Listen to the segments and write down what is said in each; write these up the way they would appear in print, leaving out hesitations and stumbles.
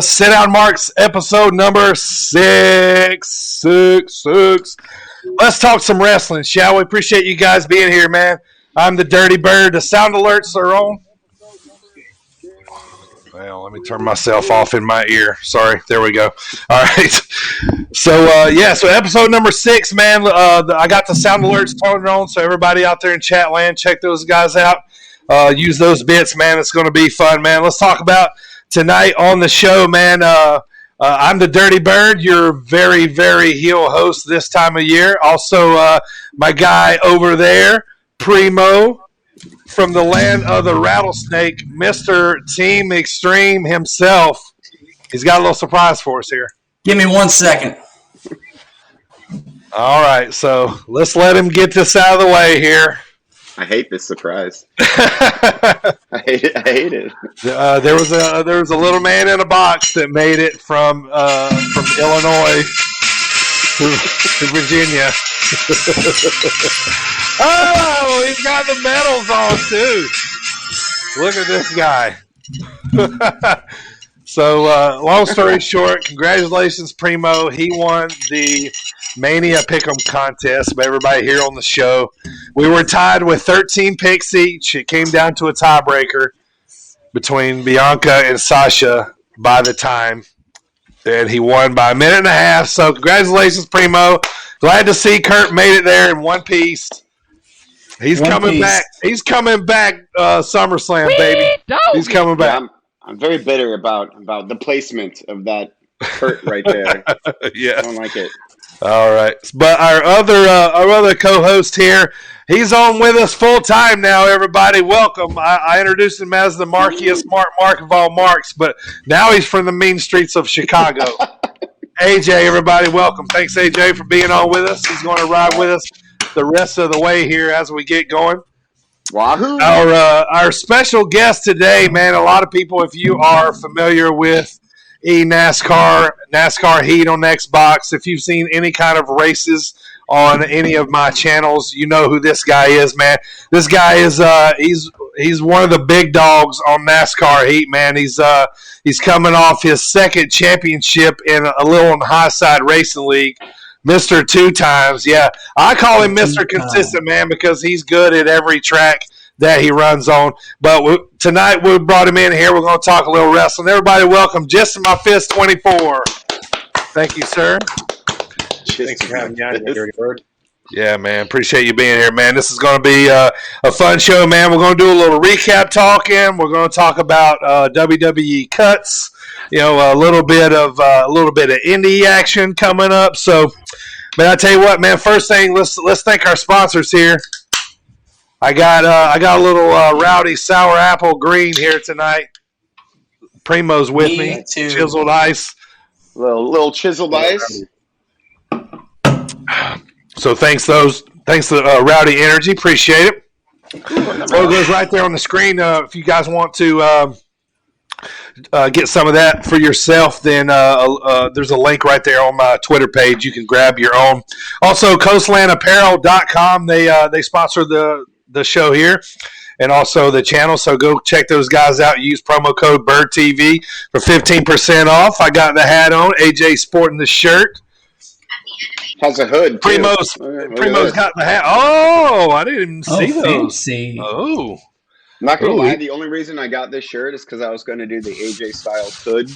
Sit Down Marks, episode number 666. Let's talk some wrestling, shall we? Appreciate you guys being here, man. I'm the Dirty Bird. The sound alerts are on. Well, let me turn myself off in my ear. Sorry. There we go. All right. So episode number 6, man. I got the sound alerts turned on, so everybody out there in chat land, check those guys out. Use those bits, man. It's going to be fun, man. Let's talk about tonight on the show, man. I'm the Dirty Bird, your very, very heel host this time of year. Also, my guy over there, Primo, from the land of the rattlesnake, Mr. Team Extreme himself. He's got a little surprise for us here. Give me 1 second. All right, so let's let him get this out of the way here. I hate this surprise. I hate it. There was a little man in a box that made it from Illinois to Virginia. Oh, he's got the medals on too. Look at this guy. So, long story short, congratulations, Primo. He won the Mania Pick'em contest by everybody here on the show. We were tied with 13 picks each. It came down to a tiebreaker between Bianca and Sasha by the time. And he won by a minute and a half. So, congratulations, Primo. Glad to see Kurt made it there in one piece. He's coming back. He's coming back, SummerSlam, baby. He's coming back. Yeah, I'm very bitter about the placement of that Kurt right there. Yeah. I don't like it. All right. But our other co-host here, he's on with us full time now, everybody. Welcome. I introduced him as the Markiest Mark of all Marks, but now he's from the mean streets of Chicago. AJ, everybody, welcome. Thanks, AJ, for being on with us. He's going to ride with us the rest of the way here as we get going. Wahoo! Our special guest today, man, a lot of people, if you are familiar with NASCAR Heat on Xbox, if you've seen any kind of races on any of my channels, you know who this guy is, man. This guy is he's one of the big dogs on NASCAR Heat, man. He's coming off his second championship in a little on the high side racing league. Mr. 2 times, yeah. I call him Mr. Consistent, man, because he's good at every track that he runs on. But tonight we brought him in here. We're going to talk a little wrestling. Everybody welcome GistofMyFist 24. Thanks for having me on here, Dirty Bird. Yeah, man. Appreciate you being here, man. This is going to be a fun show, man. We're going to do a little recap talking. We're going to talk about WWE cuts. You know, a little bit of indie action coming up. So, man, I tell you what, man. First thing, let's thank our sponsors here. I got a little Rowdy Sour Apple Green here tonight. Primo's with me. Too. Chiseled ice. Little chiseled ice. So thanks to Rowdy Energy. Appreciate it. So it goes right there on the screen. If you guys want to get some of that for yourself, then there's a link right there on my Twitter page. You can grab your own. Also, coastlandapparel.com. They sponsor the show here and also the channel. So go check those guys out. Use promo code BirdTV for 15% off. I got the hat on. AJ sporting the shirt. Has a hood, too. Primo's got the hat. Oh, I didn't even see those. Fancy. Oh. I'm not going to lie, the only reason I got this shirt is because I was going to do the AJ style hood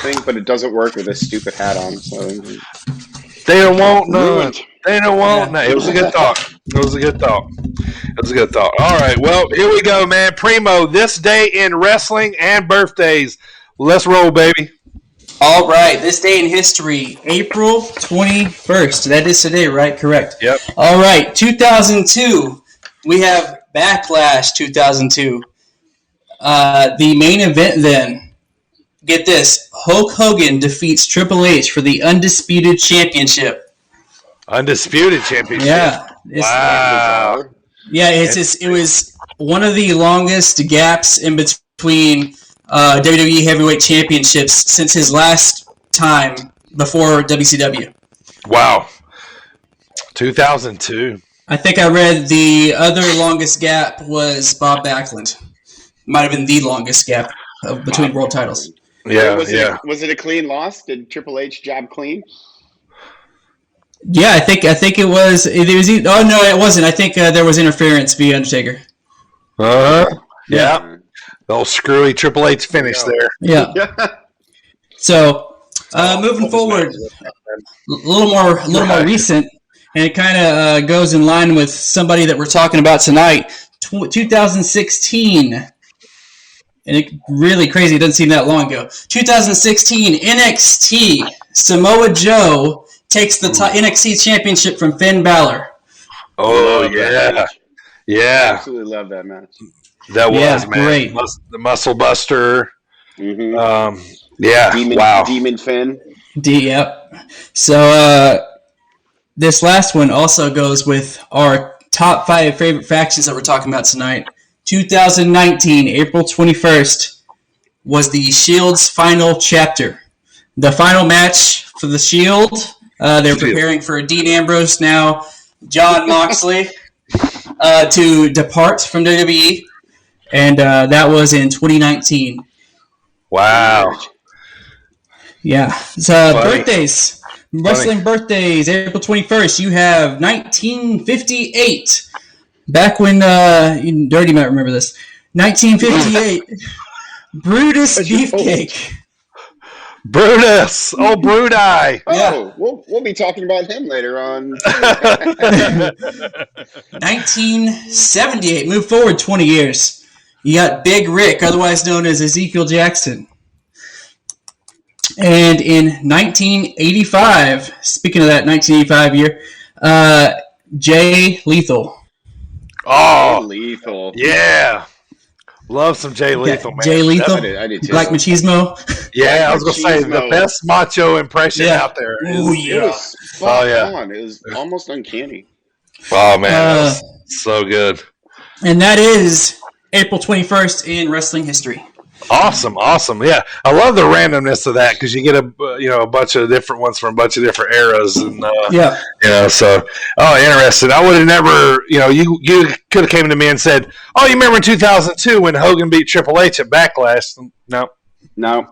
thing, but it doesn't work with this stupid hat on. So they don't want none. They don't want none. It was a good thought. All right, well, here we go, man. Primo, this day in wrestling and birthdays. Let's roll, baby. All right, this day in history, April 21st. That is today, right? Correct. Yep. All right, 2002, we have Backlash 2002. The main event then, get this, Hulk Hogan defeats Triple H for the Undisputed Championship. Undisputed Championship? Yeah. Wow. Yeah, it was one of the longest gaps in between WWE Heavyweight Championships since his last time before WCW. Wow. 2002. I think I read the other longest gap was Bob Backlund. Might have been the longest gap between world titles. Yeah, Was it a clean loss? Did Triple H job clean? Yeah, I think it was. Oh no, it wasn't. I think there was interference via Undertaker. Yeah. The old screwy Triple H finish there. Yeah. So moving forward, a little more recent, and it kind of goes in line with somebody that we're talking about tonight. 2016, and it really crazy. It doesn't seem that long ago. 2016 NXT, Samoa Joe takes the NXT Championship from Finn Balor. Oh yeah, Absolutely love that match. That was man. Great. The Muscle Buster. Mm-hmm. Demon Finn. Yep. So this last one also goes with our top 5 favorite factions that we're talking about tonight. 2019, April 21st, was the Shield's final chapter. The final match for the Shield. They're preparing for Dean Ambrose, now Jon Moxley, to depart from WWE. And that was in 2019. Wow. Yeah. So birthdays. Wrestling birthdays. April 21st. You have 1958. Back when, Dirty might remember this. 1958. Brutus Beefcake. Brutus. Oh, Brudi. Oh, we'll be talking about him later on. 1978. Move forward 20 years. You got Big Rick, otherwise known as Ezekiel Jackson. And in 1985, speaking of that 1985 year, Jay Lethal. Oh, Lethal. Yeah. Love some Jay Lethal, man. Jay Lethal. I did too. Black Machismo. Yeah, I was going to say the best macho impression out there. Oh, yeah. It was spot on. It was almost uncanny. Oh, man. That was so good. And that is April 21st in wrestling history. Awesome. Yeah, I love the randomness of that because you get a bunch of different ones from a bunch of different eras, and so interesting. I would have never, you could have came to me and said, "Oh, you remember in 2002 when Hogan beat Triple H at Backlash?" No. Yeah,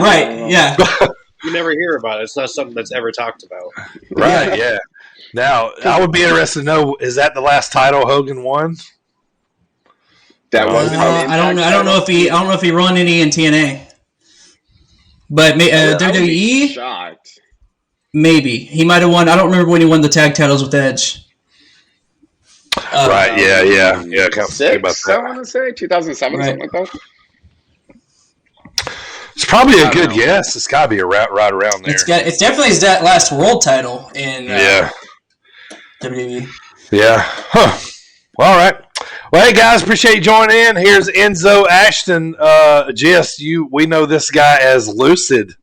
right. Yeah. You never hear about it. It's not something that's ever talked about. Right. Yeah. Now I would be interested to know: is that the last title Hogan won? That was. I don't know if he won any in TNA, but WWE. Shocked. Maybe he might have won. I don't remember when he won the tag titles with Edge. Right. Yeah. I can't think about that. I want to say 2007, something like that. It's probably a good guess. It's got to be right around there. It's definitely his last world title in WWE. Yeah. Huh. Well, all right. Well, hey guys, appreciate you joining in. Here's Enzo Ashton. Gist, we know this guy as Lucid.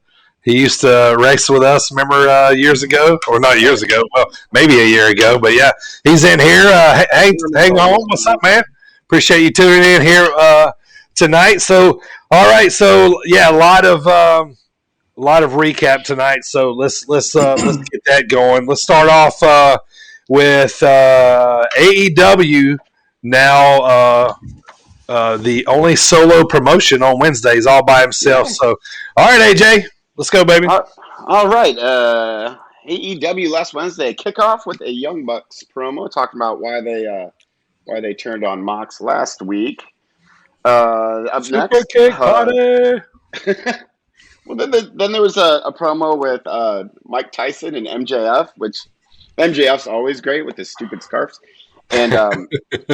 He used to race with us. Remember years ago, or not years ago? Well, maybe a year ago. But yeah, he's in here. Hang on. What's up, man? Appreciate you tuning in here tonight. So, all right. So yeah, a lot of recap tonight. So let's get that going. Let's start off with AEW. Now, the only solo promotion on Wednesdays, all by himself. So, all right, AJ, let's go, baby. All right. AEW last Wednesday kickoff with a Young Bucks promo talking about why they turned on Mox last week. Up next, cake party. Well, then there was a promo with Mike Tyson and MJF, which MJF's always great with his stupid scarves. And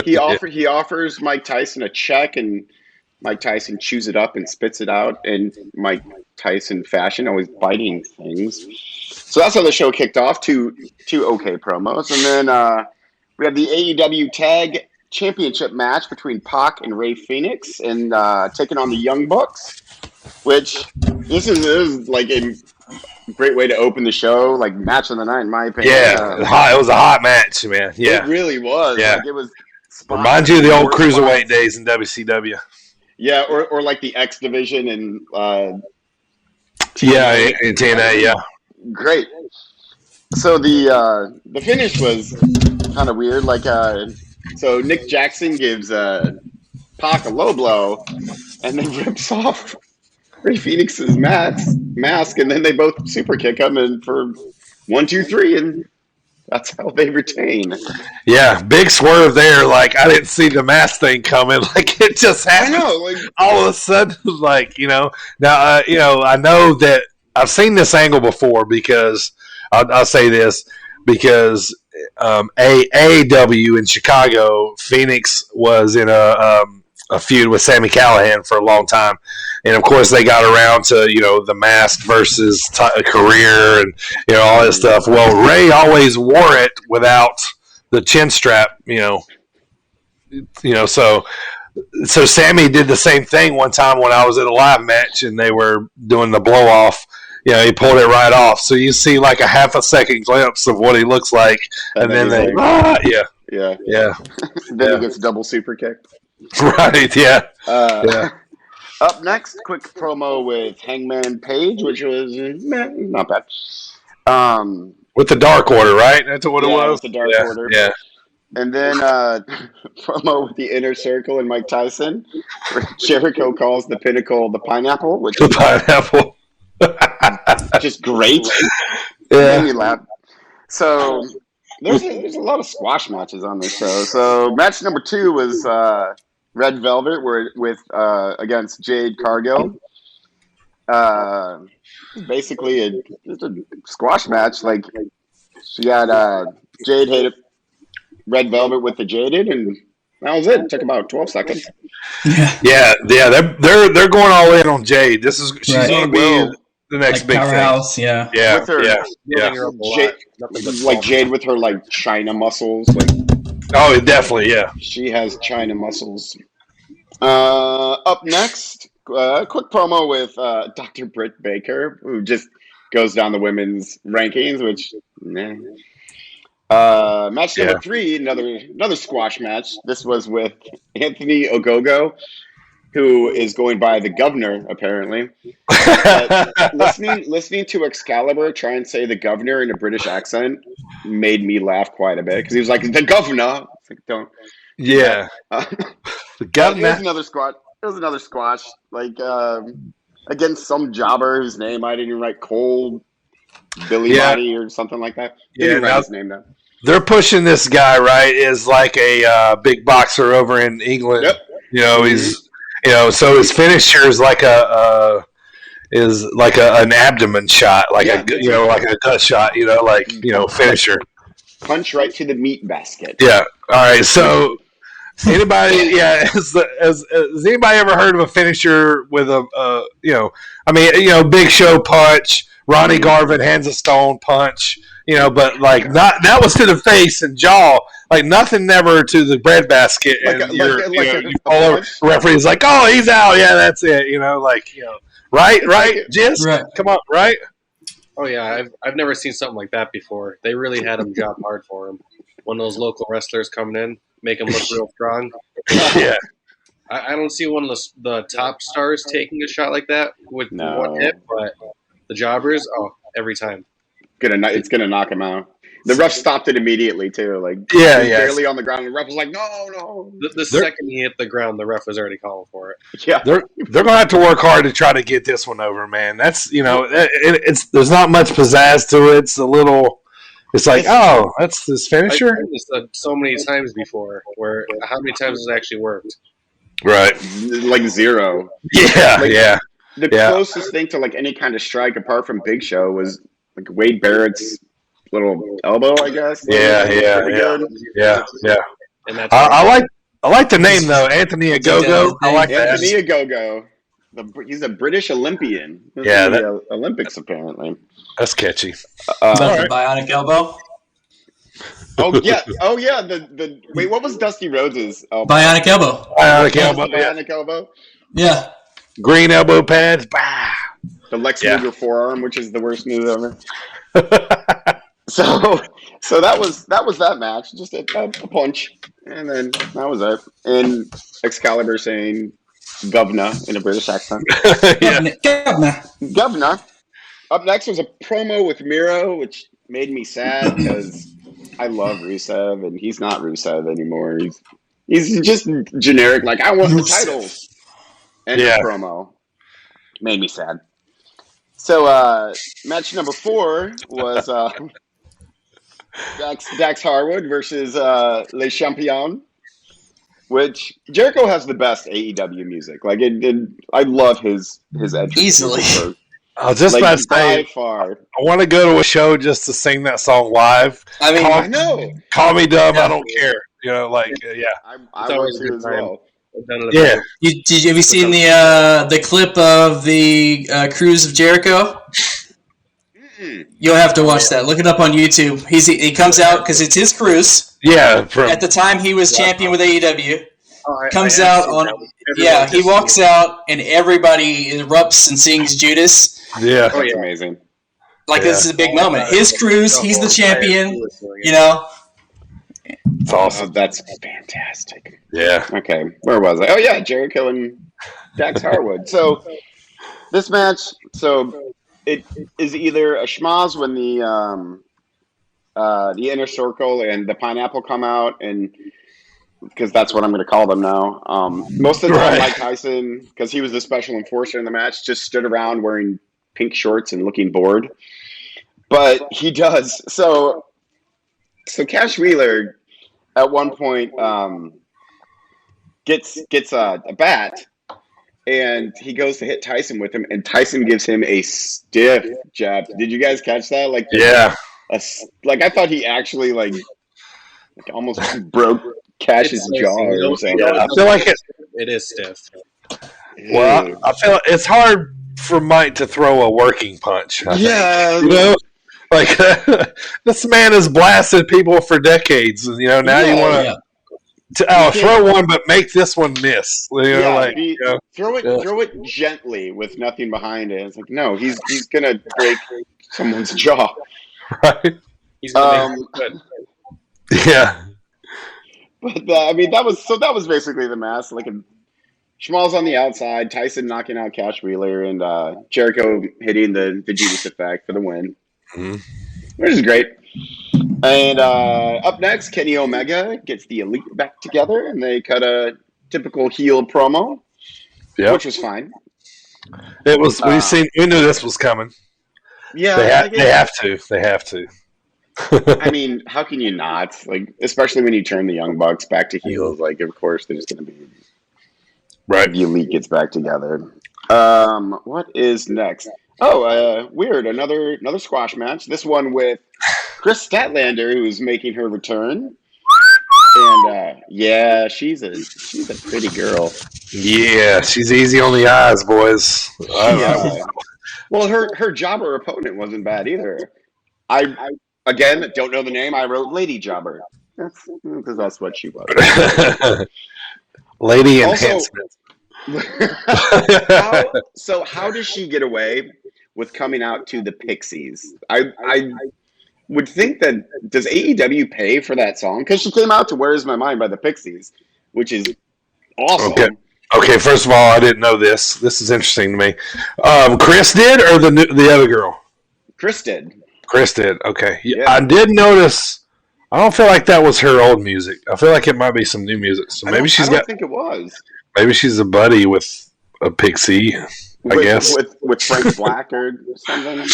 he offers Mike Tyson a check, and Mike Tyson chews it up and spits it out in Mike Tyson fashion, always biting things. So that's how the show kicked off. Two okay promos, and then we have the AEW Tag Championship match between Pac and Rey Fenix, and taking on the Young Bucks. Which this is like a great way to open the show, like match of the night, in my opinion. Yeah, it was a hot match, man. Yeah, it really was. Yeah, like, it was. Reminds you of the old cruiserweight days in WCW. Yeah, or like the X Division and TNA. In TNA, yeah. Great. So the finish was kind of weird. Like, so Nick Jackson gives Pac a low blow, and then rips off Ray Phoenix's mask, and then they both super kick him and for 1, 2, 3, and that's how they retain. Yeah, big swerve there. Like I didn't see the mask thing coming. Like it just happened. I know, like all of a sudden, like now, I know that I've seen this angle before because I'll say this because AAW in Chicago, Phoenix was in a feud with Sami Callihan for a long time, and of course they got around to the mask versus career and all that stuff. Well, Ray always wore it without the chin strap, so Sammy did the same thing one time when I was at a live match and they were doing the blow off. He pulled it right off. So you see like a half a second glimpse of what he looks like, and then they, yeah. Then he gets double super kicked. Right, yeah. Up next, quick promo with Hangman Page, which was not bad. With the Dark Order, right? That's what it was? With the Dark Order. Yeah. And then promo with the Inner Circle and Mike Tyson, where Jericho calls the Pinnacle the Pineapple, which the Pineapple. just great. Yeah. Made me laugh. So there's a lot of squash matches on this show. So match number 2 was Red Velvet with against Jade Cargill. Basically just a squash match. Like she had Jade hit Red Velvet with the Jaded, and that was it. It took about 12 seconds. Yeah. They're going all in on Jade. She's going to be the next big powerhouse, thing. Yeah. With her, like Jade with her like China muscles. Like, oh, definitely, yeah. She has China muscles. Up next, quick promo with Dr. Britt Baker, who just goes down the women's rankings, which. Match number 3, another squash match. This was with Anthony Ogogo, who is going by the Governor, apparently. But listening to Excalibur try and say the Governor in a British accent made me laugh quite a bit because he was like, the Governor. It's like, don't. Yeah. The Governor. It was another squash. Like, against some jobber whose name I didn't even write, Cole Billy Body or something like that. Didn't write his name down. They're pushing this guy, right, is like a big boxer over in England. Yep. He's so his finisher is like an abdomen shot, like a gut shot, finisher. Punch right to the meat basket. Yeah. All right. So anybody, has anybody ever heard of a finisher with Big Show punch, Ronnie Garvin hands a stone punch, but like not that was to the face and jaw, like nothing never to the breadbasket, and you fall over. Referee's like, oh, he's out. Yeah, that's it. Right, Gist? Right. Come on, right? Oh yeah, I've never seen something like that before. They really had him job hard for him. One of those local wrestlers coming in, make him look real strong. Yeah. I don't see one of the top stars taking a shot like that with one hit, but the jobbers, every time. It's gonna knock him out. The ref stopped it immediately too. Like barely on the ground. The ref was like, no. The second he hit the ground, the ref was already calling for it. Yeah, they're gonna have to work hard to try to get this one over, man. That's it's there's not much pizzazz to it. It's a little. It's like, oh, that's this finisher. I've this so many times before. Where how many times has it actually worked? Right, like 0. Yeah, The closest thing to like any kind of strike apart from Big Show was like Wade Barrett's little elbow, I guess. Yeah. And that's I like the name though, Anthony Ogogo. I like Anthony that. Ogogo. He's a British Olympian. The Olympics apparently. That's catchy. The bionic elbow. Oh yeah. The wait, what was Dusty Rhodes' elbow? Bionic elbow. Bionic elbow. Yeah. Green elbow pads. Bah. The Lex Luger forearm, which is the worst move ever. So that was that match. Just a punch, and then that was it. And Excalibur saying "Governor" in a British accent. Governor. Up next was a promo with Miro, which made me sad because I love Rusev, and he's not Rusev anymore. He's just generic. Like I want the title. End of promo. Made me sad. So match number 4 was Dax Harwood versus Le Champion, which Jericho has the best AEW music. Like I love his entrance. Easily. I was just about to say, by far. I want to go to a show just to sing that song live. I mean, I know. Call me dumb, I don't care. You know, like, yeah. I want to as well. Yeah. have you seen the clip of the Cruise of Jericho? You'll have to watch that. Look it up on YouTube. He comes out because it's his cruise. Yeah. At the time, he was champion with AEW. Comes I out on. Yeah, he walks out and everybody erupts and sings Judas. Yeah. That's amazing. Like, this is a big moment. His cruise, he's the champion. You know. It's awesome. Oh, that's fantastic. Yeah. Okay, where was I? Oh yeah, Jericho and Dax Harwood. So this match, it is either a schmoz when the inner circle and the pineapple come out, and because that's what I'm going to call them now. Most of the time, Mike Tyson, because he was the special enforcer in the match, just stood around wearing pink shorts and looking bored. But he does. So Cash Wheeler at one point gets a bat, and he goes to hit Tyson with him, and Tyson gives him a stiff jab. Did you guys catch that? Like, yeah. I thought he actually like almost broke Cash's jaw or something. Yeah, I feel like it is stiff. Well, I feel it's hard for Mike to throw a working punch. I think. You know, like this man has blasted people for decades. You know, now you want to throw one, but make this one miss. You know, throw it gently with nothing behind it. It's like, no, he's gonna break someone's jaw. Right. He's gonna make it good. Yeah. But I mean, that was basically the match. Like Schmalz on the outside, Tyson knocking out Cash Wheeler, and Jericho hitting the Judas effect for the win, which is great. And up next, Kenny Omega gets the Elite back together, and they cut a typical heel promo, which was fine. It was. We knew this was coming. Yeah, they have to. They have to. I mean, how can you not? Like, especially when you turn the Young Bucks back to heels. Like, of course, there's going to be the Elite gets back together. What is next? Oh, weird. Another squash match. This one with Chris Statlander, who's making her return. And yeah, she's a pretty girl. Yeah, she's easy on the eyes, boys. Well, her jobber opponent wasn't bad either. I again don't know the name. I wrote Lady Jobber. Because that's what she was. Lady enhancement. How does she get away with coming out to the Pixies? I would think that, does AEW pay for that song? Because she came out to Where Is My Mind by the Pixies, which is awesome. Okay, first of all, I didn't know this. This is interesting to me. Chris did, or the other girl? Chris did. Chris did. Okay. Yeah. I did notice. I don't feel like that was her old music. I feel like it might be some new music. So maybe I don't think it was. Maybe she's a buddy with a Pixie. I guess with Frank Black or something.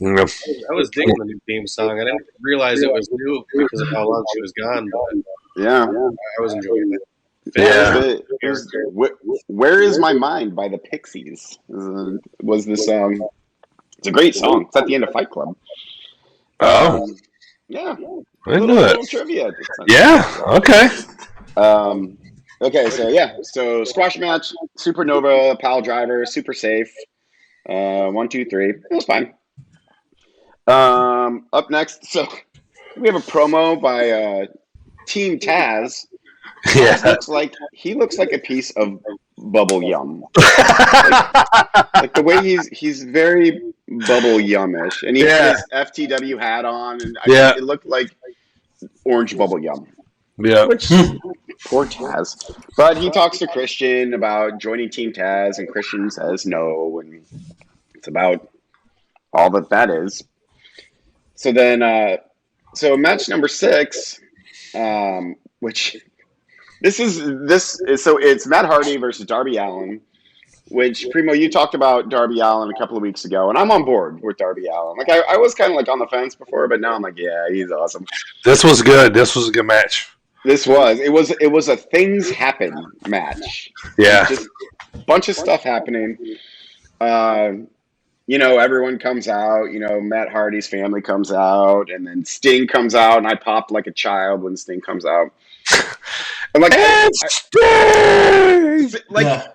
Yeah. I was digging the new theme song. I didn't realize it was new because of how long she was gone. But yeah, I was enjoying it. Yeah. Where Is My Mind by the Pixies was the song. It's a great song. It's at the end of Fight Club. Yeah. I didn't know that. Little trivia. Yeah. Okay. Okay. So squash match, Supernova, Pile Driver, super safe. 1, 2, 3. It was fine. Up next, so we have a promo by Team Taz. Yeah. He looks like a piece of bubble yum. like the way he's very bubble yum-ish, and he had his FTW hat on, and it looked like orange bubble yum. Yeah. Which poor Taz. But he talks to Christian about joining Team Taz, and Christian says no, and it's about all that is. So then, match number 6, which. So it's Matt Hardy versus Darby Allin, which Primo, you talked about Darby Allin a couple of weeks ago, and I'm on board with Darby Allin. Like I was kind of like on the fence before, but now I'm like, yeah, he's awesome. This was good. This was a good match. It was a things happen match. Yeah, just a bunch of stuff happening. Everyone comes out. Matt Hardy's family comes out, and then Sting comes out, and I popped like a child when Sting comes out. I'm like,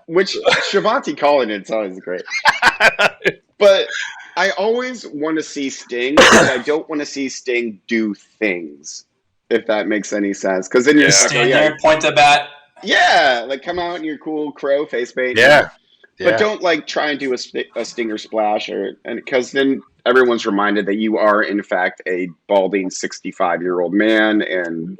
which Schiavone calling it's always great. But I always want to see Sting, but I don't want to see Sting do things. If that makes any sense, because then you're stand there, point the bat. Yeah, like come out in your cool crow face paint. Yeah. But don't like try and do a stinger splash, because then everyone's reminded that you are in fact a balding 65-year-old man, and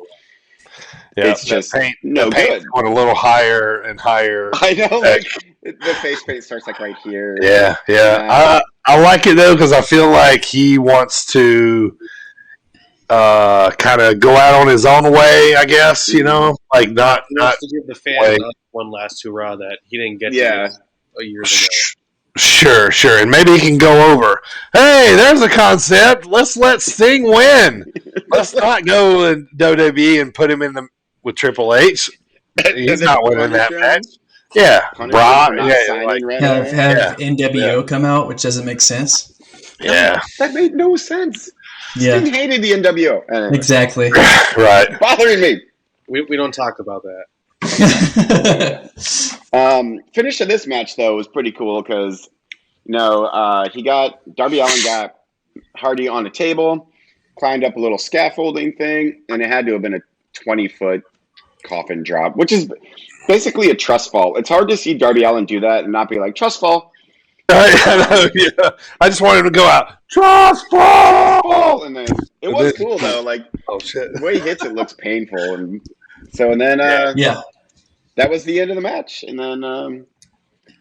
it's just no good. Going a little higher and higher. I know, like the face paint starts like right here. Yeah. I like it though because I feel like he wants to kind of go out on his own way, I guess, like not to give the fans one last hurrah that he didn't get to years ago. Sure, and maybe he can go over. Hey, there's a concept. Let's let Sting win. Let's not go in WWE and put him with Triple H. He's not winning that match. Yeah, Brock. Have NWO come out, which doesn't make sense. Yeah, that made no sense. Yeah. Sting hated the NWO. Anyway. Exactly. Right. Bothering me. We don't talk about that. Finish of this match though was pretty cool because Darby Allin got Hardy on a table, climbed up a little scaffolding thing, and it had to have been a 20-foot coffin drop, which is basically a trust fall. It's hard to see Darby Allin do that and not be like trust fall. I just wanted him to go out. Trust fall! And then it was cool though. Like, oh shit, the way he hits it looks painful, and then that was the end of the match. And then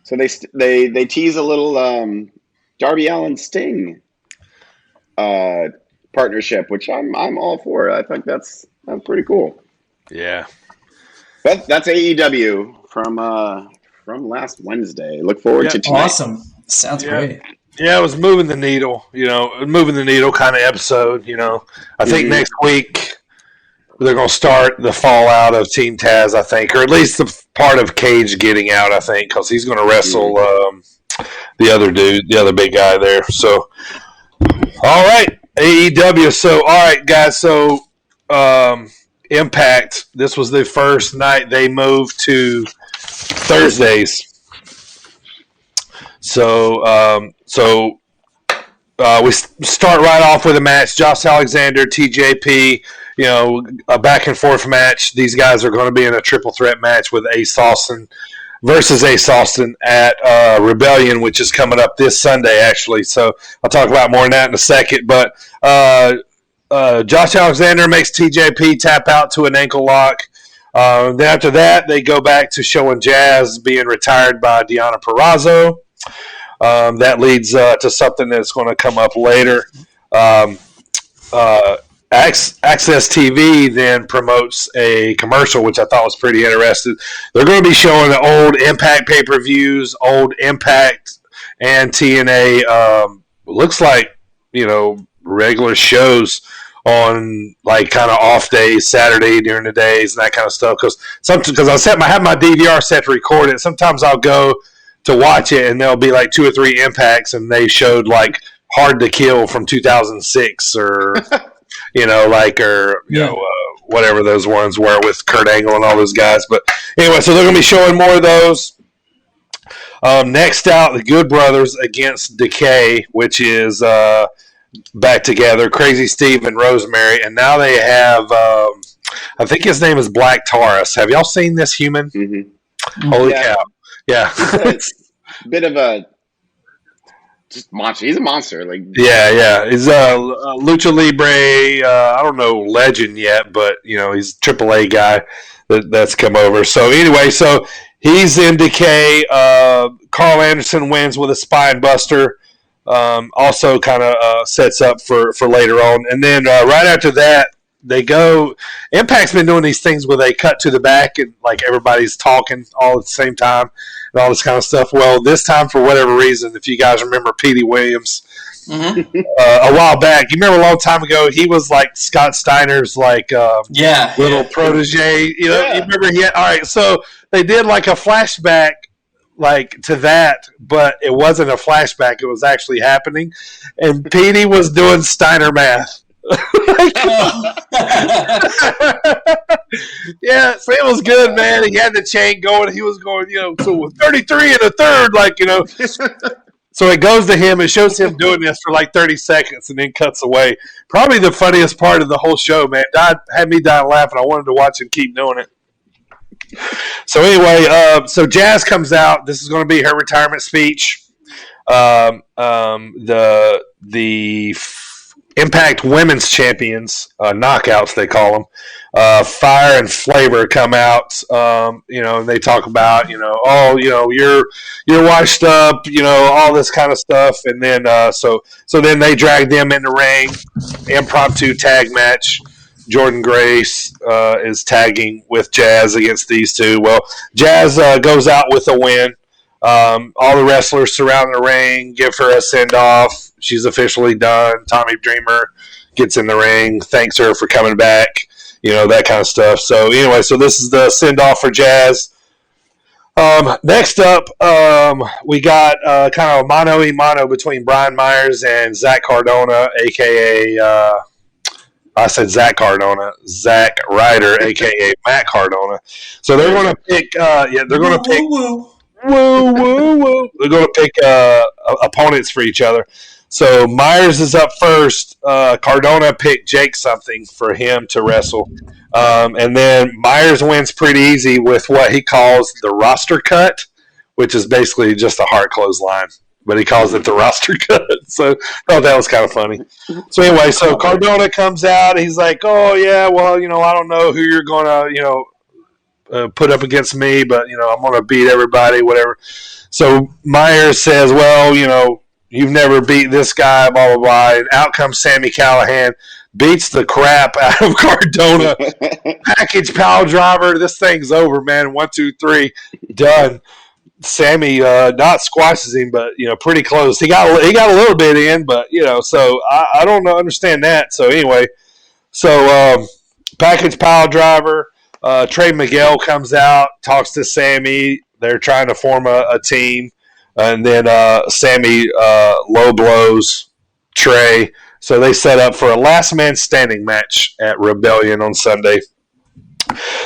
so they tease a little Darby Allin Sting partnership, which I'm all for. I think that's pretty cool. Yeah, but that's AEW from last Wednesday. Look forward to tonight. Awesome. Sounds great. Yeah, it was moving the needle, kind of episode, I think next week they're going to start the fallout of Team Taz, I think, or at least the part of Cage getting out, I think, because he's going to wrestle the other dude, the other big guy there. So, all right, AEW. So, all right, guys, so Impact, this was the first night they moved to Thursdays. So we start right off with a match. Josh Alexander, TJP, a back and forth match. These guys are going to be in a triple threat match with Ace Austin versus Ace Austin at Rebellion, which is coming up this Sunday, actually. So I'll talk about more on that in a second. But Josh Alexander makes TJP tap out to an ankle lock. Then after that, they go back to showing Jazz being retired by Deonna Purrazzo. That leads to something that's going to come up later. Access TV then promotes a commercial, which I thought was pretty interesting. They're going to be showing the old Impact pay-per-views, old Impact and TNA. Looks like, regular shows on like kind of off days, Saturday during the days and that kind of stuff. Because I have my DVR set to record it. Sometimes I'll go to watch it and there'll be like 2 or 3 Impacts and they showed like Hard to Kill from 2006 or whatever those ones were with Kurt Angle and all those guys. But anyway, so they're going to be showing more of those. Next out, the Good Brothers against Decay, which is back together. Crazy Steve and Rosemary, and now they have. I think his name is Black Taurus. Have y'all seen this human? Mm-hmm. Holy cow! Yeah, it's a bit of a just monster. He's a monster. Like He's a Lucha Libre. I don't know legend yet, but he's a AAA guy that's come over. So anyway, so he's in Decay. Carl Anderson wins with a spine buster. Also kind of sets up for later on. And then right after that, they go. Impact's been doing these things where they cut to the back and like everybody's talking all at the same time and all this kind of stuff. Well, this time for whatever reason, if you guys remember Petey Williams, a while back, you remember a long time ago, he was like Scott Steiner's like little protege. You know, you remember he had. All right, so they did like a flashback like to that, but it wasn't a flashback; it was actually happening, and Petey was doing Steiner math. Yeah, so it was good, man. He had the chain going. He was going, so 33 and a third, So it goes to him. It shows him doing this for like 30 seconds and then cuts away. Probably the funniest part of the whole show, man. Had me dying laughing. I wanted to watch him keep doing it. So anyway, so Jazz comes out. This is going to be her retirement speech. The Impact Women's Champions, knockouts they call them, Fire and Flavor come out, and they talk about, you're washed up, all this kind of stuff, and then so then they drag them in the ring, impromptu tag match. Jordan Grace is tagging with Jazz against these two. Well, Jazz goes out with a win. All the wrestlers surround the ring, give her a send-off. She's officially done. Tommy Dreamer gets in the ring, thanks her for coming back, that kind of stuff. So anyway, so this is the send-off for Jazz. Next up, we got kind of a mano-a-mano between Brian Myers and Zach Cardona, a.k.a. I said Zach Cardona, Zach Ryder, a.k.a. Matt Cardona. So they're going to pick, they're going to pick, they're going to pick opponents for each other. So Myers is up first. Cardona picked Jake something for him to wrestle. And then Myers wins pretty easy with what he calls the roster cut, which is basically just a heart clothesline. But he calls it the roster cut. So I thought that was kind of funny. So anyway, so Cardona comes out. He's like, oh, yeah, well, I don't know who you're going to, put up against me, but, I'm going to beat everybody, whatever. So Myers says, well, you've never beat this guy, blah, blah, blah. And out comes Sami Callihan, beats the crap out of Cardona. Package pile driver. This thing's over, man. 1, 2, 3, done. Sammy not squashes him, but pretty close. He got a little bit in, but so I don't understand that. So anyway, package pile driver. Trey Miguel comes out, talks to Sammy. They're trying to form a team, and then Sammy low blows Trey. So they set up for a last man standing match at Rebellion on Sunday.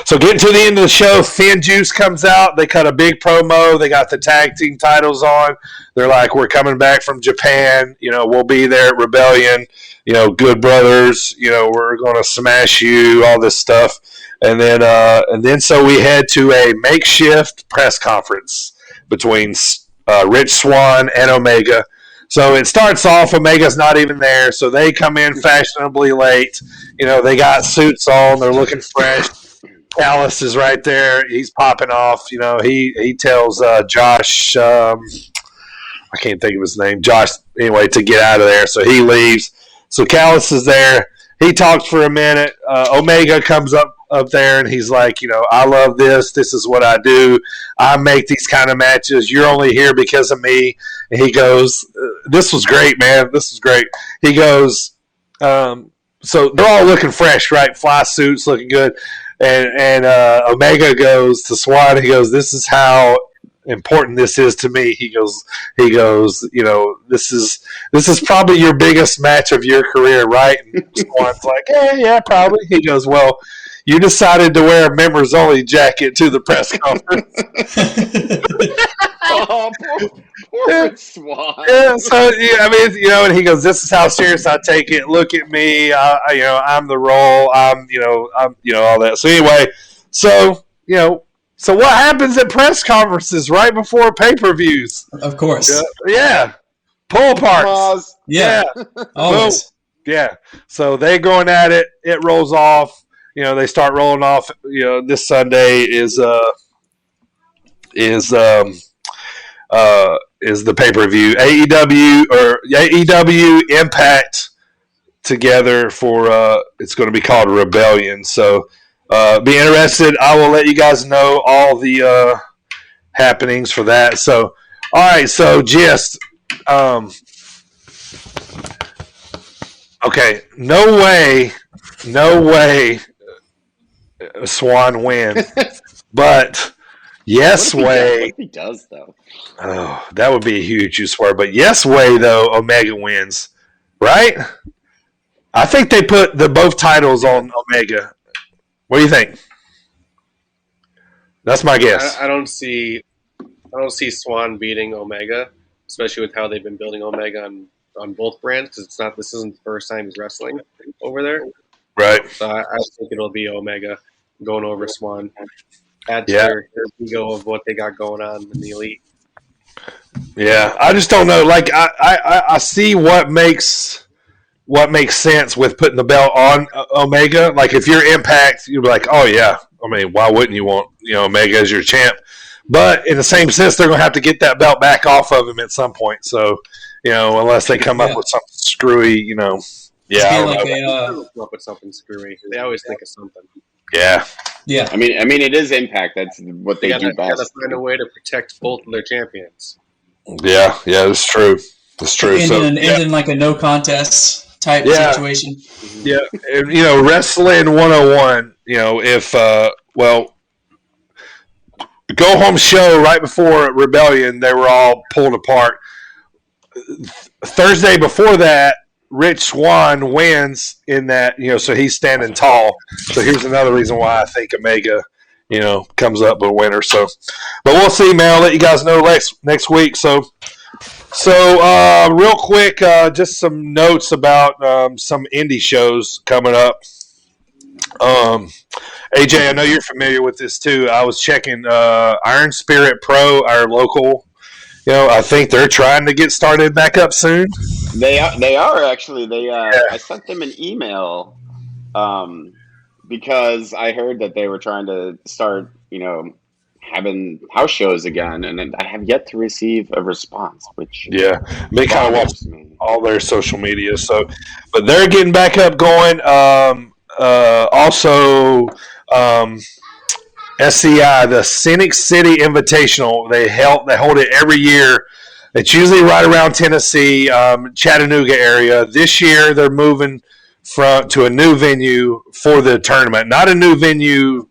So getting to the end of the show, Finn Juice comes out. They cut a big promo. They got the tag team titles on. They're like, we're coming back from Japan. We'll be there at Rebellion. Good brothers. We're going to smash you, all this stuff. And then so we head to a makeshift press conference between Rich Swann and Omega. So it starts off, Omega's not even there. So they come in fashionably late. They got suits on. They're looking fresh. Callis is right there. He's popping off. He tells Josh, I can't think of his name, Josh, anyway, to get out of there. So he leaves. So Callis is there. He talks for a minute. Omega comes up there, and he's like, I love this. This is what I do. I make these kind of matches. You're only here because of me. And he goes, this was great, man. This was great. He goes, so they're all looking fresh, right? Fly suits, looking good. And Omega goes to Swan. He goes, this is how important this is to me. He goes, this is probably your biggest match of your career, right? And Swan's like, yeah, probably. He goes, well, you decided to wear a members only jacket to the press conference. Oh, poor Swan. Yeah, so and he goes, "This is how serious I take it. Look at me. I'm the role. I'm all that." So anyway, so what happens at press conferences right before pay-per-views? Of course, yeah. Pull aparts. Yeah, always. Yeah. So they going at it. It rolls off. They start rolling off. This Sunday is the pay-per-view. AEW Impact together for it's going to be called Rebellion. So be interested. I will let you guys know all the happenings for that. So all right, so Gist. Okay, no way Swan wins. But yes way. What if he does, though? Oh, that would be a huge you swear. But yes way, though, Omega wins. Right? I think they put both titles on Omega. What do you think? That's my guess. I don't see Swan beating Omega, especially with how they've been building Omega on both brands, because this isn't the first time he's wrestling over there. Right. So I think it'll be Omega going over Swan. Add to their ego of what they got going on in the Elite. Yeah, I just don't know. Like I see what makes sense with putting the belt on Omega. Like if you're Impact, you'd be like, oh yeah. I mean, why wouldn't you want Omega as your champ? But in the same sense, they're going to have to get that belt back off of him at some point. So unless they come up with something screwy, Yeah, I don't know. Come up with something screwy. They always think of something. Yeah. Yeah. I mean, it is Impact. That's what they do best. Got to find a way to protect both of their champions. Yeah, that's true. That's true. And in like a no contest type situation. Yeah, and, Wrestling 101. If go home show right before Rebellion, they were all pulled apart. Thursday before that, Rich Swann wins in that, so he's standing tall. So here's another reason why I think Omega, comes up with a winner. So, but we'll see, man. I'll let you guys know next week. So real quick, just some notes about some indie shows coming up. AJ, I know you're familiar with this too. I was checking Iron Spirit Pro, our local. I think they're trying to get started back up soon. They are actually. I sent them an email because I heard that they were trying to start, having house shows again, and I have yet to receive a response. Which they kind of watch all their social media. So, but they're getting back up going. Also. SCI, the Scenic City Invitational, they hold it every year. It's usually right around Tennessee, Chattanooga area. This year they're moving to a new venue for the tournament. Not a new venue,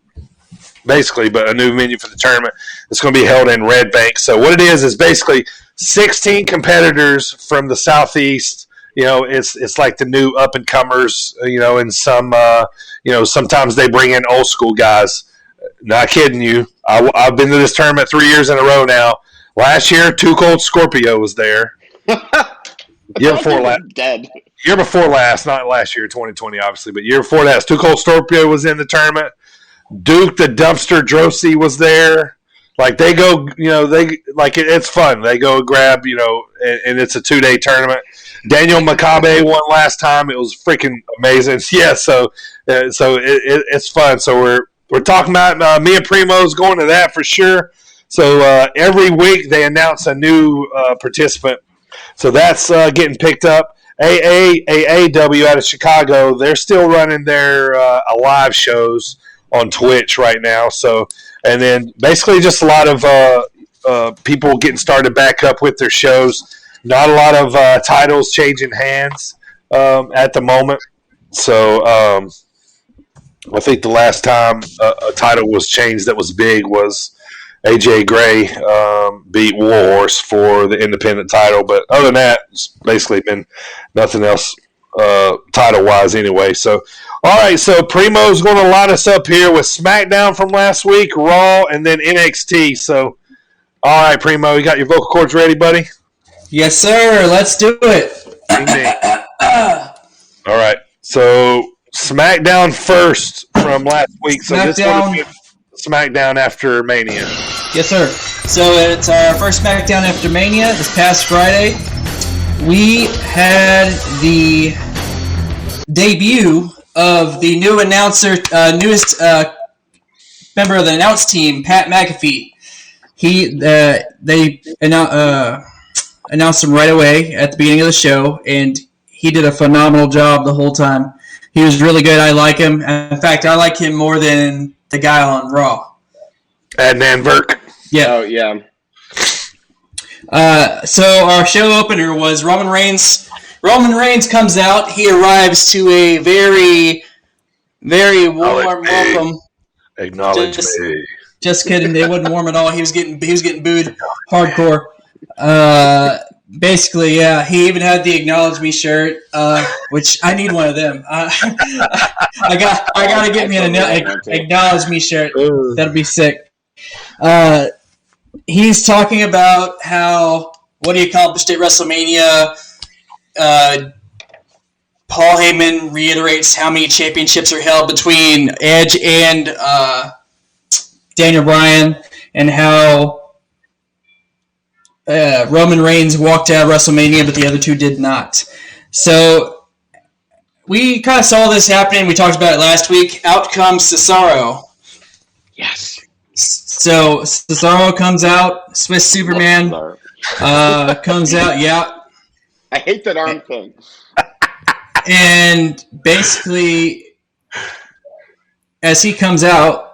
basically, but a new venue for the tournament. It's going to be held in Red Bank. So what it is basically 16 competitors from the Southeast. It's like the new up and comers. And some, sometimes they bring in old school guys. Not kidding you. I've been to this tournament 3 years in a row now. Last year, Too Cold Scorpio was there. Year before last, dead. Year before last, not last year, 2020, obviously, but year before that, Too Cold Scorpio was in the tournament. Duke the Dumpster Drosy was there. Like they go, it's fun. They go grab, and it's a 2-day tournament. Daniel Makabe won last time. It was freaking amazing. Yeah, so it's fun. So we're talking about me and Primo's going to that for sure. So every week they announce a new participant. So that's getting picked up. AAW out of Chicago, they're still running their live shows on Twitch right now. So, and then basically just a lot of people getting started back up with their shows. Not a lot of titles changing hands at the moment. So I think the last time a title was changed that was big was AJ Gray beat Warhorse for the independent title. But other than that, it's basically been nothing else title-wise anyway. So, all right, so Primo's going to line us up here with SmackDown from last week, Raw, and then NXT. So, all right, Primo, you got your vocal cords ready, buddy? Yes, sir. Let's do it. All right, so SmackDown first from last week. So this would be SmackDown after Mania. Yes, sir. So it's our first SmackDown after Mania this past Friday. We had the debut of the new newest member of the announce team, Pat McAfee. They announced him right away at the beginning of the show, and he did a phenomenal job the whole time. He was really good. I like him. In fact, I like him more than the guy on Raw. Adnan Virk. Yeah. Oh, yeah. So our show opener was Roman Reigns. Roman Reigns comes out. He arrives to a very, very warm welcome. Acknowledge me. Just kidding. It wasn't warm at all. He was getting booed hardcore. Basically, yeah. He even had the "Acknowledge Me" shirt, which I need one of them. I gotta get me an "Acknowledge Me" shirt. That'll be sick. He's talking about what he accomplished at WrestleMania. Paul Heyman reiterates how many championships are held between Edge and Daniel Bryan, and how Roman Reigns walked out of WrestleMania, but the other two did not. So we kind of saw this happening. We talked about it last week. Out comes Cesaro. Yes. So Cesaro comes out. Swiss Superman comes out. Yeah. I hate that arm thing. And basically, as he comes out,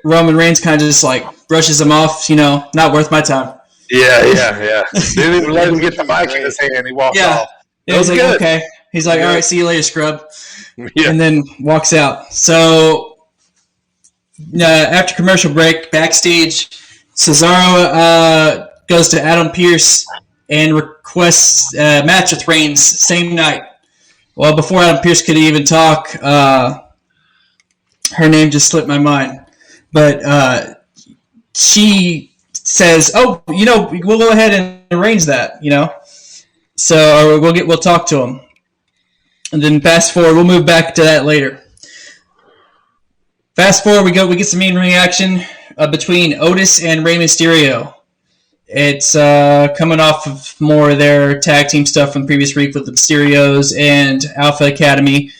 Roman Reigns kind of just like brushes him off. Not worth my time. Yeah. Didn't even let him get the mic in his hand. He walked off. It was like, good. Okay. He's like, all right, see you later, scrub. Yeah. And then walks out. So after commercial break, backstage, Cesaro goes to Adam Pearce and requests a match with Reigns same night. Well, before Adam Pearce could even talk, her name just slipped my mind. But she says, "Oh, we'll go ahead and arrange that, So we'll talk to him." And then fast forward, we'll move back to that later. Fast forward, we get some in-ring action between Otis and Rey Mysterio. It's coming off of more of their tag team stuff from the previous week with the Mysterios and Alpha Academy.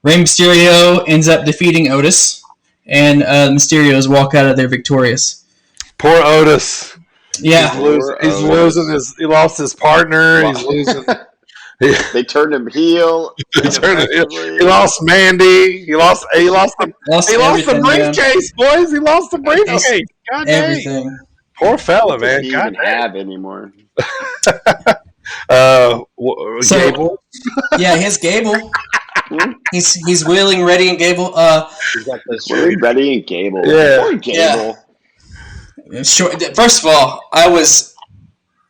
Rey Mysterio ends up defeating Otis, and the Mysterios walk out of there victorious. Poor Otis. Yeah. He's losing he lost his partner. He's losing. They turned him heel. He lost Mandy. He lost the briefcase, boys. He lost the briefcase. God dang. Everything. Poor fella, man. He doesn't even have anymore. Gable. Yeah, his Gable. He's Wheeling, Ready, and Gable. Wheeling, Ready, and Gable. Yeah. Poor Gable. Yeah. First of all, I was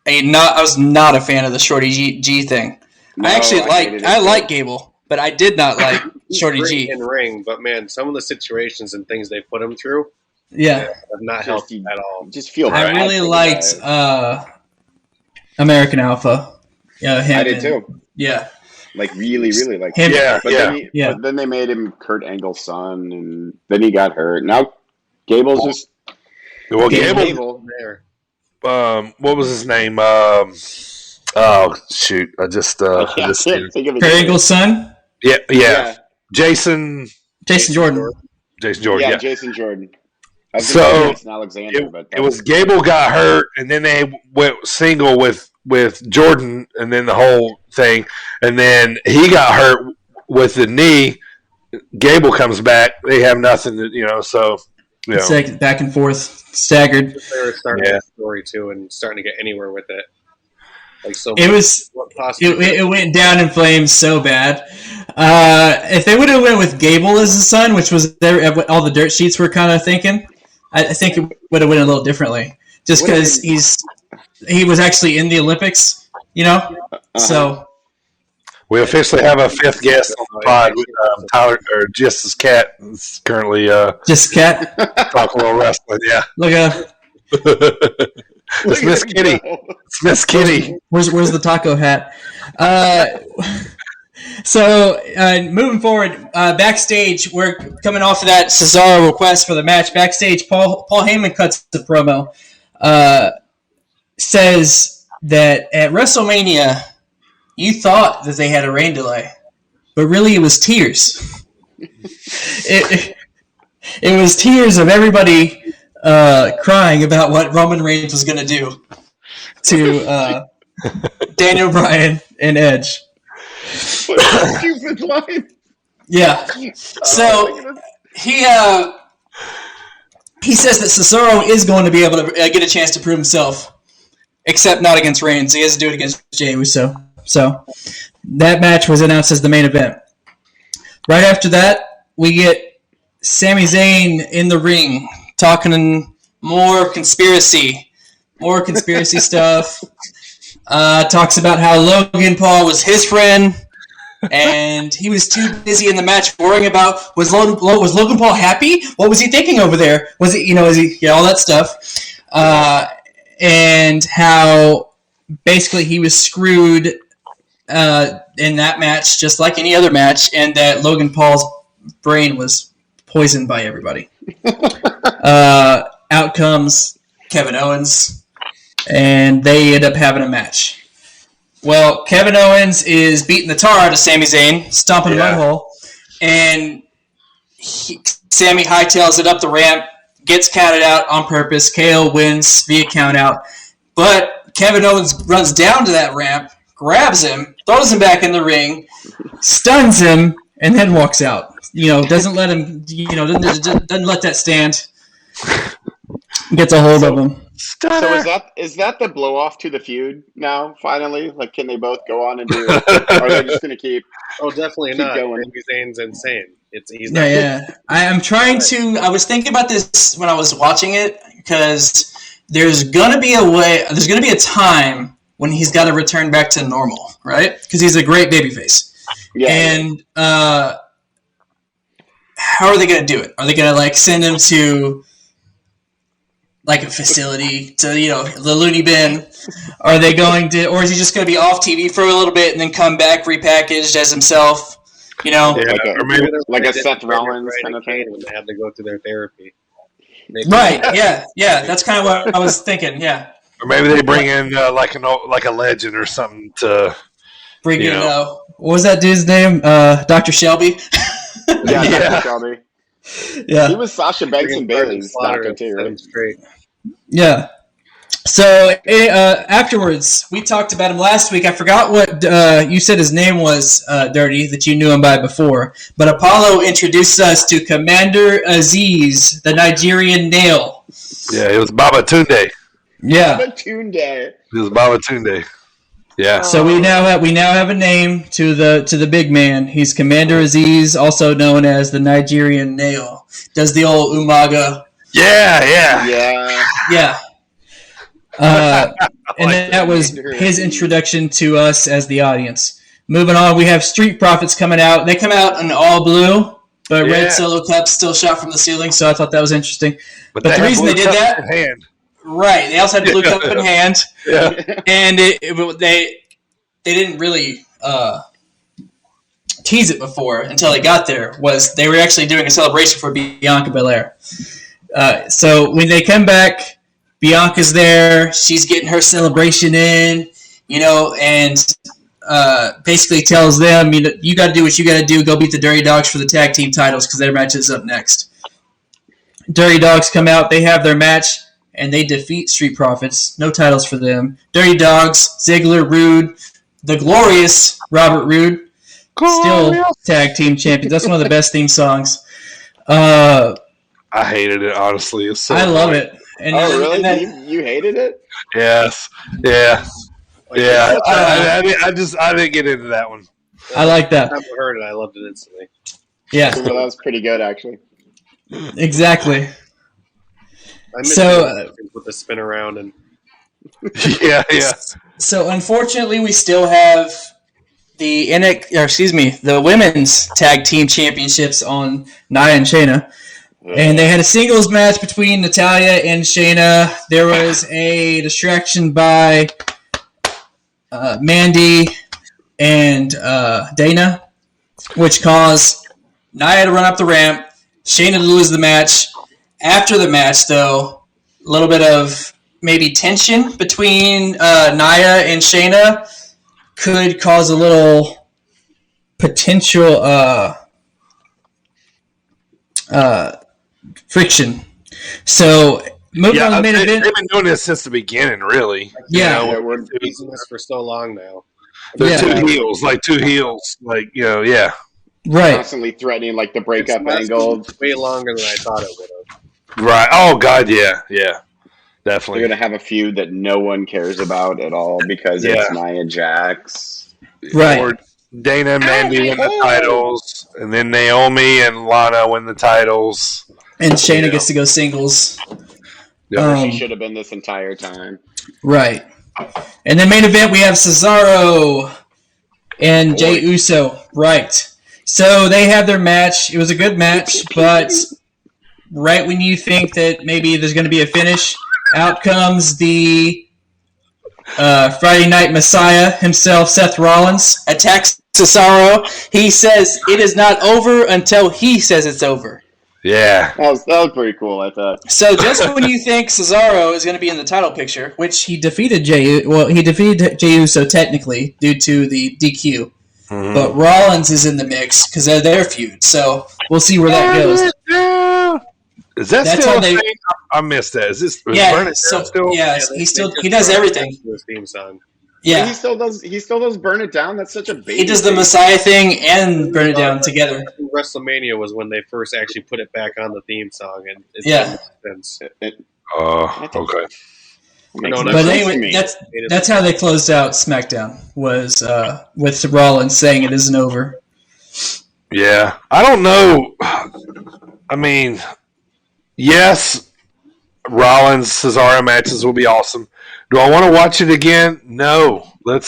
not a fan of the Shorty G thing. No, I like Gable, but I did not like Shorty G. In ring, but man, some of the situations and things they put him through, have not helped at all. Just feel. I really liked American Alpha. Yeah, him. I did too. Yeah, like really, really like him. But then they made him Kurt Angle's son, and then he got hurt. Now Gable's just. Well, Gable. There. What was his name? Oh shoot! I just can't think of it. Kurt Angle's son. Yeah. Jason Jordan. Jason Jordan. Yeah, Jason Jordan. So Alexander, it was Gable got hurt, and then they went single with Jordan, and then the whole thing, and then he got hurt with the knee. Gable comes back. They have nothing to, so. Back and forth, staggered. They were starting the story too, and starting to get anywhere with it. Like so, it went down in flames so bad. If they would have went with Gable as the son, which was all the dirt sheets were kind of thinking, I think it would have went a little differently. Just because he was actually in the Olympics, So we officially have a fifth guest on the pod. Tyler, or Just's cat, is currently just cat talking a little wrestling. Yeah, look at. It's Miss Kitty. It's Miss Kitty. Where's the taco hat? So moving forward, backstage, we're coming off of that Cesaro request for the match. Backstage, Paul Heyman cuts the promo. Says that at WrestleMania, you thought that they had a rain delay, but really it was tears. It was tears of everybody crying about what Roman Reigns was going to do to Daniel Bryan and Edge. Stupid line. Yeah. So he says that Cesaro is going to be able to get a chance to prove himself, except not against Reigns. He has to do it against Jey Uso. So that match was announced as the main event. Right after that, we get Sami Zayn in the ring talking more conspiracy stuff. Talks about how Logan Paul was his friend, and he was too busy in the match worrying about was Logan Paul happy? What was he thinking over there? Was it all that stuff, and how basically he was screwed in that match, just like any other match, and that Logan Paul's brain was poisoned by everybody. Out comes Kevin Owens, and they end up having a match. Well, Kevin Owens is beating the tar out of Sami Zayn, stomping mud hole, and Sami hightails it up the ramp, gets counted out on purpose. KO wins via count out, but Kevin Owens runs down to that ramp, grabs him, throws him back in the ring, stuns him, and then walks out. Doesn't let him. Doesn't let that stand. Gets a hold of him. So is that the blow off to the feud now? Finally, like, can they both go on and do? Or are they just going to keep? Oh, definitely not. Going? Sami Zayn's insane. He's not. Yeah. I trying to. I was thinking about this when I was watching it because there's gonna be a way. There's gonna be a time when he's got to return back to normal, right? Because he's a great babyface. Yeah. And how are they gonna do it? Are they gonna send him to a facility to the loony bin? Are they going to, or is he just going to be off TV for a little bit and then come back repackaged as himself? Yeah, or maybe like a Seth Rollins kind of thing when they have to go through their therapy. Right? Yeah. That's kind of what I was thinking. Yeah. Or maybe they bring in like a legend or something to bring in. What was that dude's name? Dr. Shelby. Yeah, Dr. Shelby. Yeah, he was Sasha Banks and Bailey's doctor too, right? Yeah. So afterwards, we talked about him last week. I forgot what you said his name was, Dirty, that you knew him by before. But Apollo introduced us to Commander Aziz, the Nigerian Nail. Yeah, it was Baba Tunde. Yeah, Baba Tunde. It was Baba Tunde. Yeah. So we now have a name to the big man. He's Commander Aziz, also known as the Nigerian Nail. Does the old Umaga? Yeah. And that was his introduction to us as the audience. Moving on, we have Street Profits coming out. They come out in all blue, but red solo cups still shot from the ceiling. So I thought that was interesting. But the reason they did that. Right, they also had blue cup in hand, and they didn't really tease it before until they got there. Was they were actually doing a celebration for Bianca Belair. So when they come back, Bianca's there. She's getting her celebration in, and basically tells them, you got to do what you got to do. Go beat the Dirty Dogs for the tag team titles because their match is up next. Dirty Dogs come out. They have their match. And they defeat Street Profits. No titles for them. Dirty Dogs, Ziggler, Rude, the glorious Robert Roode, still tag team champions. That's one of the best theme songs. I hated it, honestly. It's so I love it. And really? You hated it? Yes. Yeah. Yeah. I didn't get into that one. I like that. I never heard it. I loved it instantly. Yeah. Well, that was pretty good, actually. Exactly. I missed with the spin around and yeah. So unfortunately, we still have the women's tag team championships on Nia and Shayna, and they had a singles match between Natalya and Shayna. There was a distraction by Mandy and Dana, which caused Nia to run up the ramp, Shayna to lose the match. After the match, though, a little bit of maybe tension between Nia and Shayna could cause a little potential friction. So, moving on to the main event. They've been doing this since the beginning, really. Yeah. We're using this for so long now. They're Yeah. two heels, yeah. Right. Constantly threatening like the breakup It's angle. way longer than I thought it would have. Right. Oh God, yeah, They're definitely. gonna have a feud that no one cares about at all because Yeah. it's Nia Jax. Right. Or Dana and Mandy win the titles, and then Naomi and Lana win the titles. And Shayna gets to go singles. Yeah. She should have been this entire time. Right. And then main event, we have Cesaro and Jey Uso. Right. So they had their match. It was a good match, but right when you think that maybe there's going to be a finish, out comes the Friday Night Messiah himself, Seth Rollins, attacks Cesaro. He says it is not over until he says it's over. Yeah. That was pretty cool, I thought. So just when you think Cesaro is going to be in the title picture, which he defeated Jey Uso technically due to the DQ, but Rollins is in the mix because of their feud. So we'll see where that goes. Is that That's still how a they- thing? I missed that. Is this? Is Yeah, Burn It so Down still? yeah, he does everything. This theme song. Yeah, He still does Burn It Down. That's such a baby. he does the thing. Messiah thing and Burn It Down together. WrestleMania was when they first actually put it back on the theme song, and it's Yeah. since. Oh, okay. Makes No, no But sense to anyway, me. that's how they closed out SmackDown was with Rollins saying it isn't over. Yeah, I don't know. I mean, yes, Rollins Cesaro matches will be awesome. Do I want to watch it again? No. We've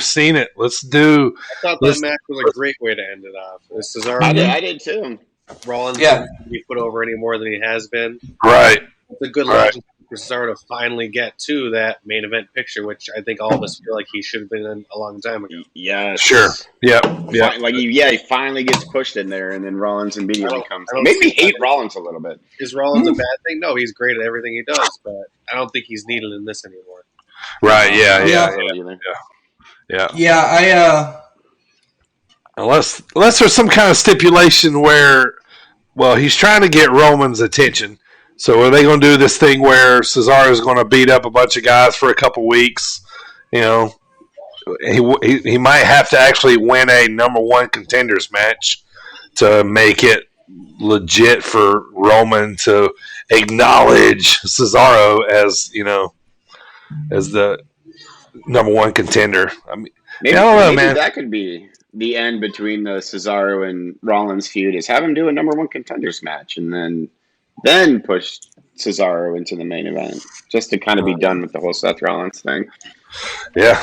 seen it. I thought that match was a great way to end it off. Cesaro I did too. Rollins Yeah. didn't be put over any more than he has been. Right. It's a good Right. logic for Cesaro to finally get to that main event picture, which I think all of us feel like he should have been in a long time ago. Yes. Sure. Yep. Yeah. He finally gets pushed in there, and then Rollins immediately comes. I don't Made me see hate that. Rollins a little bit. Is Rollins a bad thing? No, he's great at everything he does, but I don't think he's needed in this anymore. Right. Yeah. Yeah. Yeah, Unless there's some kind of stipulation where, well, he's trying to get Roman's attention. So are they going to do this thing where Cesaro is going to beat up a bunch of guys for a couple weeks? You know, he might have to actually win a number one contenders match to make it legit for Roman to acknowledge Cesaro as as the number one contender. I mean, Maybe, I don't know, maybe man. that could be the end between the Cesaro and Rollins feud. Is have him do a number one contenders match, and then push Cesaro into the main event, just to kind of be done with the whole Seth Rollins thing. Yeah.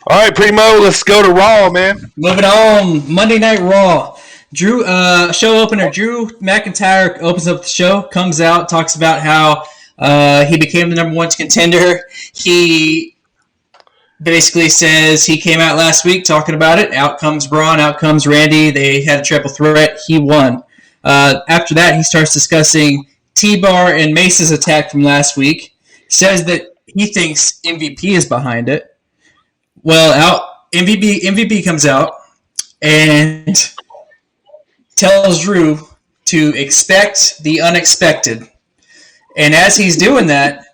All right, Primo, let's go to Raw, man. moving on. Monday Night Raw. Show opener. Drew McIntyre opens up the show, comes out, talks about how he became the number one contender. He basically says he came out last week talking about it. Out comes Braun, out comes Randy. They had a triple threat. He won. After that, he starts discussing T-Bar and Mace's attack from last week. Says that he thinks MVP is behind it. Well, MVP comes out and tells Drew to expect the unexpected. And as he's doing that,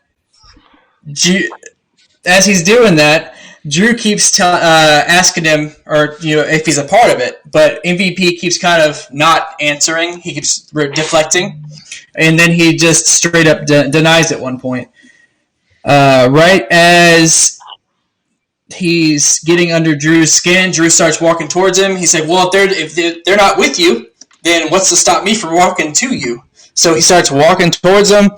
Drew keeps asking him, or if he's a part of it. But MVP keeps kind of not answering. He keeps deflecting, and then he just straight up denies at one point. Right as he's getting under Drew's skin, Drew starts walking towards him. He's like, "Well, if they're not with you, then what's to stop me from walking to you?" So he starts walking towards him.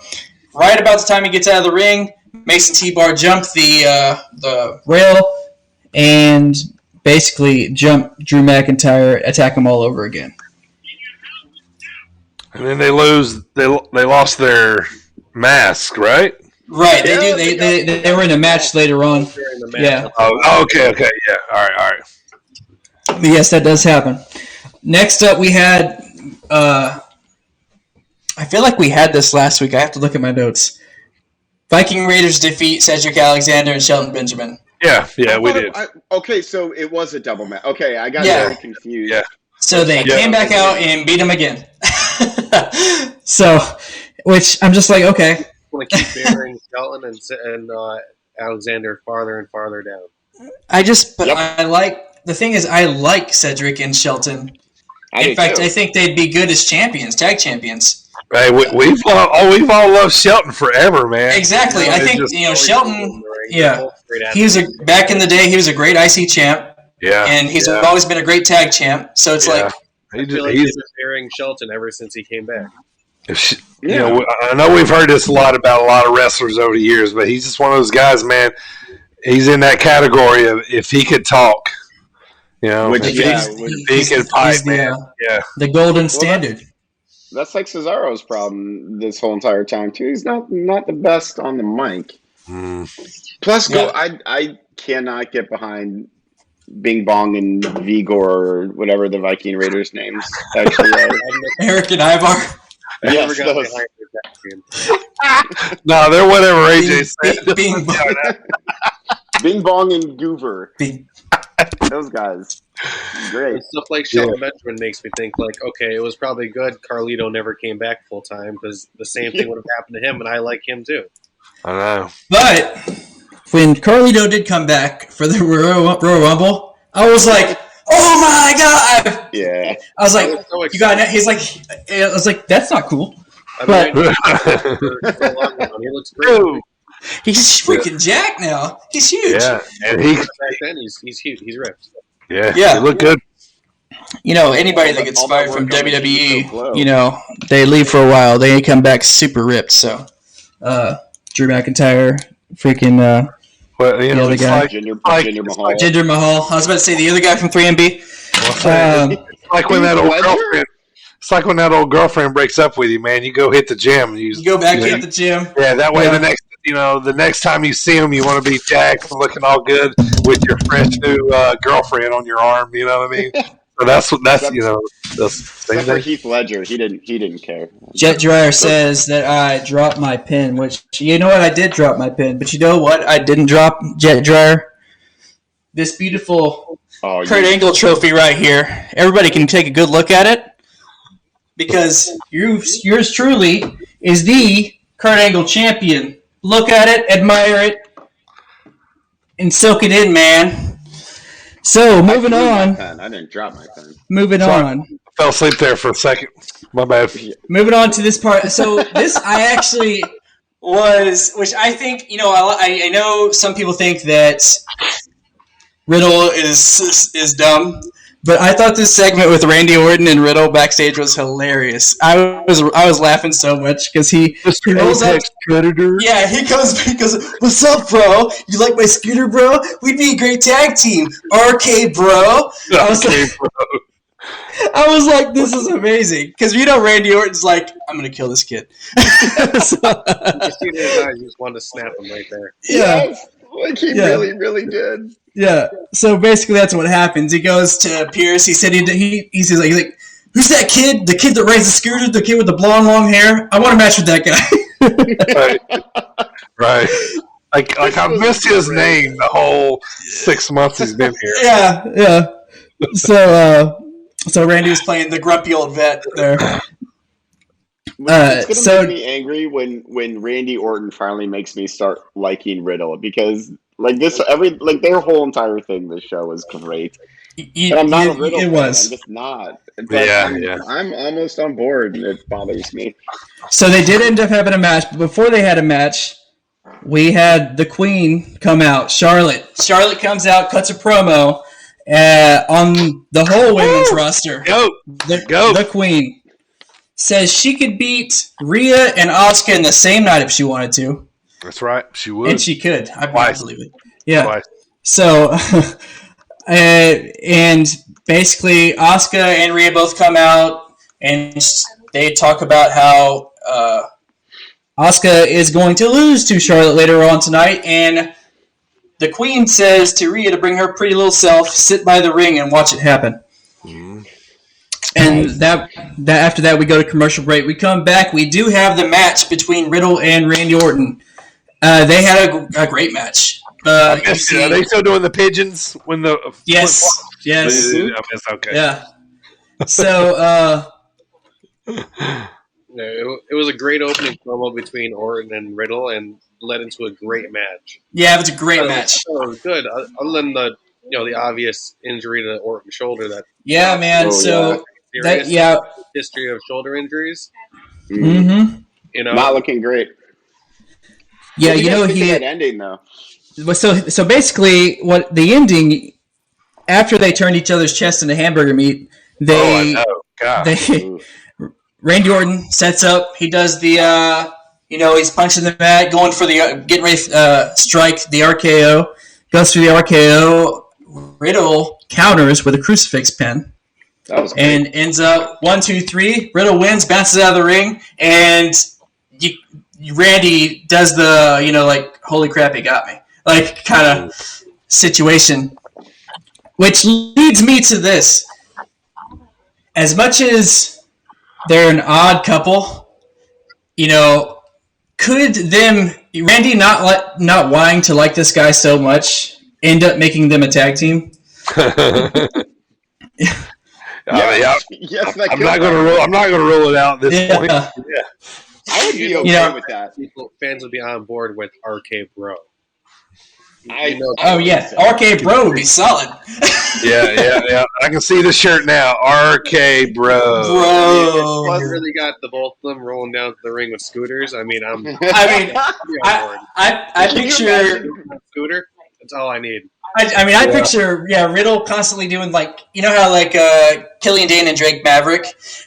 Right about the time he gets out of the ring, Mason T-Bar jumped the rail and basically jumped Drew McIntyre, attack him all over again. And then they lost their mask, right? Right, they were in a match later on. During the match. Yeah. Oh, okay, yeah. All right. But yes, that does happen. Next up, we had. I feel like we had this last week. I have to look at my notes. Viking Raiders defeat Cedric Alexander and Shelton Benjamin. Yeah, we did. Okay, so it was a double match. Okay, I got Yeah. very confused. Yeah. So they came back out and beat him again. So, which I'm just like, okay. I want to keep burying Shelton and Alexander farther and farther down. I like, the thing is, I like Cedric and Shelton. In fact, I think they'd be good as champions, tag champions. Right, we've all loved Shelton forever, man. Exactly. I think Shelton. Yeah, back in the day, he was a great IC champ. Yeah, and he's always been a great tag champ. So it's like I feel like he's been airing Shelton ever since he came back. You know, I know we've heard this a lot about a lot of wrestlers over the years, but he's just one of those guys, man. He's in that category of if he could talk, you know, if he could pipe, man. The golden standard. That's like Cesaro's problem this whole entire time too. He's not the best on the mic. Plus, I cannot get behind Bing Bong and Vigor or whatever the Viking Raiders names actually are. Eric and Ivar. Yes, no, they're whatever AJ said. Bing Bong and Goover. Those guys. Great. Stuff like Shelton Benjamin makes me think, like, okay, it was probably good Carlito never came back full time because the same thing would have happened to him, and I like him too. I know. But when Carlito did come back for the Royal Rumble, I was like, oh my God! Yeah. I was like, you got it? He's like, I was like, that's not cool. I mean, he looks great. He's freaking jacked now. He's huge. Yeah, and back then he's huge. He's ripped. Yeah, he looked good. You know, anybody that gets fired from WWE, you know, they leave for a while. They come back super ripped. So, Drew McIntyre, freaking, well, you know, the other guy, Jinder Mahal. Jinder Mahal. I was about to say the other guy from 3MB. It's like when that old girlfriend. It's like when that old girlfriend breaks up with you, man. You go hit the gym. You go back hit the gym. Yeah, that way the next time you see him, you want to be jacked and looking all good with your fresh new girlfriend on your arm. You know what I mean? So that's Except for Heath Ledger, he didn't care. Jet Dryer says that I dropped my pen, which you know what, I did drop my pen, but you know what, I didn't drop, Jet Dryer. This beautiful Kurt Angle trophy right here. Everybody can take a good look at it because yours truly is the Kurt Angle champion. Look at it, admire it, and soak it in, man. So, moving on. I didn't drop my pen. Moving on. I fell asleep there for a second. My bad. Moving on to this part. So, this I actually was, which I think, you know, I know some people think that Riddle is dumb, but I thought this segment with Randy Orton and Riddle backstage was hilarious. I was laughing so much because he rolls up. Predator. Yeah, he goes, "What's up, bro? You like my scooter, bro? We'd be a great tag team, RK, bro." I was like, "This is amazing," because you know Randy Orton's like, "I'm gonna kill this kid." You see that guy, you just wanted to snap him right there. Yeah. Yes, like he really, really did. Yeah. So basically, that's what happens. He goes to Pierce. He said he's like, "Who's that kid? The kid that rides the scooter? The kid with the blonde, long hair? I want to match with that guy." Right. Like I missed his name the whole 6 months he's been here. Yeah. So Randy was playing the grumpy old vet there. It's gonna make me angry when Randy Orton finally makes me start liking Riddle because their whole entire thing this show was great. And I'm not a Riddle fan. I'm just not. But I'm almost on board, and it bothers me. So they did end up having a match, but before they had a match, we had the Queen come out, Charlotte. Charlotte comes out, cuts a promo on the whole women's roster. The Queen says she could beat Rhea and Asuka in the same night if she wanted to. That's right, she would. And she could. I believe it. Yeah. Twice. So, and basically, Asuka and Rhea both come out, and they talk about how Asuka is going to lose to Charlotte later on tonight, and the Queen says to Rhea to bring her pretty little self, sit by the ring, and watch it happen. And that after that, we go to commercial break. We come back. We do have the match between Riddle and Randy Orton. They had a great match. Are they still doing the pigeons when the yes. I missed, okay. Yeah. So it was a great opening promo between Orton and Riddle, and led into a great match. Yeah, it was a great match. It was good, other than the the obvious injury to Orton's shoulder. That Yeah, man. History of shoulder injuries. Mm-hmm. Not looking great. Yeah, he had ending though. So basically, what the ending after they turned each other's chest into hamburger meat, Randy Orton sets up. He does the he's punching the mat, going for the getting ready strike the RKO. Goes through the RKO. Riddle counters with a crucifix pin. That was great. And ends up 1, 2, 3. Riddle wins, bounces out of the ring, and Randy does the holy crap, he got me kind of situation, which leads me to this. As much as they're an odd couple, could Randy not wanting to like this guy so much end up making them a tag team? Yes, I'm not going to rule it out at this point. Yeah. I would be okay with that. Fans would be on board with RK Bro. RK Bro would be solid. yeah. I can see the shirt now. RK Bro. Plus, really got the both of them rolling down to the ring with scooters. I picture scooter. That's all I need. I picture Riddle constantly doing how Killian Dane and Drake Maverick,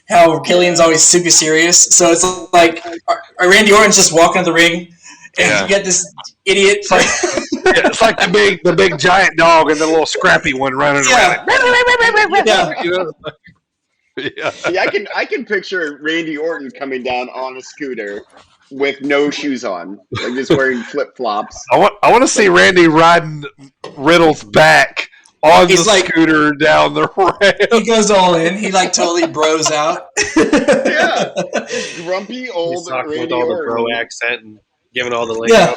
how Killian's always super serious. So it's like Randy Orton's just walking to the ring, and you get this idiot. It's like the big giant dog and the little scrappy one running around. See, I can picture Randy Orton coming down on a scooter with no shoes on, just wearing flip flops. I want to see Randy riding Riddle's back on the scooter down the ramp. He goes all in. He totally bros out. Yeah, grumpy old. He's talking Randy with all Orton. the bro accent and giving all the lingo.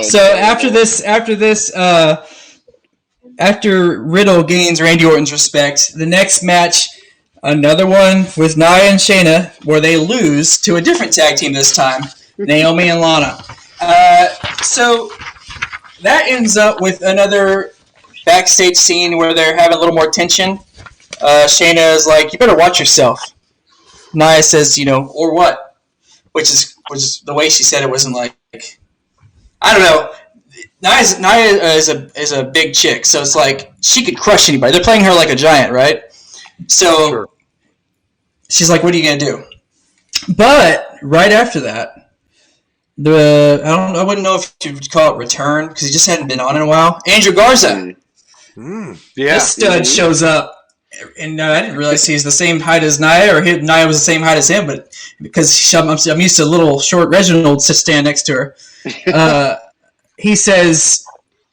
So after Riddle gains Randy Orton's respect, the next match, another one with Nia and Shayna, where they lose to a different tag team this time, Naomi and Lana. So that ends up with another backstage scene where they're having a little more tension. Shayna is like, "You better watch yourself." Nia says, "Or what?" Which is the way she said it wasn't like, I don't know. Nia is a big chick, so it's like she could crush anybody. They're playing her like a giant, right? So she's like, "What are you gonna do?" But right after that, I wouldn't know if you would call it return because he just hadn't been on in a while. Andrew Garza, this stud shows up, and I didn't realize he's the same height as Nia, or Nia was the same height as him, but because I'm used to little short Reginald to stand next to her. He says,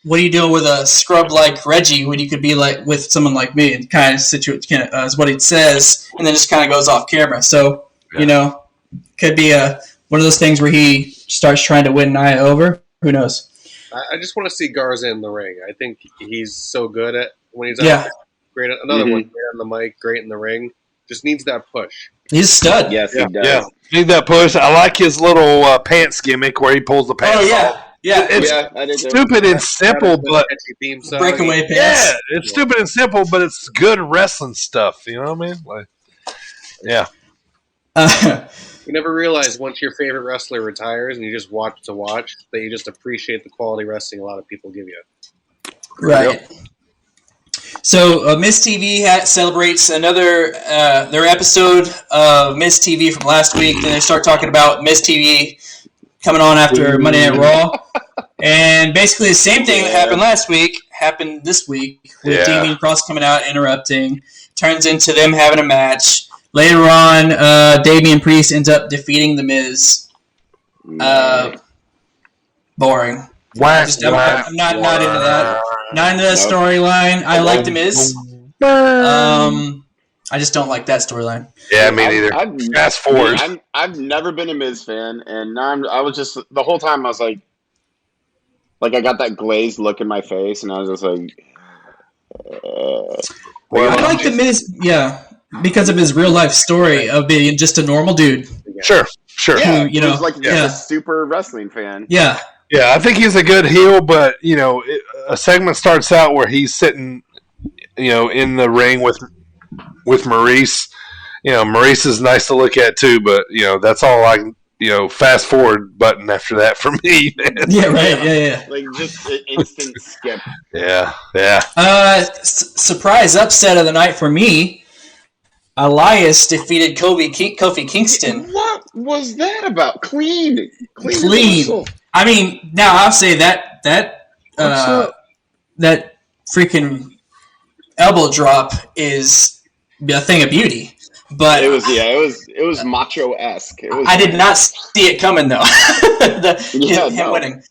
"What are you doing with a scrub like Reggie when you could be like with someone like me?" And kind of is what he says, and then just kind of goes off camera. So could be one of those things where he starts trying to win Nia over. Who knows? I just want to see Garza in the ring. I think he's so good at when he's out. Great. Another one, great on the mic, great in the ring. Just needs that push. He's a stud. Yes, he does. Yeah, need that push. I like his little pants gimmick where he pulls the pants off. Yeah, it's stupid and simple, but breakaway pants. Yeah, it's stupid and simple, but it's good wrestling stuff. You know what I mean? You never realize once your favorite wrestler retires and you just watch that you just appreciate the quality wrestling a lot of people give you. Right. Yep. So Miss TV celebrates another their episode of Miss TV from last week. Then they start talking about Miss TV coming on after Monday Night Raw. And basically the same thing that happened last week happened this week with Damian Cross coming out, interrupting. Turns into them having a match. Later on, Damian Priest ends up defeating The Miz. Boring. I'm not into that. Not into that storyline. I like The Miz. I just don't like that storyline. Yeah, me neither. Fast forward. I've never been a Miz fan, and now I was just the whole time I was like I got that glazed look in my face, and I was just like, I like The Miz, because of his real life story of being just a normal dude. Sure. Sure. Yeah, Who, who's like yeah. a super wrestling fan. Yeah. Yeah, I think he's a good heel, but a segment starts out where he's sitting, in the ring with Maurice. Maurice is nice to look at too, but that's all I can. Fast forward button after that for me. Man. Yeah, right. Yeah. Like just an instant skip. Yeah. Surprise upset of the night for me. Elias defeated Kofi Kingston. What was that about? Clean. I mean, now I'll say that freaking elbow drop is a thing of beauty. But it was macho-esque. I did not see it coming though. Him winning.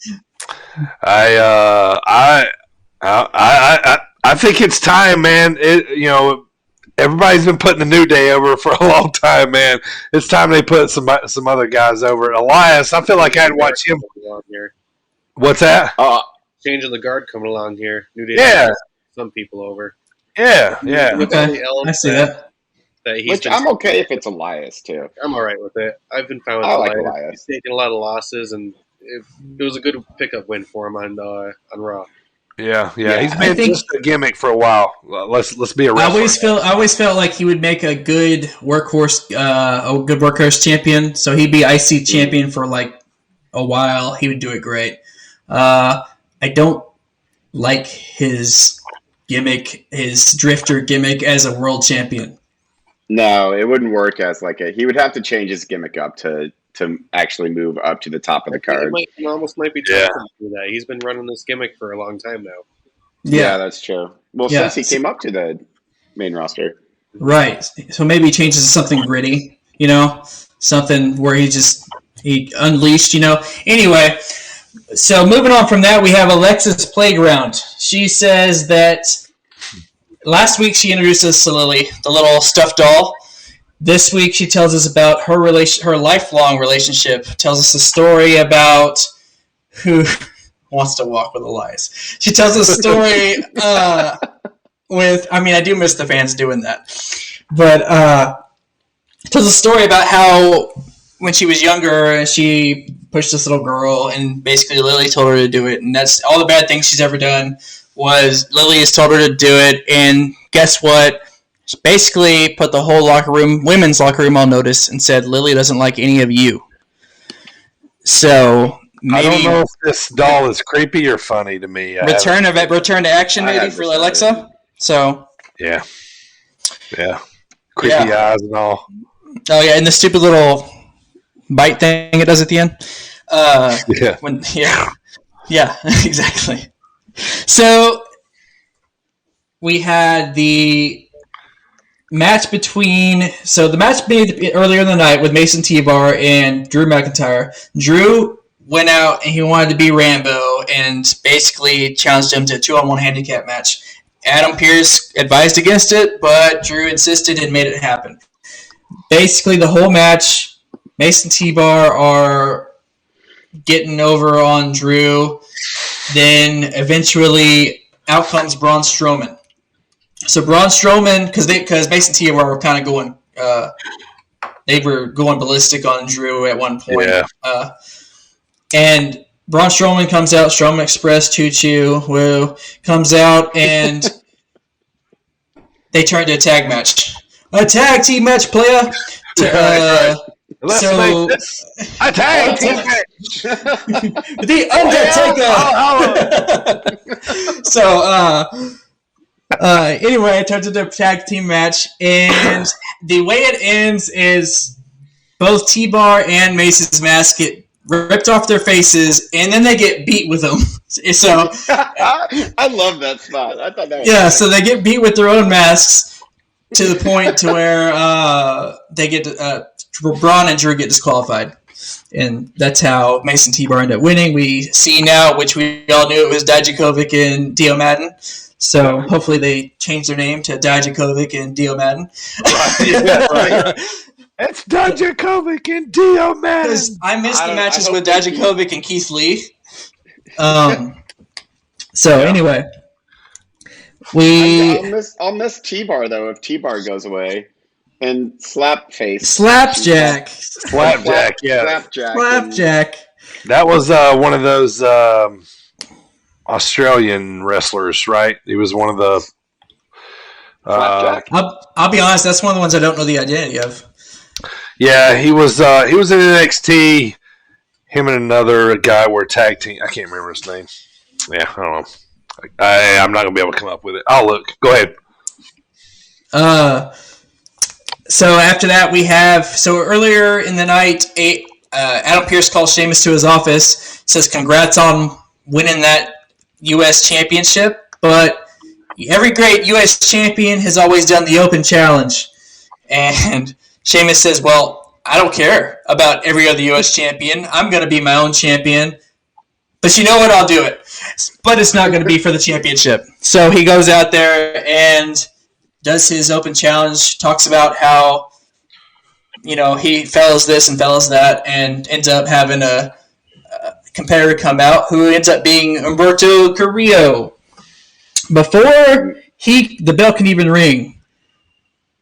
I think it's time, man. Everybody's been putting the New Day over for a long time, man. It's time they put some other guys over. Elias, I feel like I'd watch him. What's that? Changing the guard coming along here. New Day. Yeah. Some people over. Yeah. Okay. I see that. Which I'm okay if it's Elias too. I'm all right with it. I've been fine with Elias. He's taken a lot of losses, and it was a good pickup win for him on Raw. Yeah. He's been just a gimmick for a while. Let's be a wrestler. I always felt like he would make a good workhorse champion. So he'd be IC champion for like a while. He would do it great. I don't like his gimmick, his drifter gimmick as a world champion. No, it wouldn't work as he would have to change his gimmick up to actually move up to the top of the card. He almost might be trying to do that. He's been running this gimmick for a long time now. Yeah, that's true. Well, since he came up to the main roster. Right. So maybe he changes to something gritty, something where he unleashed, Anyway, so moving on from that, we have Alexis Playground. She says that last week she introduced us to Lily, the little stuffed doll. This week she tells us about her lifelong relationship. Tells us a story about who wants to walk with Elias. She tells us a story I do miss the fans doing that. But tells a story about how when she was younger, she pushed this little girl, and basically Lily told her to do it. And that's all the bad things she's ever done was Lily has told her to do it. And guess what? She basically put the whole women's locker room on notice and said, Lily doesn't like any of you. So maybe I don't know if this doll is creepy or funny to me. Return to action maybe for Alexa. So yeah. Creepy eyes and all. Oh yeah, and the stupid little bite thing it does at the end. Yeah, exactly. So we had the match the match made earlier in the night with Mason T-Bar and Drew McIntyre. Drew went out and he wanted to be Rambo and basically challenged him to a 2-on-1 handicap match. Adam Pearce advised against it, but Drew insisted and made it happen. Basically, the whole match, Mason T-Bar are getting over on Drew. Then eventually, out comes Braun Strowman. So Braun Strowman, because Mason T-Bar were kind of going, they were going ballistic on Drew at one point. Yeah. And Braun Strowman comes out, Strowman Express, choo-choo, woo, comes out, and they turn to a tag match. A tag team match, player. Let's make this a tag team match. The Undertaker. Anyway, it turns into a tag team match, and the way it ends is both T-Bar and Mason's mask get ripped off their faces, and then they get beat with them. So I love that spot. I thought that was nice. So they get beat with their own masks to the point to where they get Braun and Drew get disqualified, and that's how Mason T-Bar ended up winning. We see now, which we all knew, it was Dijakovic and Dio Madden. So hopefully they change their name to Dijakovic and Dio Madden. Right. It's Dijakovic and Dio Madden. I missed the matches with Dijakovic and Keith Lee. Anyway, I'll miss T-Bar though if T-Bar goes away. and Slapface. Slapjack. Slapjack, yeah. Slapjack. That was one of those Australian wrestlers, right? He was one of the. Slapjack? I'll be honest. That's one of the ones I don't know the identity of. Yeah, he was in NXT. Him and another guy were tag team. I can't remember his name. Yeah, I don't know. I'm not gonna be able to come up with it. I'll look. Go ahead. So after that, we have earlier in the night, Adam Pearce calls Sheamus to his office, says congrats on winning that U.S. championship, but every great U.S. champion has always done the open challenge. And Sheamus says, well, I don't care about every other U.S. champion. I'm going to be my own champion. But you know what? I'll do it. But it's not going to be for the championship. So he goes out there and does his open challenge, talks about how, he fellas this and fellas that, and ends up having a competitor come out who ends up being Humberto Carrillo. Before the bell can even ring,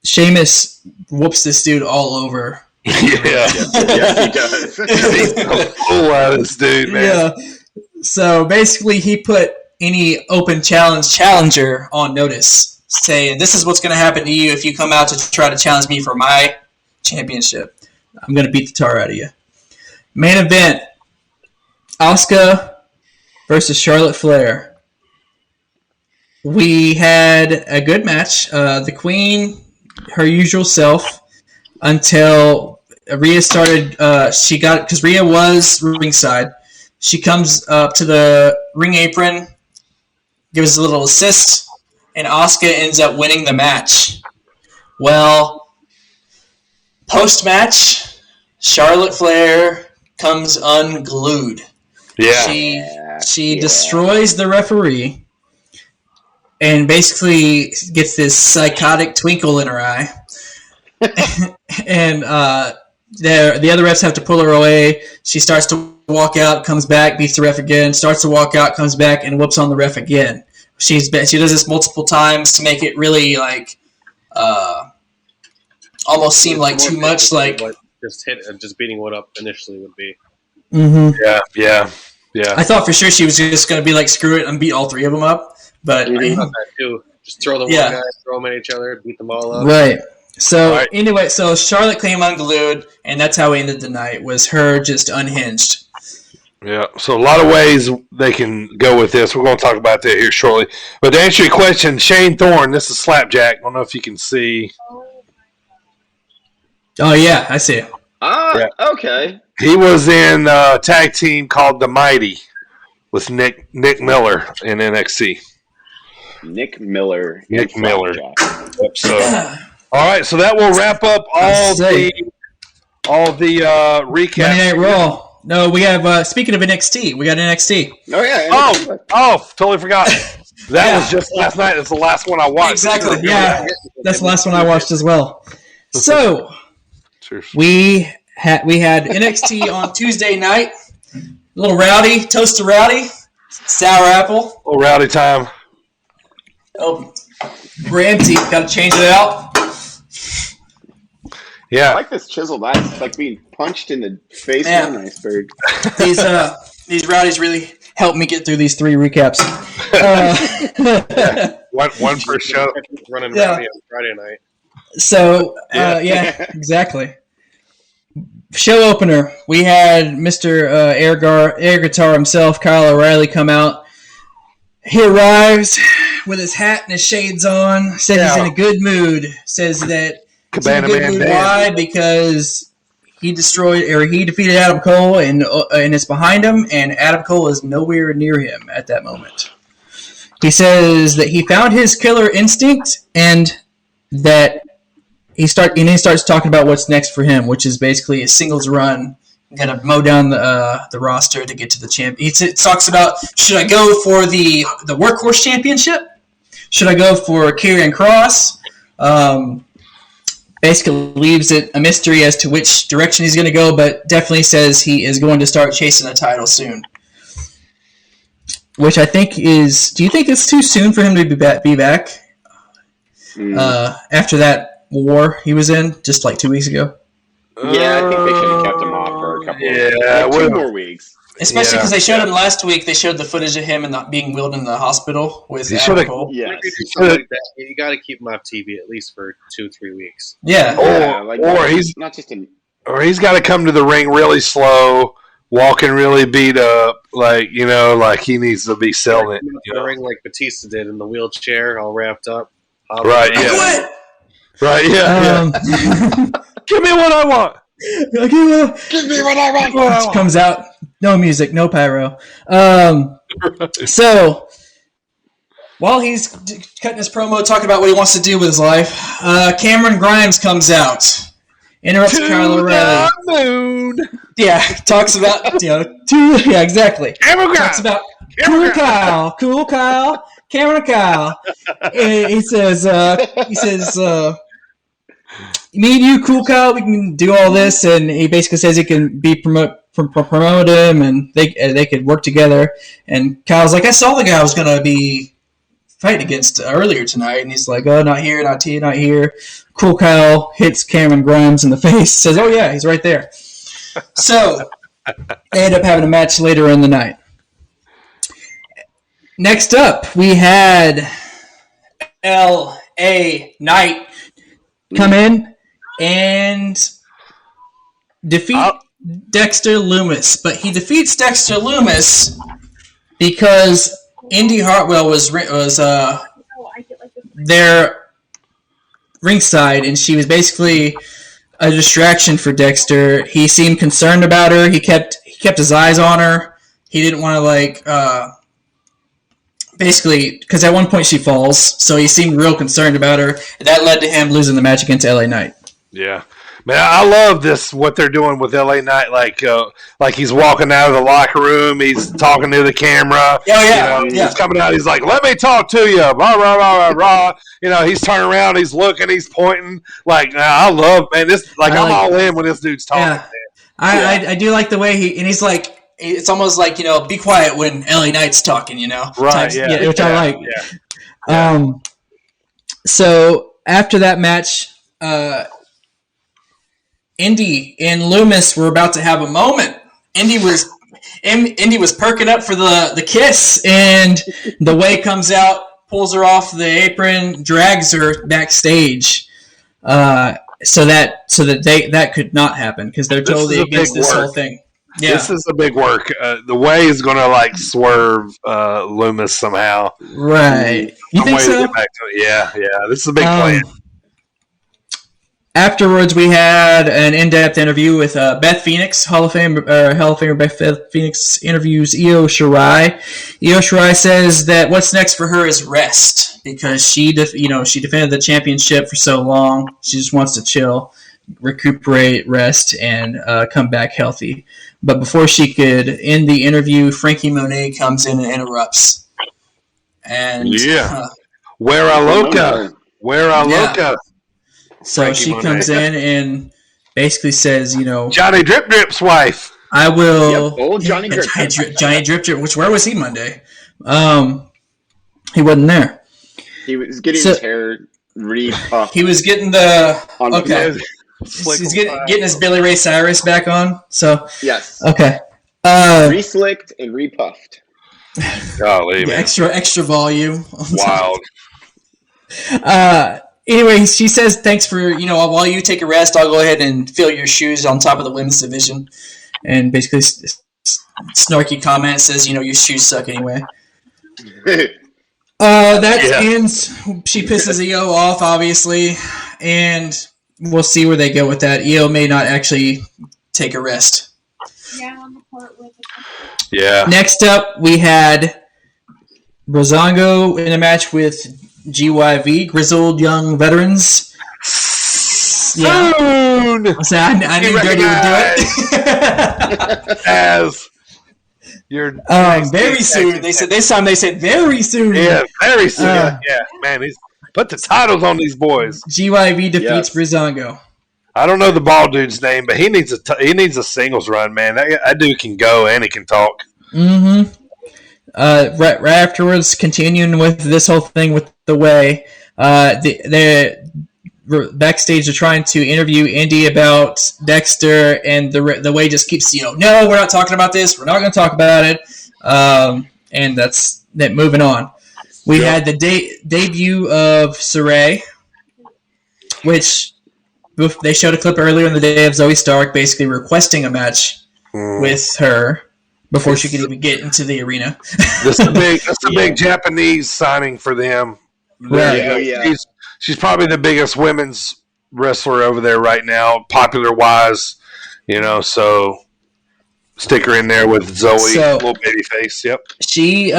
Sheamus whoops this dude all over. Yeah, he does. He's so cool out of this dude, man. Yeah. So basically, he put any open challenger on notice, saying, "This is what's going to happen to you if you come out to try to challenge me for my championship. I'm going to beat the tar out of you." Main event: Asuka versus Charlotte Flair. We had a good match. The Queen, her usual self, until Rhea started. Because Rhea was ringside. She comes up to the ring apron, gives a little assist, and Asuka ends up winning the match. Well, post-match, Charlotte Flair comes unglued. Yeah. She destroys the referee and basically gets this psychotic twinkle in her eye. And the other refs have to pull her away. She starts to walk out, comes back, beats the ref again, starts to walk out, comes back, and whoops on the ref again. She does this multiple times to make it really almost seem like too much. Like just beating what up initially would be. Mm-hmm. Yeah. I thought for sure she was just going to be like, screw it, and beat all three of them up. But I thought that too. Just throw the one guy, throw them at each other, beat them all up. Right. So anyway, Charlotte came unglued, and that's how we ended the night. Was her just unhinged. Yeah, so a lot of ways they can go with this. We're going to talk about that here shortly. But to answer your question, Shane Thorne, this is Slapjack. I don't know if you can see. Oh, yeah, I see. Okay. He was in a tag team called The Mighty with Nick Miller in NXT. Nick Miller. Yep, so, all right, so that will wrap up all the recap. Monday Night Raw. No, we have, speaking of NXT, we got NXT. Oh, yeah. Totally forgot. That was just last night. That's the last one I watched. Exactly, yeah. That's the last one I watched as well. So, we had NXT on Tuesday night. A little rowdy, toast to rowdy, sour apple. A little rowdy time. Oh, we're empty. Got to change it out. Yeah. I like this chiseled ice. It's like being punched in the face with an iceberg. These rowdies really helped me get through these 3 recaps. One per show. Running rowdy on Friday night. So, exactly. Show opener. We had Mr. Air Guitar himself, Kyle O'Reilly, come out. He arrives with his hat and his shades on. Says he's in a good mood. Says that he's in a good mood. Why? Because he defeated Adam Cole, and it's behind him, and Adam Cole is nowhere near him at that moment. He says that he found his killer instinct, and that he starts talking about what's next for him, which is basically a singles run. Got to mow down the roster to get to the champ. He talks about, should I go for the Workhorse Championship? Should I go for Karrion Kross? Basically leaves it a mystery as to which direction he's going to go, but definitely says he is going to start chasing a title soon. Which I think is... Do you think it's too soon for him to be back? After that war he was in just like 2 weeks ago? Yeah, I think they should have kept him off for a couple Yeah, 2 more weeks. Especially because they showed him last week. They showed the footage of him and not being wheeled in the hospital with Adam Cole. Yes. If you do something like that, you got to keep him off TV at least for 2-3 weeks. Yeah. Or he's got to come to the ring really slow, walking really beat up, like he needs to be selling it. The ring like Batista did in the wheelchair, all wrapped up. Right? Yeah. Right? Yeah. Give me what I want. Give me what I want. Comes out, no music, no pyro. So while he's cutting his promo, talking about what he wants to do with his life, Cameron Grimes comes out, interrupts Kyle O'Reilly. Moon. Yeah, talks about exactly. Cameron Talks Grimes. about cool Kyle, Cameron Kyle. He says, me and you, cool Kyle, we can do all this, and he basically says he can promote him, and they could work together. And Kyle's like, I saw the guy I was gonna be fighting against earlier tonight, and he's like, oh, not here, not here. Cool Kyle hits Cameron Grimes in the face, says, oh yeah, he's right there. So they end up having a match later in the night. Next up, we had L.A. Knight come in and defeat Dexter Lumis. But he defeats Dexter Lumis because Indy Hartwell was there ringside, and she was basically a distraction for Dexter. He seemed concerned about her. He kept his eyes on her. He didn't want to basically, because at one point she falls, so he seemed real concerned about her. That led to him losing the match against LA Knight. Yeah. Man, I love this, what they're doing with LA Knight. Like he's walking out of the locker room, he's talking to the camera. Oh, yeah. He's coming out, he's like, let me talk to you. Rah, rah, rah, rah, rah. He's turning around, he's looking, he's pointing. I love, man, this, I'm all in when this dude's talking. Yeah. I do like the way he's like, it's almost like, be quiet when LA Knight's talking, Right, which I like. Yeah. So after that match, Indy and Lumis were about to have a moment. Indy was perking up for the kiss, and the way comes out, pulls her off the apron, drags her backstage. So that could not happen because they're totally against this whole thing. Yeah. This is a big work. The way is going to swerve Lumis somehow. Right. You think so? To get back to it. Yeah. This is a big plan. Afterwards, we had an in-depth interview with Beth Phoenix, Hall of Famer Beth Phoenix interviews Io Shirai. Io Shirai says that what's next for her is rest because she defended the championship for so long. She just wants to chill, recuperate, rest, and come back healthy. But before she could end the interview, Frankie Monet comes in and interrupts. And Where I Loca. So Frankie she Monet. comes in and basically says, Johnny Drip Drip's wife. I will. Yep, old Johnny Drip. Johnny Drip Drip. Where was he Monday? He wasn't there. He was getting his hair re-puffed. He was getting he's getting his Billy Ray Cyrus back on. So yes. Okay. Re-slicked and re-puffed. Golly, man. Extra volume. Wild. Anyway, she says, thanks for, while you take a rest, I'll go ahead and fill your shoes on top of the women's division. And basically, snarky comment says, your shoes suck anyway. Ends. She pisses EO off, obviously. And we'll see where they go with that. EO may not actually take a rest. Yeah. Next up, we had Breezango in a match with GYV, Grizzled Young Veterans. Yeah. Soon! I knew Dirty would do it. As your very soon. They said this time. They said very soon. Yeah, very soon. Man, he's put the titles on these boys. GYV defeats Breezango. I don't know the bald dude's name, but he needs a singles run, man. That dude can go and he can talk. Mm-hmm. Right afterwards, continuing with this whole thing with the way, the backstage are trying to interview Indy about Dexter, and the way just keeps, no, we're not talking about this. We're not going to talk about it. And that's that. Moving on. We had the debut of Saray, which they showed a clip earlier in the day of Zoe Stark basically requesting a match with her before she could even get into the arena. That's a big Japanese signing for them. Right. She's probably the biggest women's wrestler over there right now, popular wise. So stick her in there with Zoe, little baby face. Yep. She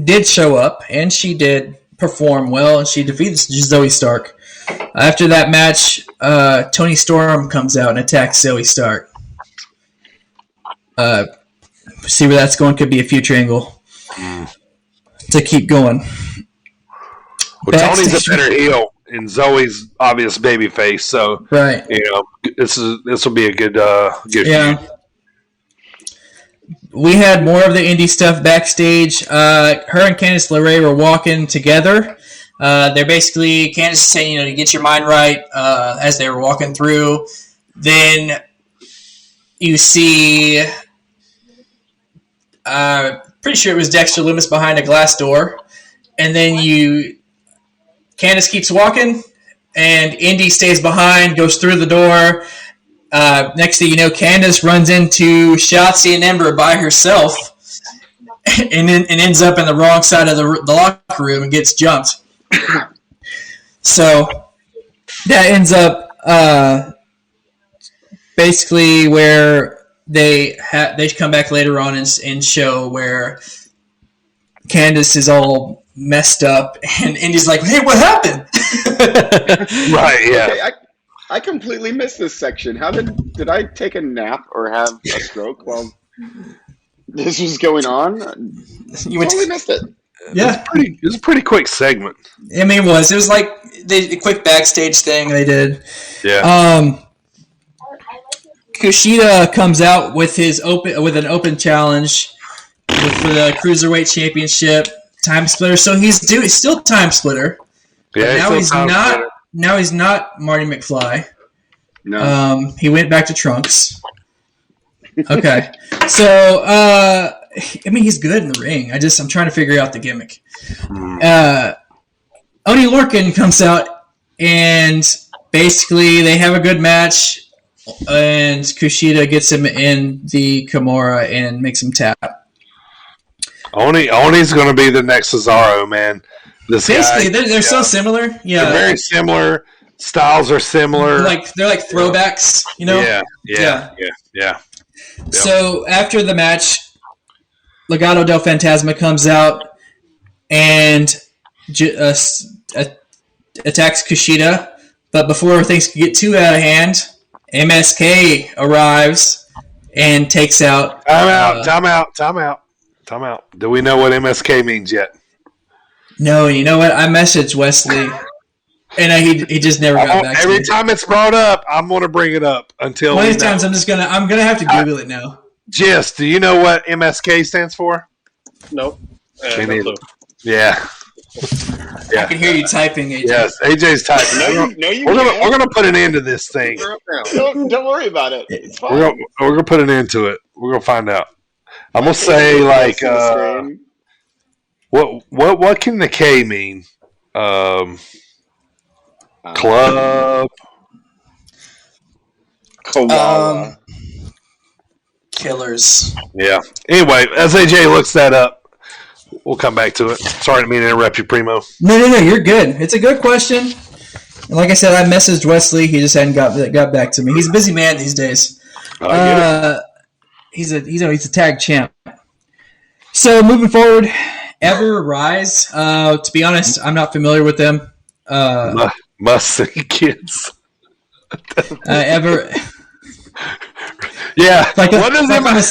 did show up and she did perform well, and she defeated Zoe Stark. After that match, Toni Storm comes out and attacks Zoe Stark. See where that's going. Could be a future angle to keep going. Well, Tony's a better heel, and Zoe's obvious baby face. So, right, this will be a good feud. We had more of the indie stuff backstage. Her and Candice LeRae were walking together. They're basically, Candice is saying, to get your mind right as they were walking through. Then you see, pretty sure it was Dexter Loomis behind a glass door. And then Candice keeps walking, and Indy stays behind, goes through the door. Next thing you know, Candice runs into Shotzi and Ember by herself and ends up in the wrong side of the locker room and gets jumped. So that ends up basically where they come back later on and show where Candice is all messed up and Indy's like, hey, what happened? Right, yeah. Okay, I completely missed this section. How did I take a nap or have a stroke while this was going on? You totally missed it. Yeah, it was a pretty quick segment. I mean, it was like the quick backstage thing they did. Yeah. Kushida comes out with an open challenge for the Cruiserweight Championship, Time Splitter. So he's still Time Splitter. Yeah, now he's not. Splitter. Now he's not Marty McFly. No. He went back to Trunks. Okay. So, he's good in the ring. I'm trying to figure out the gimmick. Oney Lorcan comes out, and basically they have a good match, and Kushida gets him in the Kimura and makes him tap. Oni's going to be the next Cesaro, man. Basically, they're so similar. Yeah, they're very similar. Styles are similar. They're like throwbacks. Yeah. Yep. So after the match, Legado del Fantasma comes out and attacks Kushida. But before things can get too out of hand, MSK arrives and takes out. Time out. Do we know what MSK means yet? No, you know what? I messaged Wesley, and he just never got back to me. Every time it's brought up, I'm going to bring it up until. One of these times, I'm gonna have to Google it now. Gist, do you know what MSK stands for? Nope. No clue. Yeah. I can hear you typing, AJ. Yes, AJ's typing. We're gonna put an end to this thing. Don't worry about it. It's fine. We're gonna put an end to it. We're gonna find out. I'm gonna say like. What can the K mean? Club. Koala. Killers. Yeah. Anyway, as AJ looks that up, we'll come back to it. Sorry to mean to interrupt you, Primo. No, you're good. It's a good question. And like I said, I messaged Wesley. He just hadn't got back to me. He's a busy man these days. He's a tag champ. So moving forward. Ever Rise. To be honest, I'm not familiar with them. Must see kids. Ever. Yeah. Like on the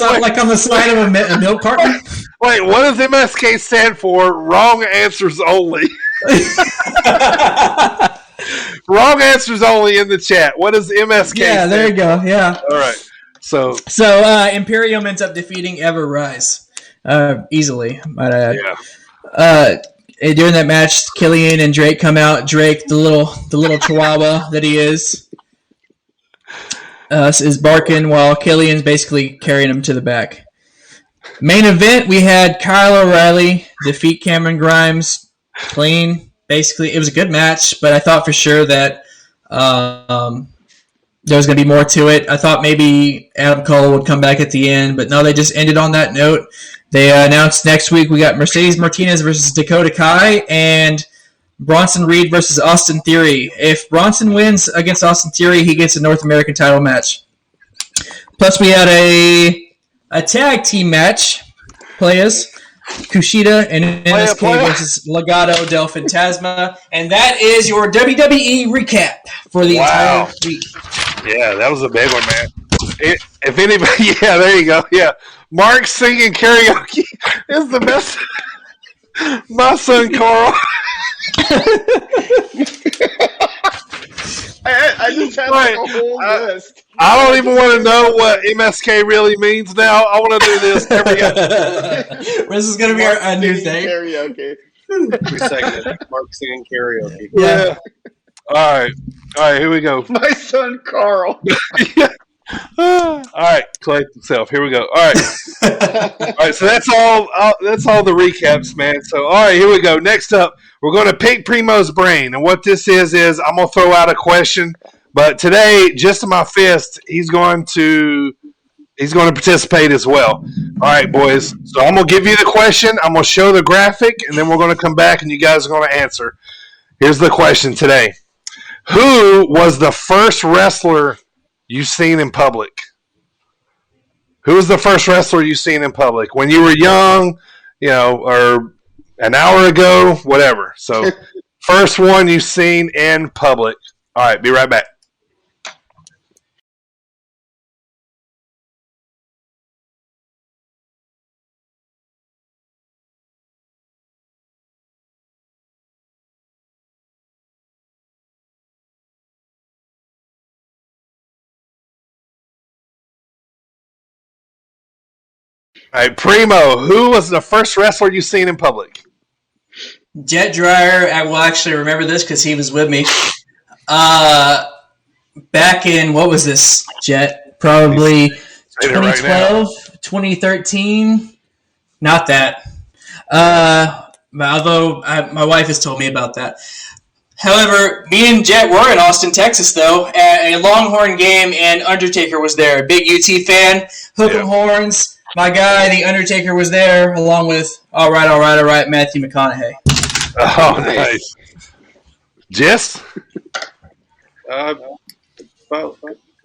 side of a milk carton? Wait, what does MSK stand for? Wrong answers only. Wrong answers only in the chat. What does MSK stand there you go. Yeah. All right. So Imperium ends up defeating Ever Rise. Easily, might I add. Yeah. during that match, Killian and Drake come out. Drake, the little chihuahua that he is barking while Killian's basically carrying him to the back. Main event, we had Kyle O'Reilly defeat Cameron Grimes clean. Basically, it was a good match, but I thought for sure that there was going to be more to it. I thought maybe Adam Cole would come back at the end, but no, they just ended on that note. They announced next week we got Mercedes Martinez versus Dakota Kai and Bronson Reed versus Austin Theory. If Bronson wins against Austin Theory, he gets a North American title match. Plus, we had a tag team match. Players, Kushida and NSK versus Legado del Fantasma. And that is your WWE recap for the entire week. Yeah, that was a big one, man. If anybody, yeah, there you go. Yeah, Mark singing karaoke is the best. My son Carl. I just had like a whole list. I don't even want to know what MSK really means now. I want to do this every episode. This is going to be our new thing. Karaoke. Every segment, Mark singing karaoke. Yeah. All right, here we go. My son Carl. Yeah. All right, collect himself. Here we go. All right. All right, so that's all. That's all the recaps, man. So, all right, here we go. Next up, we're going to pick Primo's brain, and what this is I'm going to throw out a question. But today, GistofMyFist, he's going to participate as well. All right, boys. So I'm going to give you the question. I'm going to show the graphic, and then we're going to come back, and you guys are going to answer. Here's the question today: who was the first wrestler you've seen in public? Who was the first wrestler you've seen in public? When you were young, or an hour ago, whatever. So, first one you've seen in public. All right, be right back. All right, Primo, who was the first wrestler you've seen in public? Jet Dryer, I will actually remember this because he was with me. Back in, what was this, Jet? Probably 2012, 2013. Not that. Although my wife has told me about that. However, me and Jet were in Austin, Texas, though, at a Longhorn game, and Undertaker was there. Big UT fan, hook 'em horns. My guy, The Undertaker, was there, along with, all right, Matthew McConaughey. Oh, nice. Gist? About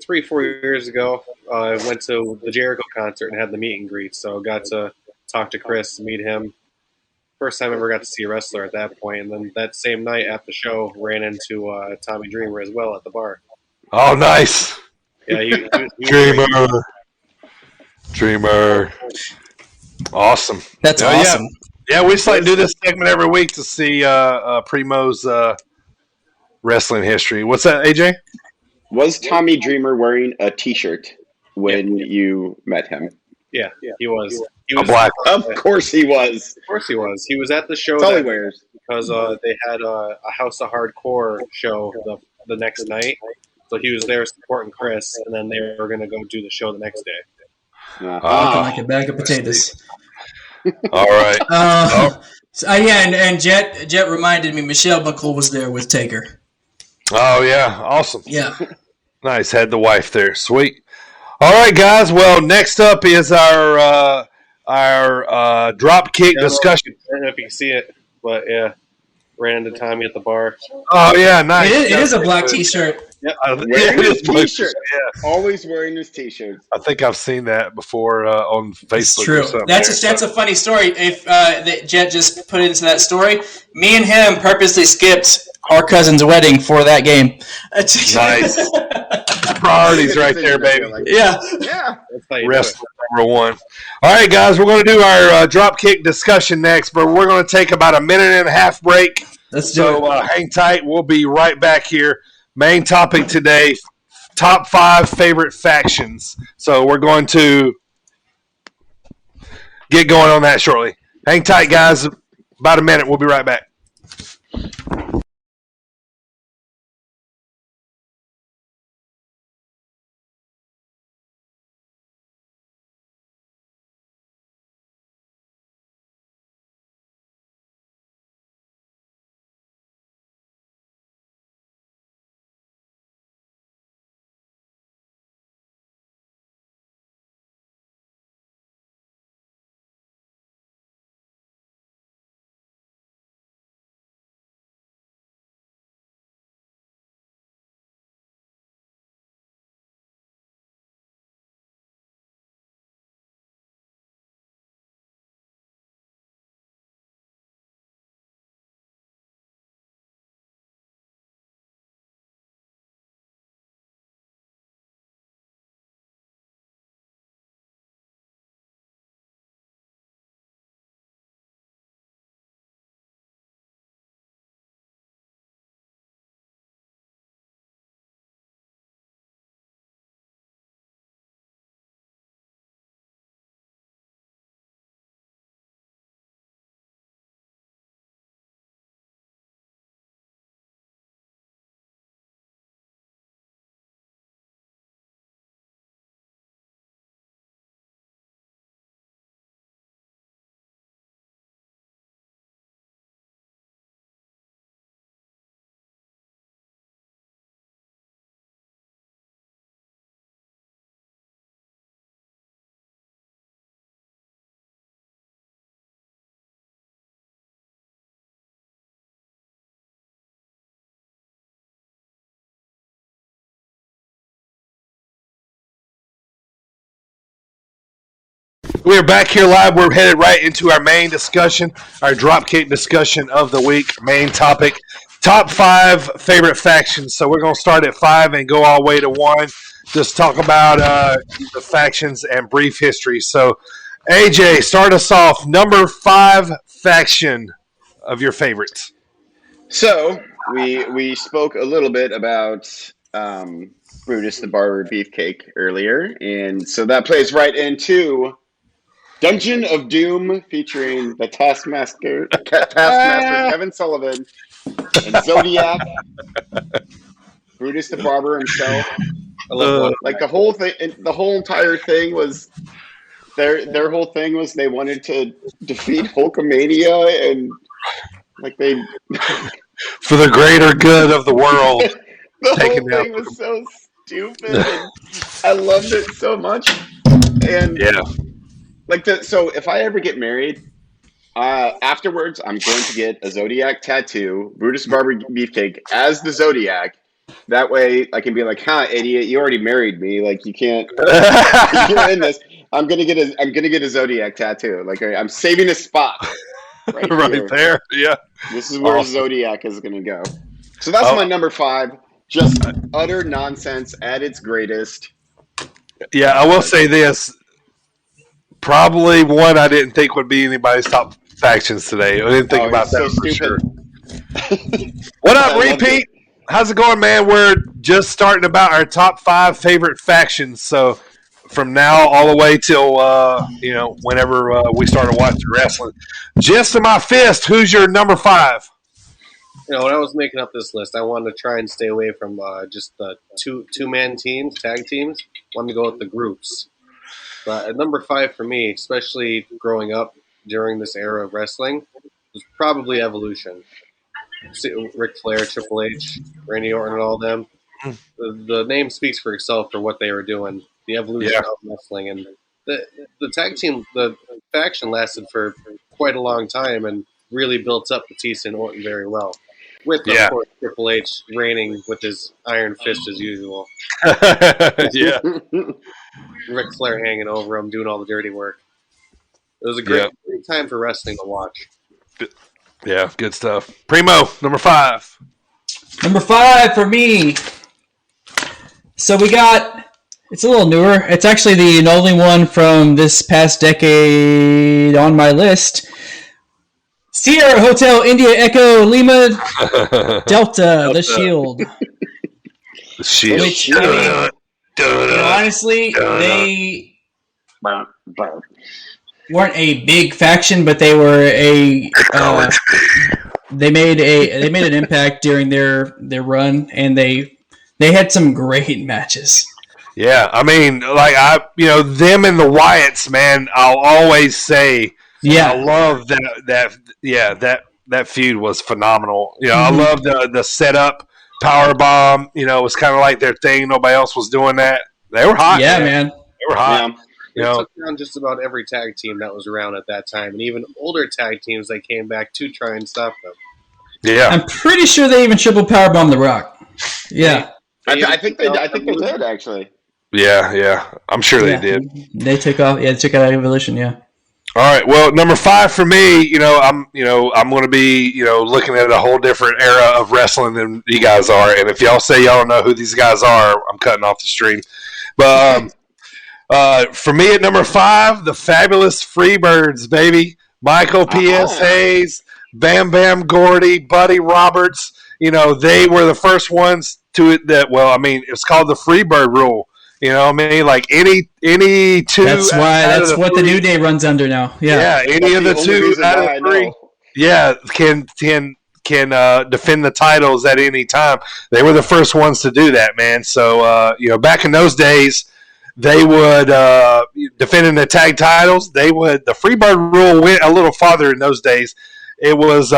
3-4 years ago, I went to the Jericho concert and had the meet and greet, so got to talk to Chris, meet him. First time I ever got to see a wrestler at that point, and then that same night at the show, ran into Tommy Dreamer as well at the bar. Oh, nice. Yeah, he Dreamer. Awesome. That's awesome. Yeah, we just like to do this segment every week to see Primo's wrestling history. What's that, AJ? Was Tommy Dreamer wearing a T-shirt when you met him? Yeah, he was. He A was black. Of course he was. Of course he was. He was at the show That's all he wears. because they had a House of Hardcore show the next night. So he was there supporting Chris, and then they were going to go do the show the next day. Like a bag of potatoes. All right. And Jet reminded me Michelle McCool was there with Taker. Oh, yeah. Awesome. Yeah. Nice. Had the wife there. Sweet. All right, guys. Well, next up is our drop kick discussion. I don't know if you can see it, but yeah, ran into Tommy at the bar. Oh, yeah. Nice. It is a black T-shirt. Yep. Wearing his T-shirt. Yeah. Always wearing his T-shirt. I think I've seen that before on Facebook. It's true. Or something. That's a funny story. If that Jet just put it into that story, me and him purposely skipped our cousin's wedding for that game. Nice. Priorities right there, baby. Yeah. That's how you Wrestling number one. All right, guys, we're going to do our drop kick discussion next, but we're going to take about a minute and a half break. Let's do it. Hang tight. We'll be right back here. Main topic today, top 5 favorite factions. So we're going to get going on that shortly. Hang tight, guys. About a minute. We'll be right back. We are back here live. We're headed right into our main discussion, our dropkick discussion of the week. Main topic, top 5 favorite factions. So we're going to start at 5 and go all the way to 1. Just talk about the factions and brief history. So, AJ, start us off. Number 5 faction of your favorites. So we spoke a little bit about Brutus the Barber Beefcake earlier, and so that plays right into Dungeon of Doom featuring the Taskmaster Kevin Sullivan and Zodiac, Brutus the Barber himself. I love Like the whole thing, the whole entire thing was their whole thing was they wanted to defeat Hulkamania, and like they For the greater good of the world. the Taking whole thing was so stupid. And I loved it so much. And Yeah. like so if I ever get married, afterwards I'm going to get a Zodiac tattoo, Brutus Barber Beefcake as the Zodiac. That way I can be like, "Ha, idiot! You already married me. Like you can't. You're in this. I'm gonna get a Zodiac tattoo. Like I'm saving a spot right here. there. Yeah. This is where Zodiac is gonna go. So that's my number 5. Just utter nonsense at its greatest. Yeah, I will say this. Probably one I didn't think would be anybody's top factions today. I didn't think about that for sure. What up, Repeat? How's it going, man? We're just starting about our top 5 favorite factions. So from now all the way till whenever we started watching wrestling. GistofMyFist, who's your number 5? when I was making up this list, I wanted to try and stay away from just the two-man teams, tag teams. I wanted to go with the groups. But at number 5 for me, especially growing up during this era of wrestling, was probably Evolution. Ric Flair, Triple H, Randy Orton, and all them. The name speaks for itself for what they were doing. The evolution of wrestling, and the tag team, the faction lasted for quite a long time and really built up Batista and Orton very well. With of course Triple H reigning with his iron fist as usual. Yeah, Ric Flair hanging over him, doing all the dirty work. It was a great time for wrestling to watch. Yeah, good stuff. Primo, number 5. Number 5 for me. So we got, it's a little newer. It's actually the only one from this past decade on my list. Sierra Hotel India Echo Lima Delta, the Shield. The Shield. Which, I mean, honestly, weren't a big faction, but they were a. They made an impact during their run, and they had some great matches. Yeah, I mean, like them and the Wyatts, man. I'll always say, I love that feud was phenomenal. I love the setup power bomb. It was kind of like their thing. Nobody else was doing that. They were hot. Yeah, man. They were hot. Yeah. It took down just about every tag team that was around at that time, and even older tag teams that came back to try and stop them. Yeah, I'm pretty sure they even triple powerbomb The Rock. Yeah, I think they did actually. Yeah, I'm sure they did. They took off. Yeah, they took out Evolution. Yeah. All right. Well, number 5 for me. I'm going to be looking at a whole different era of wrestling than you guys are. And if y'all say y'all don't know who these guys are, I'm cutting off the stream. But for me at number 5, the Fabulous Freebirds, baby. Michael P.S. Hayes, Bam Bam Gordy, Buddy Roberts. They were the first ones to it that. Well, I mean, it's called the Freebird rule. Like any two. That's what the New Day runs under now. Yeah, any of the two out of the 3. Yeah, can defend the titles at any time. They were the first ones to do that, man. So back in those days, they would defending the tag titles. The Freebird rule went a little farther in those days. It was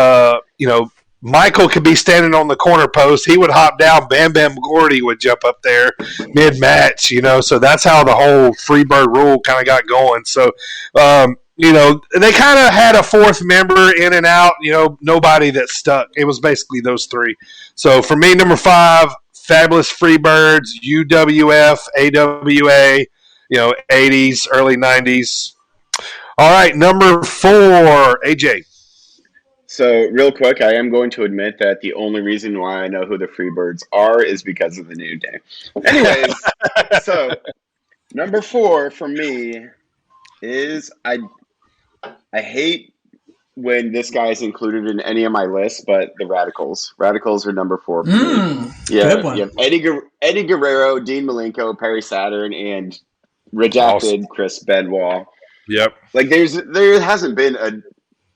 Michael could be standing on the corner post. He would hop down. Bam Bam Gordy would jump up there mid-match, So that's how the whole Freebird rule kind of got going. So, they kind of had a fourth member in and out, nobody that stuck. It was basically those 3. So for me, number 5, Fabulous Freebirds, UWF, AWA, 80s, early 90s. All right, number 4, AJ. So, real quick, I am going to admit that the only reason why I know who the Freebirds are is because of the New Day. Anyways, so number 4 for me is I hate when this guy is included in any of my lists, but the Radicals. Radicals are number 4 for me. Yeah, you have Eddie Guerrero, Dean Malenko, Perry Saturn, and redacted Chris Benoit. Yep. Like there hasn't been a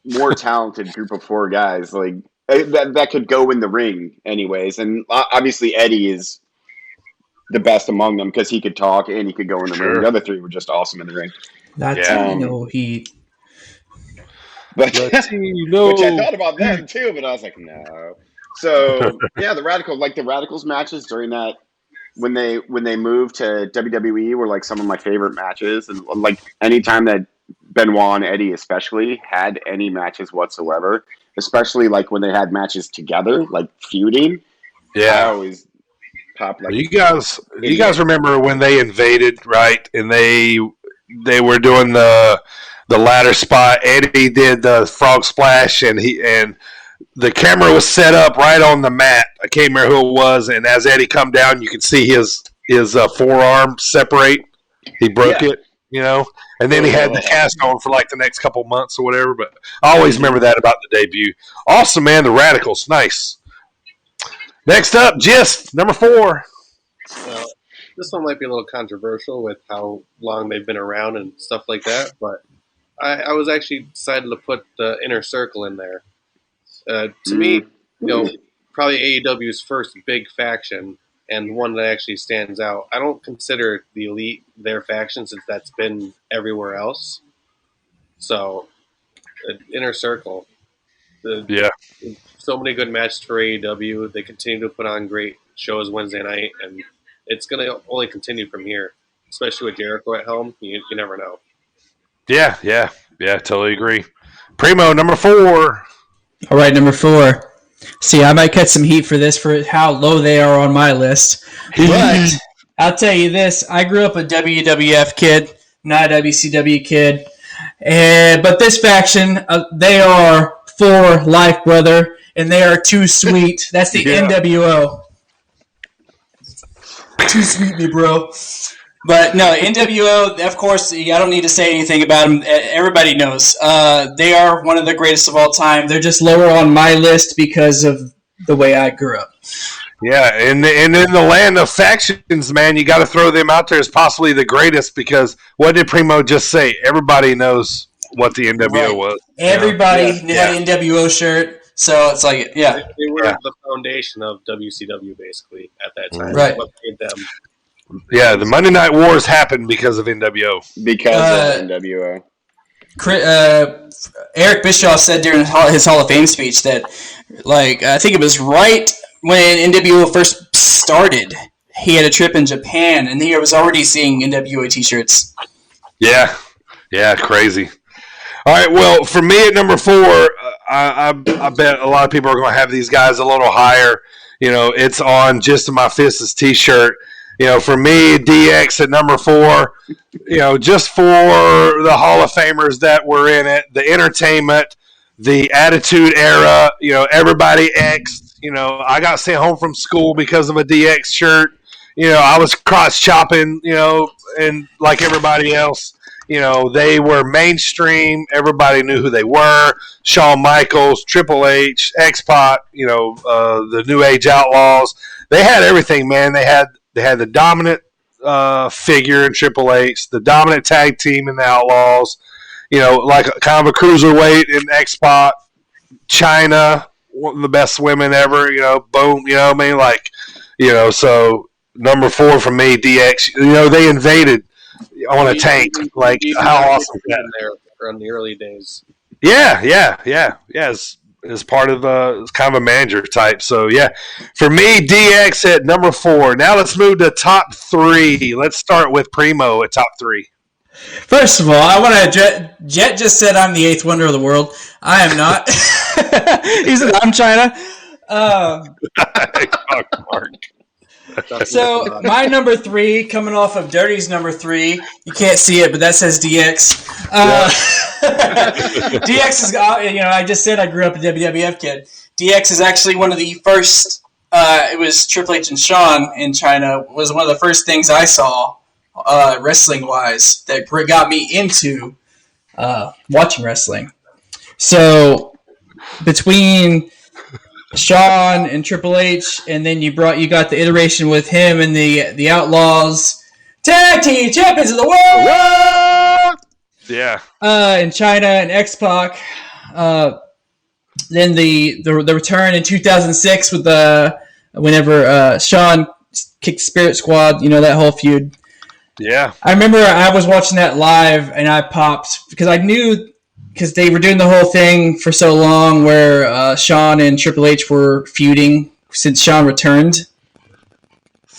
more talented group of 4 guys like that could go in the ring anyways, and obviously Eddie is the best among them because he could talk and he could go in the ring. The other 3 were just awesome in the ring. Latino Heat. Which I thought about them too, but I was like, no. So the Radicals matches during that when they moved to WWE were like some of my favorite matches, and like anytime that Benoit and Eddie especially had any matches whatsoever, especially like when they had matches together, like feuding. Yeah, I always pop like. You guys remember when they invaded, right? And they were doing the ladder spot. Eddie did the frog splash, and the camera was set up right on the mat. I can't remember who it was, and as Eddie come down, you could see his forearm separate. He broke it. And then he had the cast on for like the next couple months or whatever. But I always remember that about the debut. Awesome, man. The Radicals, nice. Next up, Gist, number 4. This one might be a little controversial with how long they've been around and stuff like that, but I was actually decided to put the Inner Circle in there. To me, probably AEW's first big faction. And one that actually stands out. I don't consider the Elite their faction since that's been everywhere else. So, Inner Circle. So many good matches for AEW. They continue to put on great shows Wednesday night, and it's going to only continue from here. Especially with Jericho at helm, you never know. Yeah, totally agree. Primo, number 4. All right, number 4. See, I might catch some heat for this for how low they are on my list. But I'll tell you this. I grew up a WWF kid, not a WCW kid. But this faction, they are for life, brother, and they are too sweet. That's the NWO. Too sweet, me bro. But no, NWO, of course, I don't need to say anything about them. Everybody knows. They are one of the greatest of all time. They're just lower on my list because of the way I grew up. Yeah, and in the land of factions, man, you got to throw them out there as possibly the greatest because what did Primo just say? Everybody knows what the NWO was. Everybody had an NWO shirt, so it's like, They were the foundation of WCW basically at that time. Right. What made them. Yeah, the Monday Night Wars happened because of NWO. Because of NWO. Eric Bischoff said during his Hall of Fame speech that, like, I think it was right when NWO first started, he had a trip in Japan, and he was already seeing NWO T-shirts. Yeah, crazy. All right, well, for me at number 4, I bet a lot of people are going to have these guys a little higher. You know, it's on GistofMyFist's T-shirt. You know, for me, DX at number 4, you know, just for the Hall of Famers that were in it, the entertainment, the Attitude Era, you know, everybody X. You know, I got sent home from school because of a DX shirt. You know, I was cross chopping, you know, and like everybody else, you know, they were mainstream. Everybody knew who they were. Shawn Michaels, Triple H, X-Pac, you know, the New Age Outlaws. They had everything, man. They had the dominant figure in Triple H, the dominant tag team in the Outlaws, you know, like kind of a cruiserweight in X-Pac, China, one of the best women ever, you know, boom, you know what I mean? Like, you know, so number 4 for me, DX, you know, they invaded on a tank. Like, how awesome is that? There in the early days. Yeah. As part of it's kind of a manager type. So, yeah, for me, DX at number 4. Now let's move to top 3. Let's start with Primo at top 3. First of all, I want to. Jet just said I'm the 8th wonder of the world. I am not. He said I'm China. Mark. So my number 3, coming off of Dirty's number 3, you can't see it, but that says DX. DX is, you know, I just said I grew up a WWF kid. DX is actually one of the first. It was Triple H and Shawn in China was one of the first things I saw wrestling wise that got me into watching wrestling. So between Shawn and Triple H, and then you got the iteration with him and the Outlaws, tag team champions of the world. Yeah. In China and X-Pac. Then the return in 2006 with whenever Shawn kicked Spirit Squad, you know, that whole feud. Yeah. I remember I was watching that live and I popped because I knew. Because they were doing the whole thing for so long where Shawn and Triple H were feuding since Shawn returned.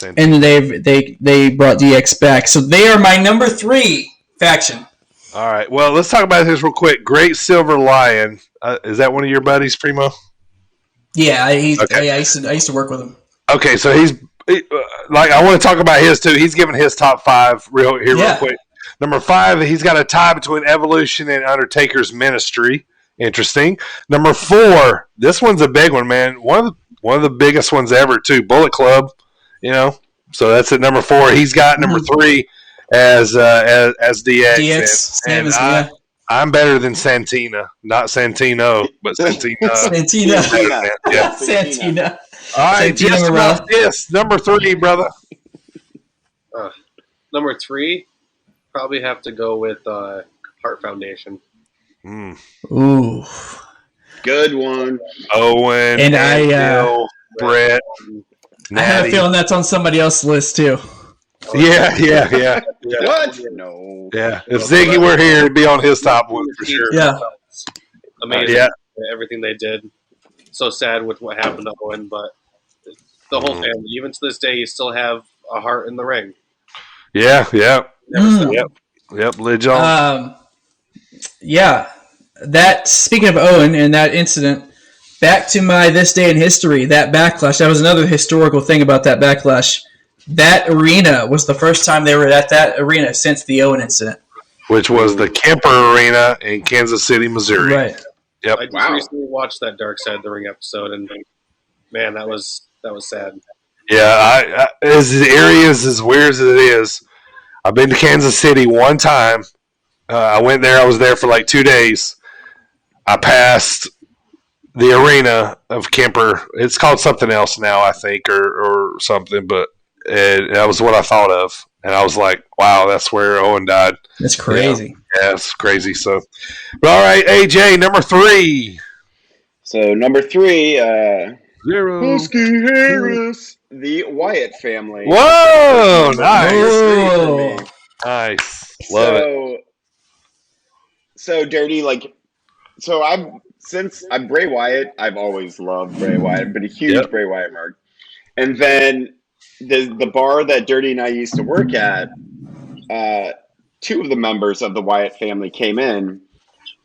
And they brought DX back. So they are my number 3 faction. All right. Well, let's talk about this real quick. Great Silver Lion. Is that one of your buddies, Primo? Yeah, I used to work with him. Okay, so he's like, I want to talk about his too. He's giving his top 5 real quick. Number 5, he's got a tie between Evolution and Undertaker's Ministry. Interesting. Number 4, this one's a big one, man. One of the biggest ones ever too. Bullet Club, you know. So that's at number 4. He's got number 3 as DX. DX. I'm better than Santina, not Santino, but Santina. Santina. Yeah. Santina. All right, just about this. Number 3, brother. Number 3. Probably have to go with Heart Foundation. Ooh, good one. Owen and Bill, Brett. I have a feeling that's on somebody else's list too. Yeah. What? No. Yeah, if Ziggy were here, it'd be on his top one for sure. Yeah, amazing. Everything they did. So sad with what happened to Owen, but the whole family, even to this day, you still have a heart in the ring. Yeah. Yep. Lid on. Yeah. That, speaking of Owen and that incident, back to my This Day in History, that Backlash, that was another historical thing about that Backlash. That arena was the first time they were at that arena since the Owen incident. Which was the Kemper Arena in Kansas City, Missouri. Right. Yep. I just recently watched that Dark Side of the Ring episode, and man, that was sad. Yeah, as eerie as weird as it is, I've been to Kansas City one time. I went there. I was there for like 2 days. I passed the arena of Kemper. It's called something else now, I think, or something, but that was what I thought of. And I was like, wow, that's where Owen died. That's crazy. Yeah, it's crazy. So, but all right, AJ, number 3. So number 3, 0. Husky Harris, the Wyatt family. Whoa, nice. Oh. Nice. Love it. So Dirty, like, so I'm Bray Wyatt. I've always loved Bray Wyatt, but a huge Bray Wyatt mark. And then the bar that Dirty and I used to work at, 2 of the members of the Wyatt family came in,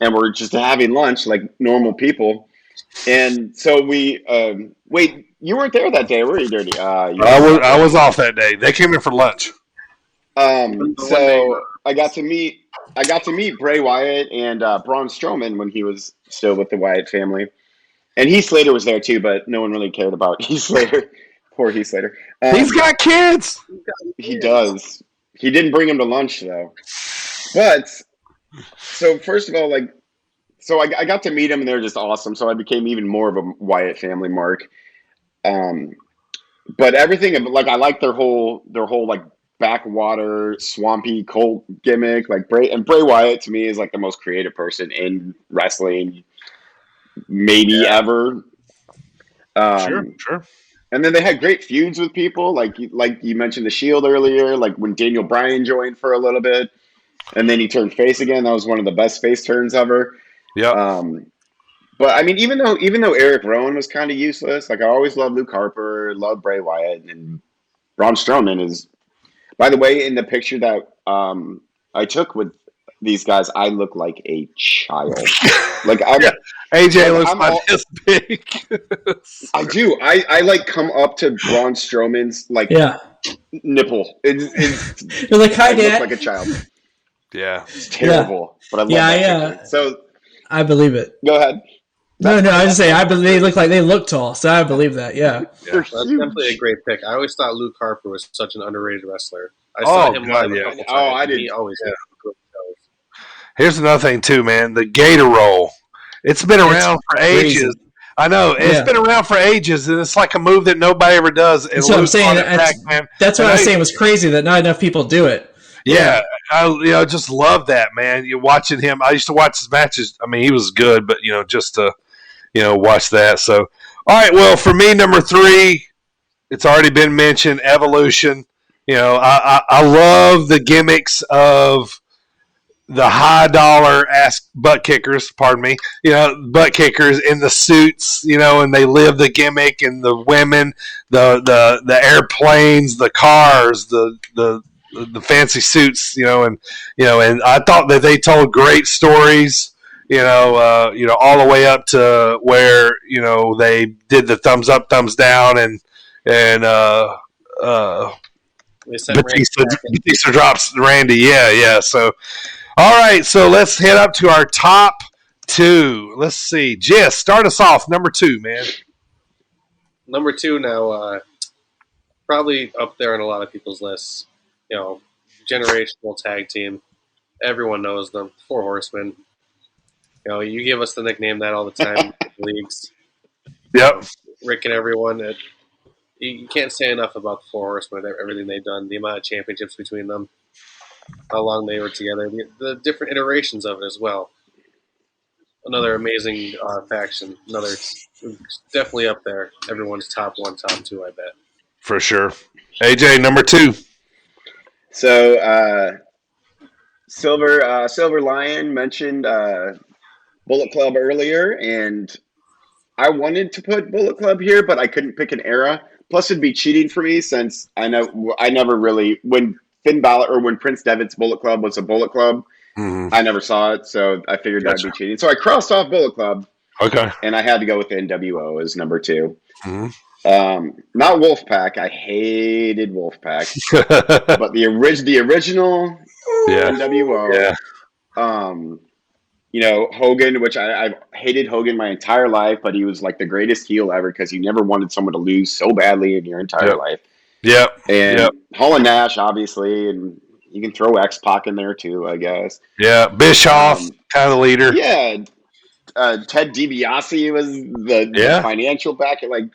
and we're just having lunch like normal people. And so we wait. You weren't there that day, were you, Dirty? I was off that day. They came in for lunch. So I got to meet Bray Wyatt and Braun Strowman when he was still with the Wyatt family, and Heath Slater was there too, but no one really cared about Heath Slater. Poor Heath Slater. He's got kids. He does. He didn't bring him to lunch though. But so first of all, like, so I got to meet him and they're just awesome. So I became even more of a Wyatt family mark. But everything, like, I like their whole like backwater swampy cult gimmick. Like Bray Wyatt to me is like the most creative person in wrestling, maybe ever. Sure. And then they had great feuds with people, like you mentioned the Shield earlier, like when Daniel Bryan joined for a little bit, and then he turned face again. That was one of the best face turns ever. Yeah. But I mean, even though Eric Rowan was kind of useless, like I always loved Luke Harper, loved Bray Wyatt, and Braun Strowman is. By the way, in the picture that I took with these guys, I look like a child. Like AJ looks like this big. I do. I like come up to Braun Strowman's like nipple. You're like, hi, I Dad. look like a child. Yeah, it's terrible. But I love that picture. So I believe it. Go ahead. No, I was just saying. I believe they look tall, so I believe that. Yeah, that's definitely a great pick. I always thought Luke Harper was such an underrated wrestler. I saw him live a couple times. I did. He always had good shows. Here's another thing too, man. The Gator Roll. It's been around for ages. I know. It's been around for ages, and it's like a move that nobody ever does. That's what I'm saying. That's what I was saying was crazy that not enough people do it. Yeah, I just love that, man. You're watching him. I used to watch his matches. I mean, he was good, but just to watch that. So, all right. Well, for me, number 3, it's already been mentioned. Evolution. I love the gimmicks of the high dollar ass butt kickers. Pardon me. Butt kickers in the suits. And they live the gimmick, and the women, the airplanes, the cars, the fancy suits, and I thought that they told great stories, all the way up to where, they did the thumbs up, thumbs down, and Batista drops Randy. Yeah. So, all right. So let's head up to our top 2. Let's see. Jess, start us off. Number 2, man. Number 2 now, probably up there on a lot of people's lists. Generational tag team. Everyone knows them. 4 Horsemen. You give us the nickname that all the time in leagues. Yep. Rick and everyone. You can't say enough about the 4 Horsemen, everything they've done, the amount of championships between them, how long they were together, the different iterations of it as well. Another amazing faction. Definitely up there. Everyone's top 1, top 2, I bet. For sure. AJ, number 2. So, Silver Lion mentioned Bullet Club earlier, and I wanted to put Bullet Club here, but I couldn't pick an era. Plus, it'd be cheating for me since I never really when Finn Balor or when Prince Devitt's Bullet Club was a Bullet Club. Mm-hmm. I never saw it, so I figured that'd be cheating. So I crossed off Bullet Club. Okay. And I had to go with NWO as number 2. Mm-hmm. Not Wolfpack. I hated Wolfpack. But the original NWO. Yeah. Hogan, which I hated Hogan my entire life, but he was like the greatest heel ever because you never wanted someone to lose so badly in your entire life. Yeah. And Hall and Nash, obviously, and you can throw X-Pac in there too, I guess. Yeah, Bischoff, kind of the leader. Yeah. Ted DiBiase was the financial backer. Like,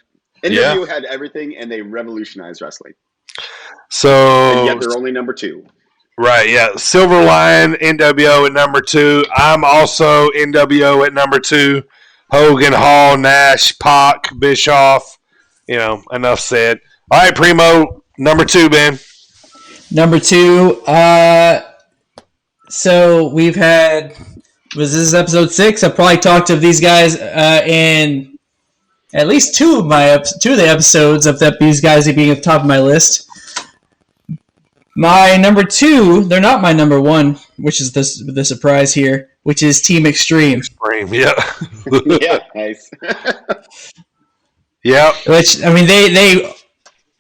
NWO had everything, and they revolutionized wrestling. So And yet they're only number 2. right, yeah. Silver Lion, NWO at number 2. I'm also NWO at number 2. Hogan, Hall, Nash, Pac, Bischoff. Enough said. All right, Primo, number 2, Ben. Number 2. So we've had. Was this episode 6? I probably talked to these guys in at least two of the episodes of these guys being at the top of my list. My number 2, they're not my number 1, which is the surprise here, which is Team Extreme. Yeah. Yeah, nice. Yeah. Which, they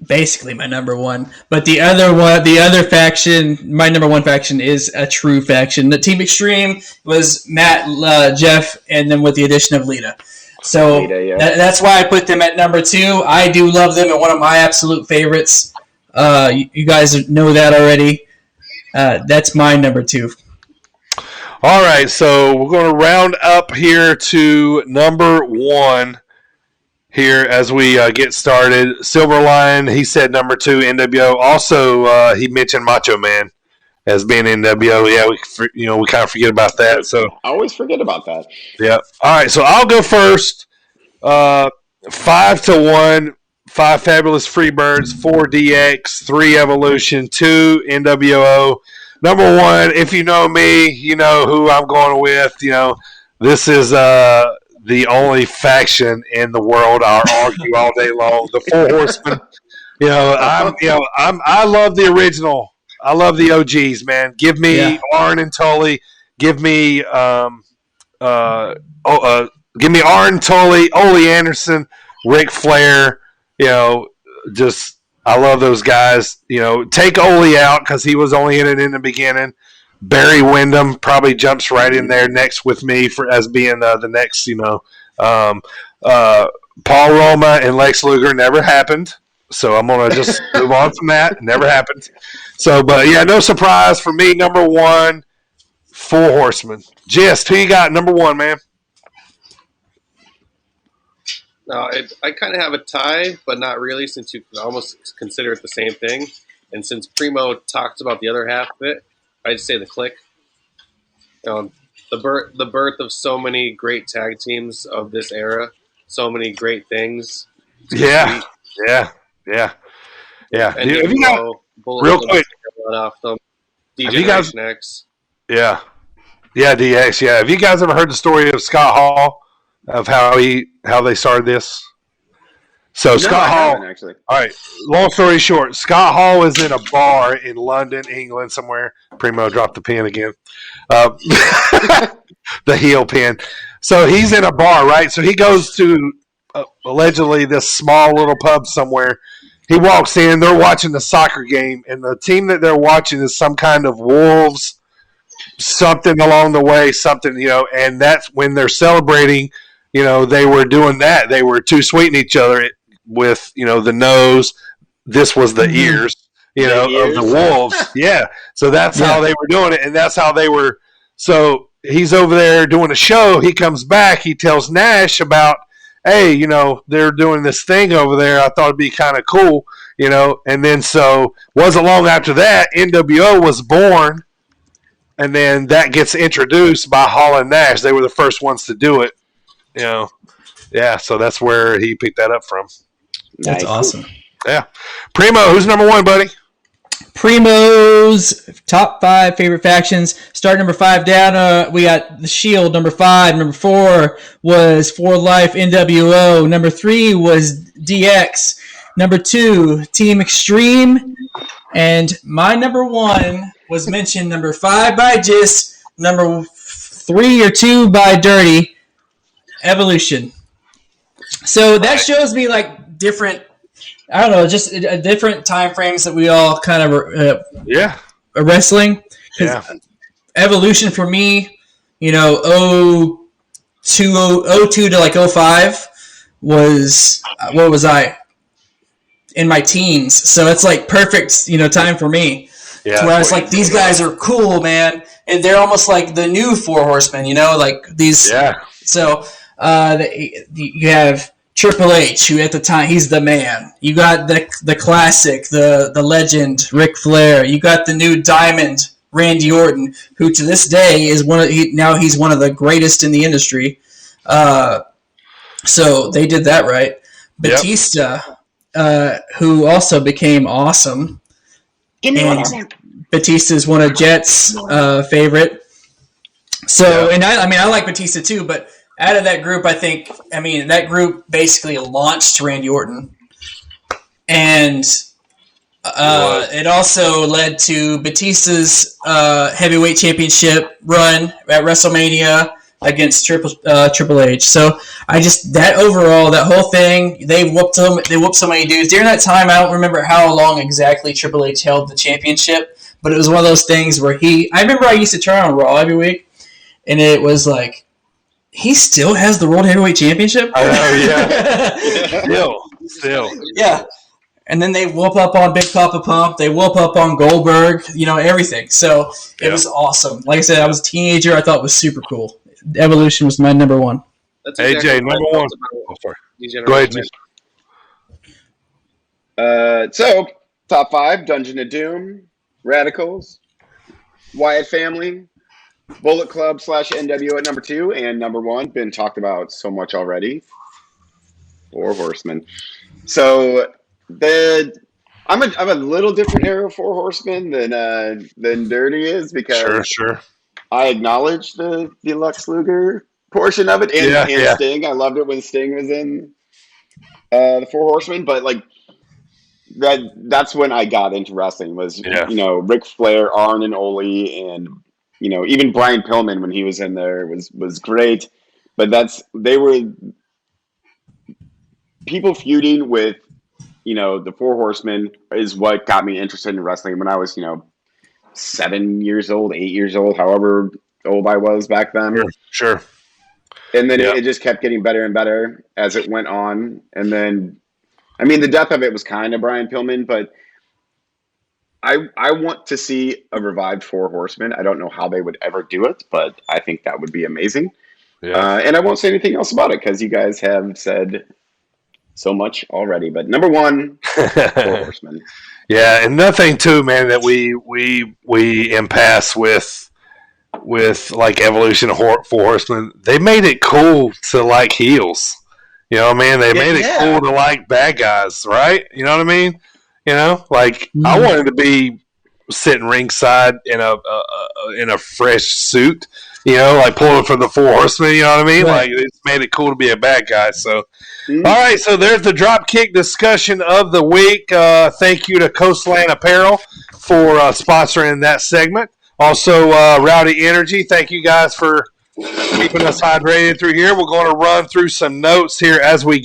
basically my number 1, but the other faction, my number 1 faction is a true faction. The Team Extreme was Matt, Jeff, and then with the addition of Lita. So Lita, yeah. That's why I put them at number 2. I do love them, and one of my absolute favorites. You guys know that already. That's my number 2. All right, so we're going to round up here to number 1 here as we get started. Silver Lion, he said number 2, NWO. Also, he mentioned Macho Man as being NWO. Yeah, we kind of forget about that. So I always forget about that. yeah. All right, so I'll go first. 5-1. 5 Fabulous Freebirds, 4 DX, 3 Evolution, 2 NWO. Number 1, if you know me, you know who I'm going with. This is the only faction in the world. I'll argue all day long. The 4 Horsemen. I love the original. I love the OGs, man. Give me Arn and Tully. Give me Arn, Tully, Ole Anderson, Ric Flair. I love those guys. Take Ole out because he was only in it in the beginning. Barry Windham probably jumps right in there next with me as being the next. Paul Roma and Lex Luger never happened, so I'm gonna just move on from that. It never happened. So, but yeah, no surprise for me. Number 1, 4 Horsemen. Gist, who you got? Number 1, man. No, I kind of have a tie, but not really, since you can almost consider it the same thing. And since Primo talked about the other half of it, I'd say the Clique. The birth of so many great tag teams of this era, so many great things. Yeah. And Dude, have you got, real quick, off them. DX. X. Yeah, DX. Yeah, have you guys ever heard the story of Scott Hall? Of how they started this. So Scott Hall, actually. All right. Long story short, Scott Hall is in a bar in London, England, somewhere. Primo dropped the pen again, the heel pin. So he's in a bar, right? So he goes to allegedly this small little pub somewhere. He walks in. They're watching the soccer game, and the team that they're watching is some kind of Wolves, something along the way, and that's when they're celebrating. They were doing that. They were too sweeting each other with, the nose. This was the ears, of the Wolves. Yeah. So that's how they were doing it. And that's how they were. So he's over there doing a show. He comes back. He tells Nash about, hey, they're doing this thing over there. I thought it'd be kind of cool, And then so wasn't long after that, NWO was born. And then that gets introduced by Hall and Nash. They were the first ones to do it. Yeah, so that's where he picked that up from. That's awesome. Yeah. Primo, who's number 1, buddy? Primo's top 5 favorite factions. Start number 5 down. We got the Shield, number 5. Number 4 was For Life NWO. Number 3 was DX. Number 2, Team Extreme. And my number 1 was mentioned, number 5 by Gist, number 3 or 2 by Dirty, Evolution. So that shows me different, I don't know, just different time frames that we all kind of are wrestling. Yeah. Evolution for me, 02 to 05 was, what was I? In my teens. So it's perfect, time for me. Yeah. To where I was these guys are cool, man. And they're almost like the new 4 Horsemen, these. Yeah. So you have Triple H, who at the time, he's the man. You got the classic, the legend, Ric Flair. You got the new diamond, Randy Orton, who to this day is he's one of the greatest in the industry. So they did that right. Batista, who also became awesome. And Batista is one of Jet's favorite. So, and I like Batista too, but out of that group, that group basically launched Randy Orton. And it also led to Batista's heavyweight championship run at WrestleMania against Triple H. So that whole thing, they whooped so many dudes. During that time, I don't remember how long exactly Triple H held the championship, but it was one of those things where I remember I used to turn on Raw every week, and it was like, he still has the World Heavyweight Championship? I know, yeah. Still. Yeah. And then they whoop up on Big Papa Pump. They whoop up on Goldberg, everything. So it was awesome. Like I said, I was a teenager. I thought it was super cool. Evolution was my number one. That's AJ, number one. Go ahead, Jim. So, top 5, Dungeon of Doom, Radicals, Wyatt Family, Bullet Club / NWO at number 2, and number 1, been talked about so much already, 4 Horsemen. So I'm a little different era of 4 Horsemen than Dirty is, because sure. I acknowledge the Lex Luger portion of it and Sting. I loved it when Sting was in the 4 Horsemen, but like that's when I got into wrestling was Ric Flair, Arn and Ole, and even Brian Pillman when he was in there was great. But they were people feuding with the 4 Horsemen is what got me interested in wrestling when I was 7 years old, 8 years old, however old I was back then. Sure. And then it just kept getting better and better as it went on. And then, the death of it was kind of Brian Pillman, but I want to see a revived 4 Horsemen. I don't know how they would ever do it, but I think that would be amazing. Yeah. And I won't say anything else about it because you guys have said so much already. But number 1, 4 Horsemen. Yeah, and nothing too, man, that we impasse with like Evolution of 4 Horsemen. They made it cool to like heels. They made it cool to like bad guys, right? You know what I mean? I wanted to be sitting ringside in a fresh suit, like pulling for the 4 Horsemen. You know what I mean? Right. Like it made it cool to be a bad guy. So, all right. So there's the Dropkick discussion of the week. Thank you to Coastland Apparel for sponsoring that segment. Also, Rowdy Energy. Thank you guys for keeping us hydrated through here. We're going to run through some notes here as we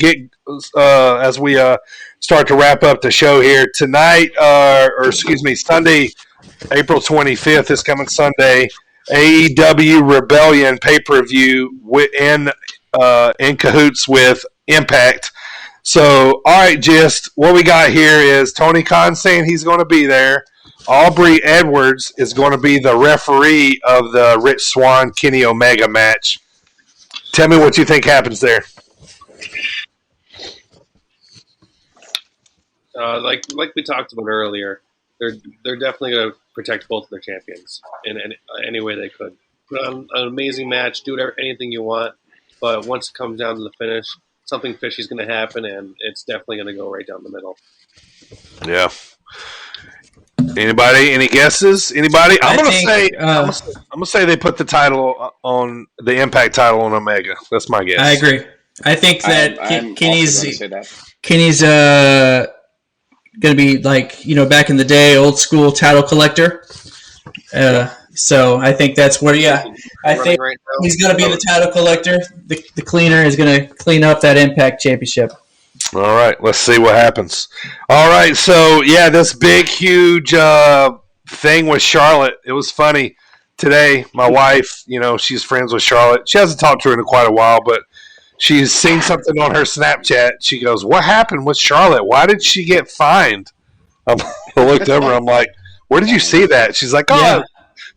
start to wrap up the show here tonight, Sunday, April 25th, this coming Sunday, AEW Rebellion pay-per-view in cahoots with Impact. So, all right, Gist, what we got here is Tony Khan saying he's going to be there. Aubrey Edwards is going to be the referee of the Rich Swann Kenny Omega match. Tell me what you think happens there. Like we talked about earlier, they're definitely going to protect both of their champions in any way they could. Put on an amazing match, do anything you want, but once it comes down to the finish, something fishy is going to happen, and it's definitely going to go right down the middle. Yeah. Anybody? Any guesses? Anybody? I'm gonna say they put the title on the Impact title on Omega. That's my guess. I agree. I think that Kenny's going to be like back in the day, old school title collector. So I think that's where. I think he's going to be the title collector. The cleaner is going to clean up that Impact Championship. All right, let's see what happens. All right, so this big, huge thing with Charlotte. It was funny today. My wife, she's friends with Charlotte. She hasn't talked to her in quite a while, but she's seen something on her Snapchat. She goes, "What happened with Charlotte? Why did she get fined?" I looked over. I'm like, "Where did you see that?" She's like, "Oh, it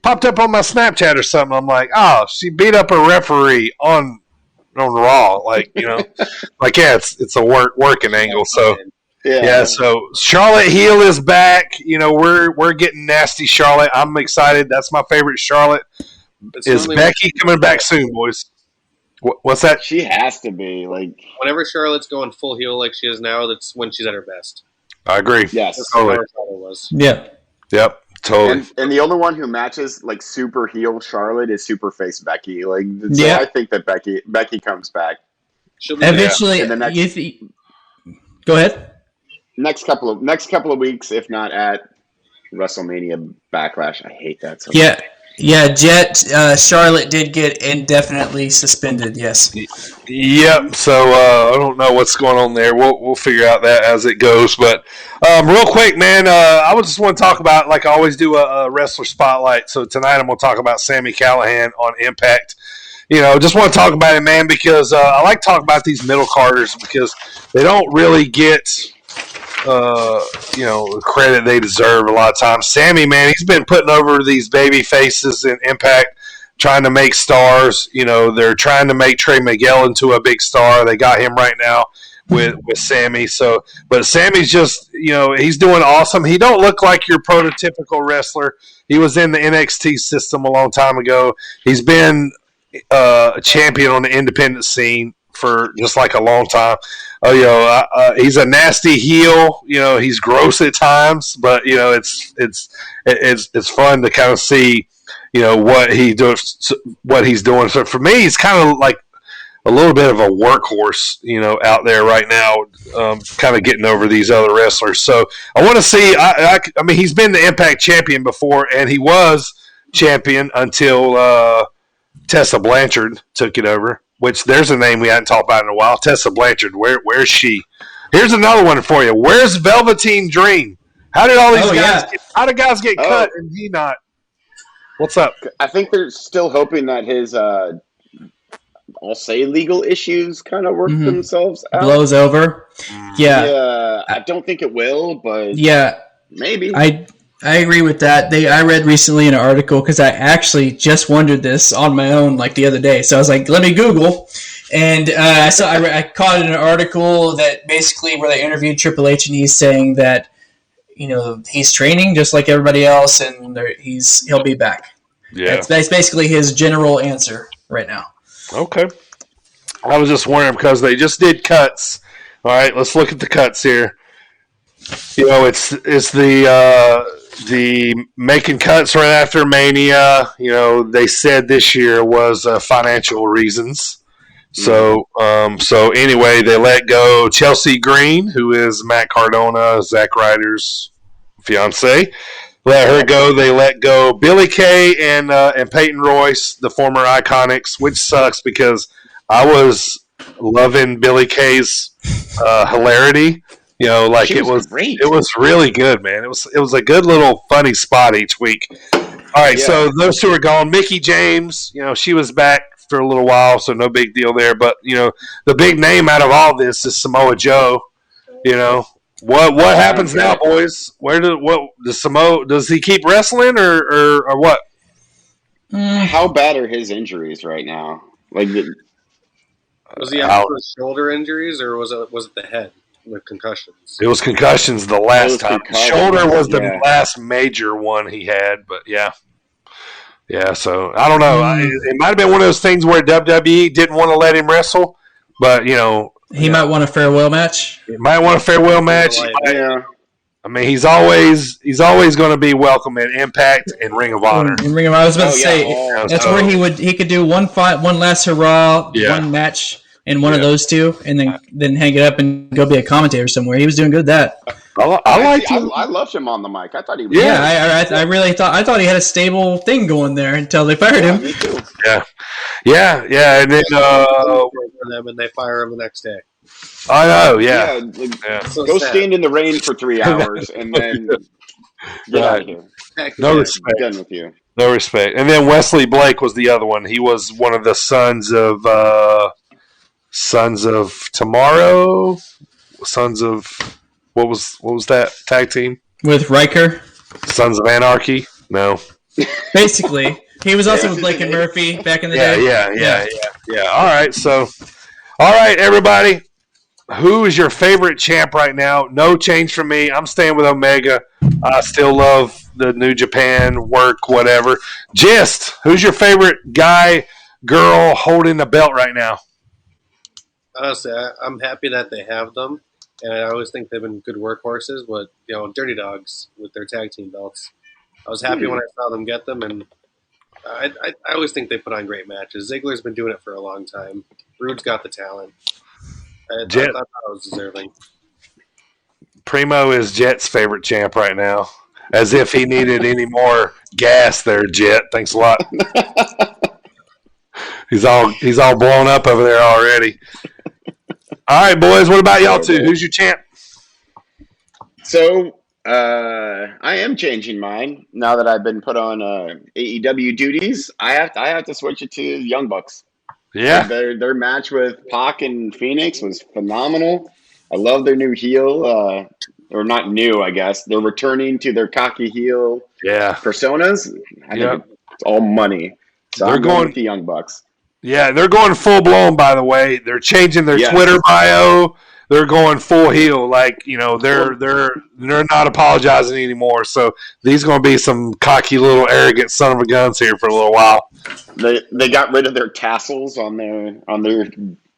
popped up on my Snapchat or something." I'm like, "Oh, she beat up a referee on on Raw. Like, it's a working angle. So so Charlotte heel is back. We're getting nasty Charlotte. I'm excited. That's my favorite Charlotte. Is Becky coming back soon, boys? What's that? She has to be. Like, whenever Charlotte's going full heel like she is now, that's when she's at her best. I agree. Yes. Totally. Yep. Totally. And the only one who matches like super heel Charlotte is super face Becky. Like, so I think that Becky comes back. Eventually, in the next, go ahead. Next couple of weeks, if not at WrestleMania Backlash. I hate that so much. Yeah, Charlotte did get indefinitely suspended, yes. Yep, so I don't know what's going on there. We'll figure out that as it goes. But real quick, man, I just want to talk about, like I always do, a wrestler spotlight. So tonight I'm going to talk about Sami Callihan on Impact. Just want to talk about it, man, because I like talking about these middle carders because they don't really get the credit they deserve a lot of times. Sammy, man, he's been putting over these baby faces in Impact, trying to make stars. They're trying to make Trey Miguel into a big star. They got him right now with Sammy. So, but Sammy's just, he's doing awesome. He don't look like your prototypical wrestler. He was in the NXT system a long time ago. He's been a champion on the independent scene for just like a long time. He's a nasty heel. He's gross at times, but it's fun to kind of see, what he's doing. So for me, he's kind of like a little bit of a workhorse, out there right now, kind of getting over these other wrestlers. So I want to see. I mean, he's been the Impact champion before, and he was champion until Tessa Blanchard took it over. Which there's a name we hadn't talked about in a while. Tessa Blanchard. Where's she? Here's another one for you. Where's Velveteen Dream? How did all these guys? How did guys get cut and he not? What's up? I think they're still hoping that his, I'll say, legal issues kind of work themselves out. Blows over. Yeah. Yeah. I don't think it will, but maybe. I agree with that. I read recently an article because I actually just wondered this on my own like the other day. So I was like, let me Google. And I caught an article that basically where they interviewed Triple H and he's saying that, he's training just like everybody else and he'll be back. Yeah. That's basically his general answer right now. Okay. I was just wondering because they just did cuts. All right, let's look at the cuts here. It's the making cuts right after Mania. They said this year was financial reasons. So anyway, they let go Chelsea Green, who is Matt Cardona, Zack Ryder's fiance. Let her go. They let go Billie Kay and Peyton Royce, the former Iconics, which sucks because I was loving Billie Kay's hilarity. It was great. It was really good, man. It was a good little funny spot each week. All right, so those two are gone. Mickie James, she was back for a little while, so no big deal there. But the big name out of all this is Samoa Joe. What happens now, boys? Does he keep wrestling or what? How bad are his injuries right now? Like, was he after shoulder injuries or was it the head? With concussions. It was concussions the last time. Shoulder was the last major one he had, but yeah. So I don't know. It might have been one of those things where WWE didn't want to let him wrestle, but he might want a farewell match. He might want a farewell match. I mean, he's always going to be welcome at Impact and Ring of Honor. I was about to say that's where he could do one fight, one last hurrah, one match. In one of those two, and then hang it up and go be a commentator somewhere. He was doing good at that. I loved him on the mic. I thought he was I really thought he had a stable thing going there until they fired him. Me too. Yeah. And then for them, and they fire him the next day. I know. So go stand in the rain for 3 hours and then get out of here. No respect. Done with you. No respect. And then Wesley Blake was the other one. He was one of the Sons of Tomorrow, Sons of what was that tag team with Riker? Sons of Anarchy. No, basically he was also with Blake and Murphy back in the day. Yeah. All right. So, all right, everybody. Who is your favorite champ right now? No change for me. I'm staying with Omega. I still love the New Japan work, whatever. Gist, who's your favorite guy, girl holding the belt right now? Honestly, I'm happy that they have them, and I always think they've been good workhorses. But Dirty Dogs with their tag team belts. I was happy when I saw them get them, and I always think they put on great matches. Ziggler's been doing it for a long time. Rude's got the talent. I thought I was deserving. Primo is Jet's favorite champ right now. As if he needed any more gas there, Jet. Thanks a lot. He's all blown up over there already. All right, boys. What about y'all two? Who's your champ? So I am changing mine now that I've been put on AEW duties. I have to switch it to Young Bucks. Yeah, their match with Pac and Phoenix was phenomenal. I love their new heel, or not new, I guess. They're returning to their cocky heel personas. I think it's all money. So I'm going with the Young Bucks. Yeah, they're going full blown. By the way, they're changing their Twitter bio. They're going full heel. Like they're not apologizing anymore. So these are going to be some cocky little arrogant son of a guns here for a little while. They got rid of their tassels on their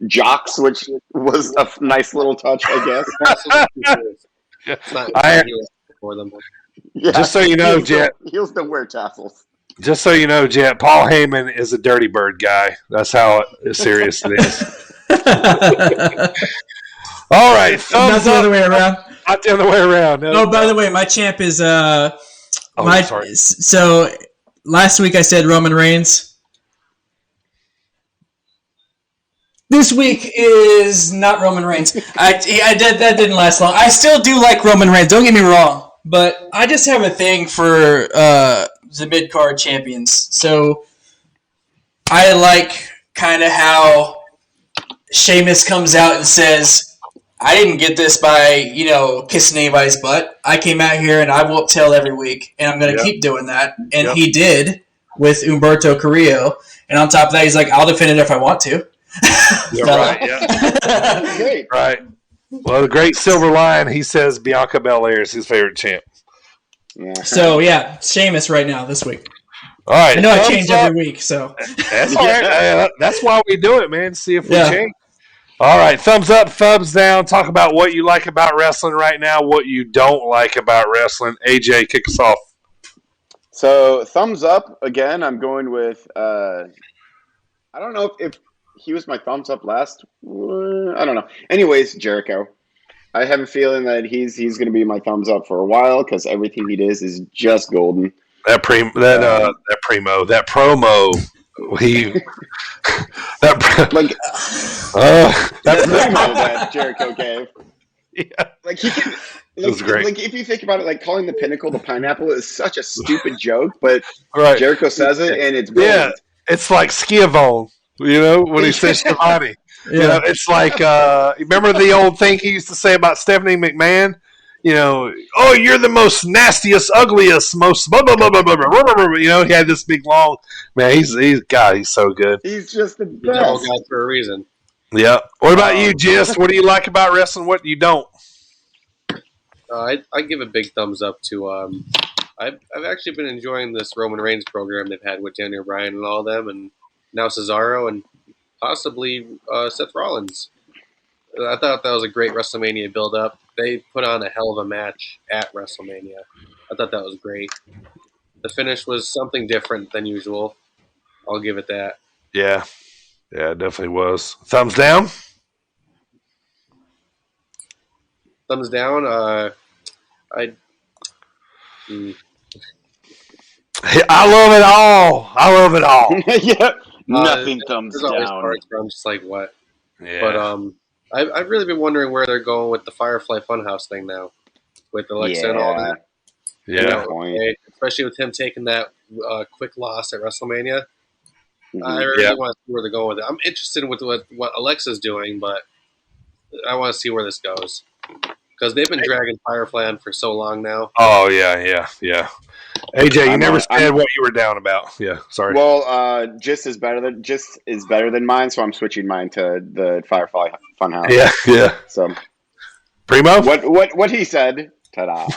jocks, which was a nice little touch, I guess. It's not for them. Yeah, just so you know, Jet. Heels don't wear tassels. Just so you know, Jet, Paul Heyman is a dirty bird guy. That's how serious it is. All right. Not the other way around. Not the other way around. No. Oh, by the way, my champ is sorry. So last week I said Roman Reigns. This week is not Roman Reigns. That didn't last long. I still do like Roman Reigns. Don't get me wrong, but I just have a thing for the mid-card champions. So I like kind of how Sheamus comes out and says, I didn't get this by, kissing anybody's butt. I came out here and I whoop tail every week, and I'm going to keep doing that. And he did with Humberto Carrillo. And on top of that, he's like, I'll defend it if I want to. You're right, yeah. Great. Right. Well, the great Silver Lion, he says Bianca Belair is his favorite champ. Yeah. So, Sheamus right now this week. All right. I know I change every week, so. That's all right. That's why we do it, man. See if we change. All right. Thumbs up, thumbs down. Talk about what you like about wrestling right now, what you don't like about wrestling. AJ, kick us off. So, thumbs up. Again, I'm going with, I don't know if he was my thumbs up last. I don't know. Anyways, Jericho. I have a feeling that he's going to be my thumbs up for a while because everything he does is just golden. That promo, that promo that Jericho gave. Yeah. Like he can. It was great. Like if you think about it, like calling the Pinnacle the pineapple is such a stupid joke, but right. Jericho says it and it's brilliant. Yeah, it's like Schiavone, when he says Shivani. It's like remember the old thing he used to say about Stephanie McMahon? Oh, you're the most nastiest, ugliest, most blah, blah, blah, blah, blah, blah, blah, blah. He had this big long man. He's so good. He's just the best. He's all guy for a reason. Yeah. What about you, Gist? What do you like about wrestling? What you don't? I give a big thumbs up to. I've actually been enjoying this Roman Reigns program they've had with Daniel Bryan and all them, and now Cesaro and possibly Seth Rollins. I thought that was a great WrestleMania build-up. They put on a hell of a match at WrestleMania. I thought that was great. The finish was something different than usual. I'll give it that. Yeah. Yeah, it definitely was. Thumbs down? Thumbs down? I love it all. Yeah. Nothing thumbs down. Parts where I'm just like, what? Yeah. But I've really been wondering where they're going with the Firefly Funhouse thing now, with Alexa and all that. Yeah. Especially with him taking that quick loss at WrestleMania. Mm-hmm. I really want to see where they're going with it. I'm interested with what Alexa's doing, but I want to see where this goes. because they've been dragging Firefly on for so long now. Oh yeah. AJ, you never said what you were down about. Yeah, sorry. Well, Gist is better than mine, so I'm switching mine to the Firefly Funhouse. Yeah. So, Primo, what he said? Ta-da!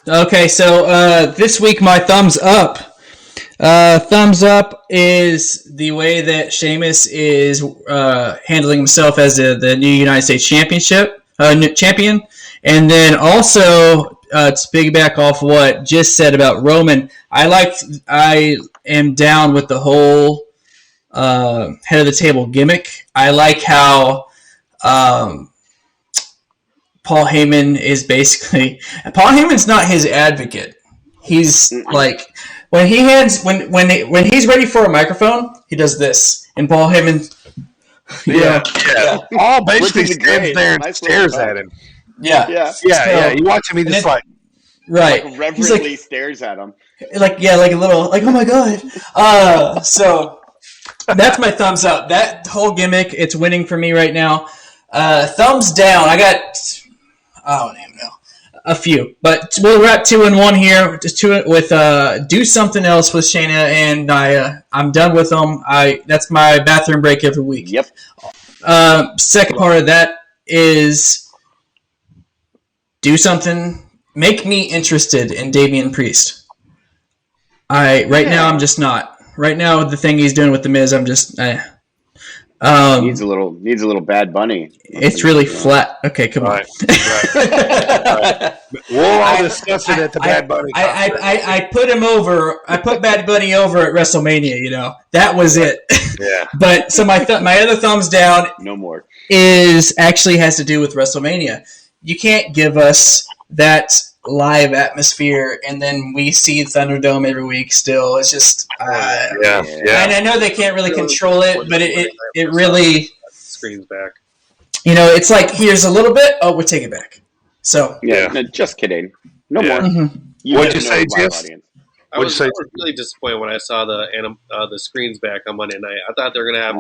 Okay, so this week my thumbs up. Thumbs up is the way that Sheamus is handling himself as the new United States champion, and then also to piggyback off what Gist said about Roman. I am down with the whole head of the table gimmick. I like how Paul Heyman is basically Paul Heyman's not his advocate. He's like when he's ready for a microphone, he does this, and Paul Heyman. Yeah. Paul basically stands there and stares at him. Yeah. You watch him, he just like reverently stares at him. Like a little, like, oh my god. So that's my thumbs up. That whole gimmick, it's winning for me right now. Thumbs down. I don't even know. A few, but we're at 2-1 here. Just do something else with Shayna and Nia. I'm done with them. That's my bathroom break every week. Yep. Second part of that is do something. Make me interested in Damian Priest. Now I'm just not. Right now, the thing he's doing with the Miz, I'm just. Needs a little Bad Bunny. It's really flat. Okay, come on. Right. We'll all discuss it at the Bad Bunny. I put him over. I put Bad Bunny over at WrestleMania. You know, that was it. Yeah. But so my other thumbs down. No more. Has to do with WrestleMania. You can't give us that live atmosphere, and then we see Thunderdome every week. Still, it's just yeah. And I know they can't really control it, but it really screens back. You know, it's like here's a little bit. Oh, we'll take it back. So no, just kidding. No more. Mm-hmm. What'd you say, Jeff? I was really disappointed when I saw the screens back on Monday night. I thought they were gonna have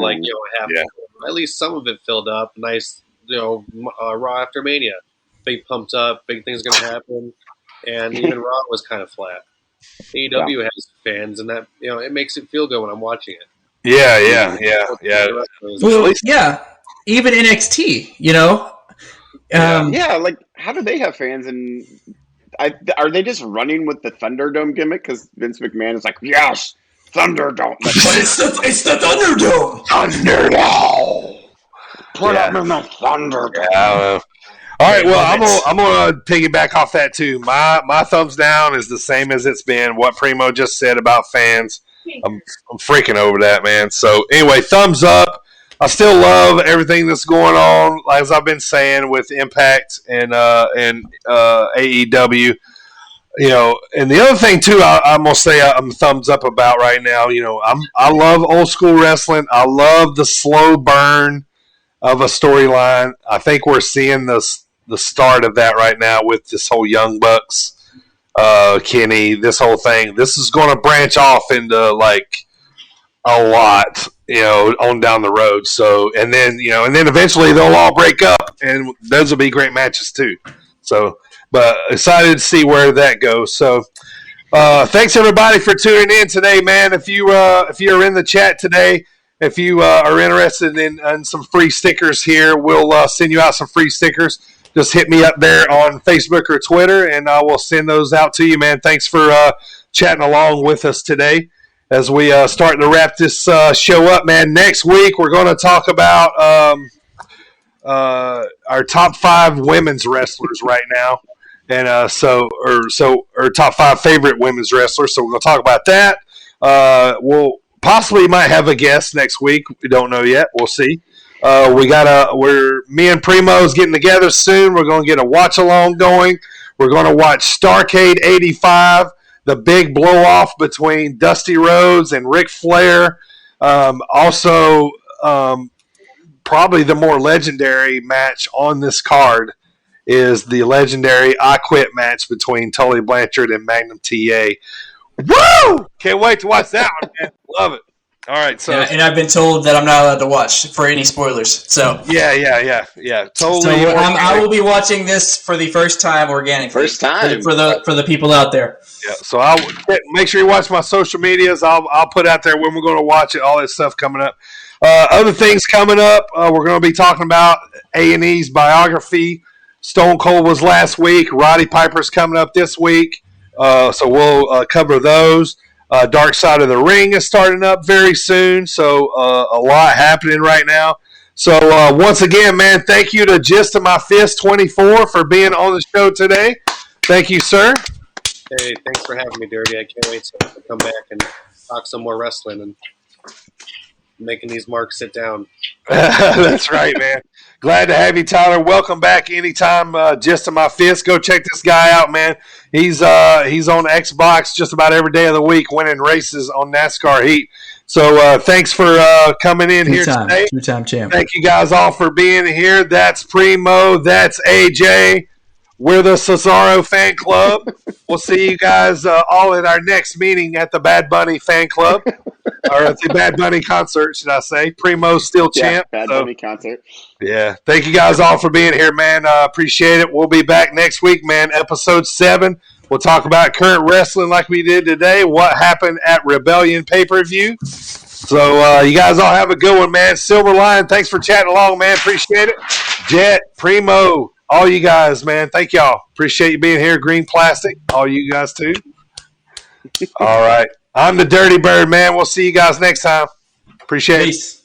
at least some of it filled up. Nice, Raw after Mania. Big pumped up, big things going to happen, and even Raw was kind of flat. AEW has fans, and that it makes it feel good when I'm watching it. Yeah. Well, yeah, even NXT, like how do they have fans? And are they just running with the Thunderdome gimmick? Because Vince McMahon is like, yes, Thunderdome. It's the Thunderdome. Thunderdome. Put up in the Thunderdome. Yeah, all right, well, I'm gonna piggyback off that too. My thumbs down is the same as it's been. What Primo just said about fans, I'm freaking over that, man. So anyway, thumbs up. I still love everything that's going on, as I've been saying with Impact and AEW. And the other thing too, I'm gonna say I'm thumbs up about right now. I love old school wrestling. I love the slow burn of a storyline. I think we're seeing the start of that right now with this whole Young Bucks, Kenny, this whole thing. This is going to branch off into like a lot, on down the road. So, and then eventually they'll all break up, and those will be great matches too. So, but excited to see where that goes. So, thanks everybody for tuning in today, man. If you're in the chat today. If you are interested in some free stickers here, we'll send you out some free stickers. Just hit me up there on Facebook or Twitter, and I will send those out to you, man. Thanks for chatting along with us today as we start to wrap this show up, man. Next week, we're going to talk about our top 5 women's wrestlers right now, and or top 5 favorite women's wrestlers. So we're going to talk about that. We'll possibly might have a guest next week. We don't know yet. We'll see. Me and Primo's getting together soon. We're going to get a watch along going. We're going to watch Starrcade 85, the big blow off between Dusty Rhodes and Ric Flair. Also, probably the more legendary match on this card is the legendary I Quit match between Tully Blanchard and Magnum TA. Woo! Can't wait to watch that one, man. Love it. All right, so and I've been told that I'm not allowed to watch for any spoilers. So yeah, totally. So I will be watching this for the first time organically. First time for the people out there. Yeah, so I'll make sure you watch my social medias. I'll put out there when we're going to watch it. All that stuff coming up. Other things coming up. We're going to be talking about A&E's biography. Stone Cold was last week. Roddy Piper's coming up this week. So we'll cover those. Dark Side of the Ring is starting up very soon. So a lot happening right now. So once again, man, thank you to GistofMyFist 24 for being on the show today. Thank you, sir. Hey, thanks for having me, Dirty. I can't wait to come back and talk some more wrestling and making these marks sit down. That's right, man. Glad to have you, Tyler. Welcome back anytime. GistofMyFist. Go check this guy out, man. He's on Xbox just about every day of the week, winning races on NASCAR Heat. So thanks for coming in here today. Two-time champ. Thank you guys all for being here. That's Primo. That's AJ. We're the Cesaro fan club. We'll see you guys all at our next meeting at the Bad Bunny fan club. Or at the Bad Bunny concert, should I say. Primo's still champ. Bad Bunny concert. Yeah. Thank you guys all for being here, man. Appreciate it. We'll be back next week, man. Episode 7. We'll talk about current wrestling like we did today. What happened at Rebellion pay-per-view. So you guys all have a good one, man. Silver Lion, thanks for chatting along, man. Appreciate it. Jet, Primo, all you guys, man. Thank y'all. Appreciate you being here. Green Plastic, all you guys too. All right. I'm the Dirty Bird, man. We'll see you guys next time. Appreciate it.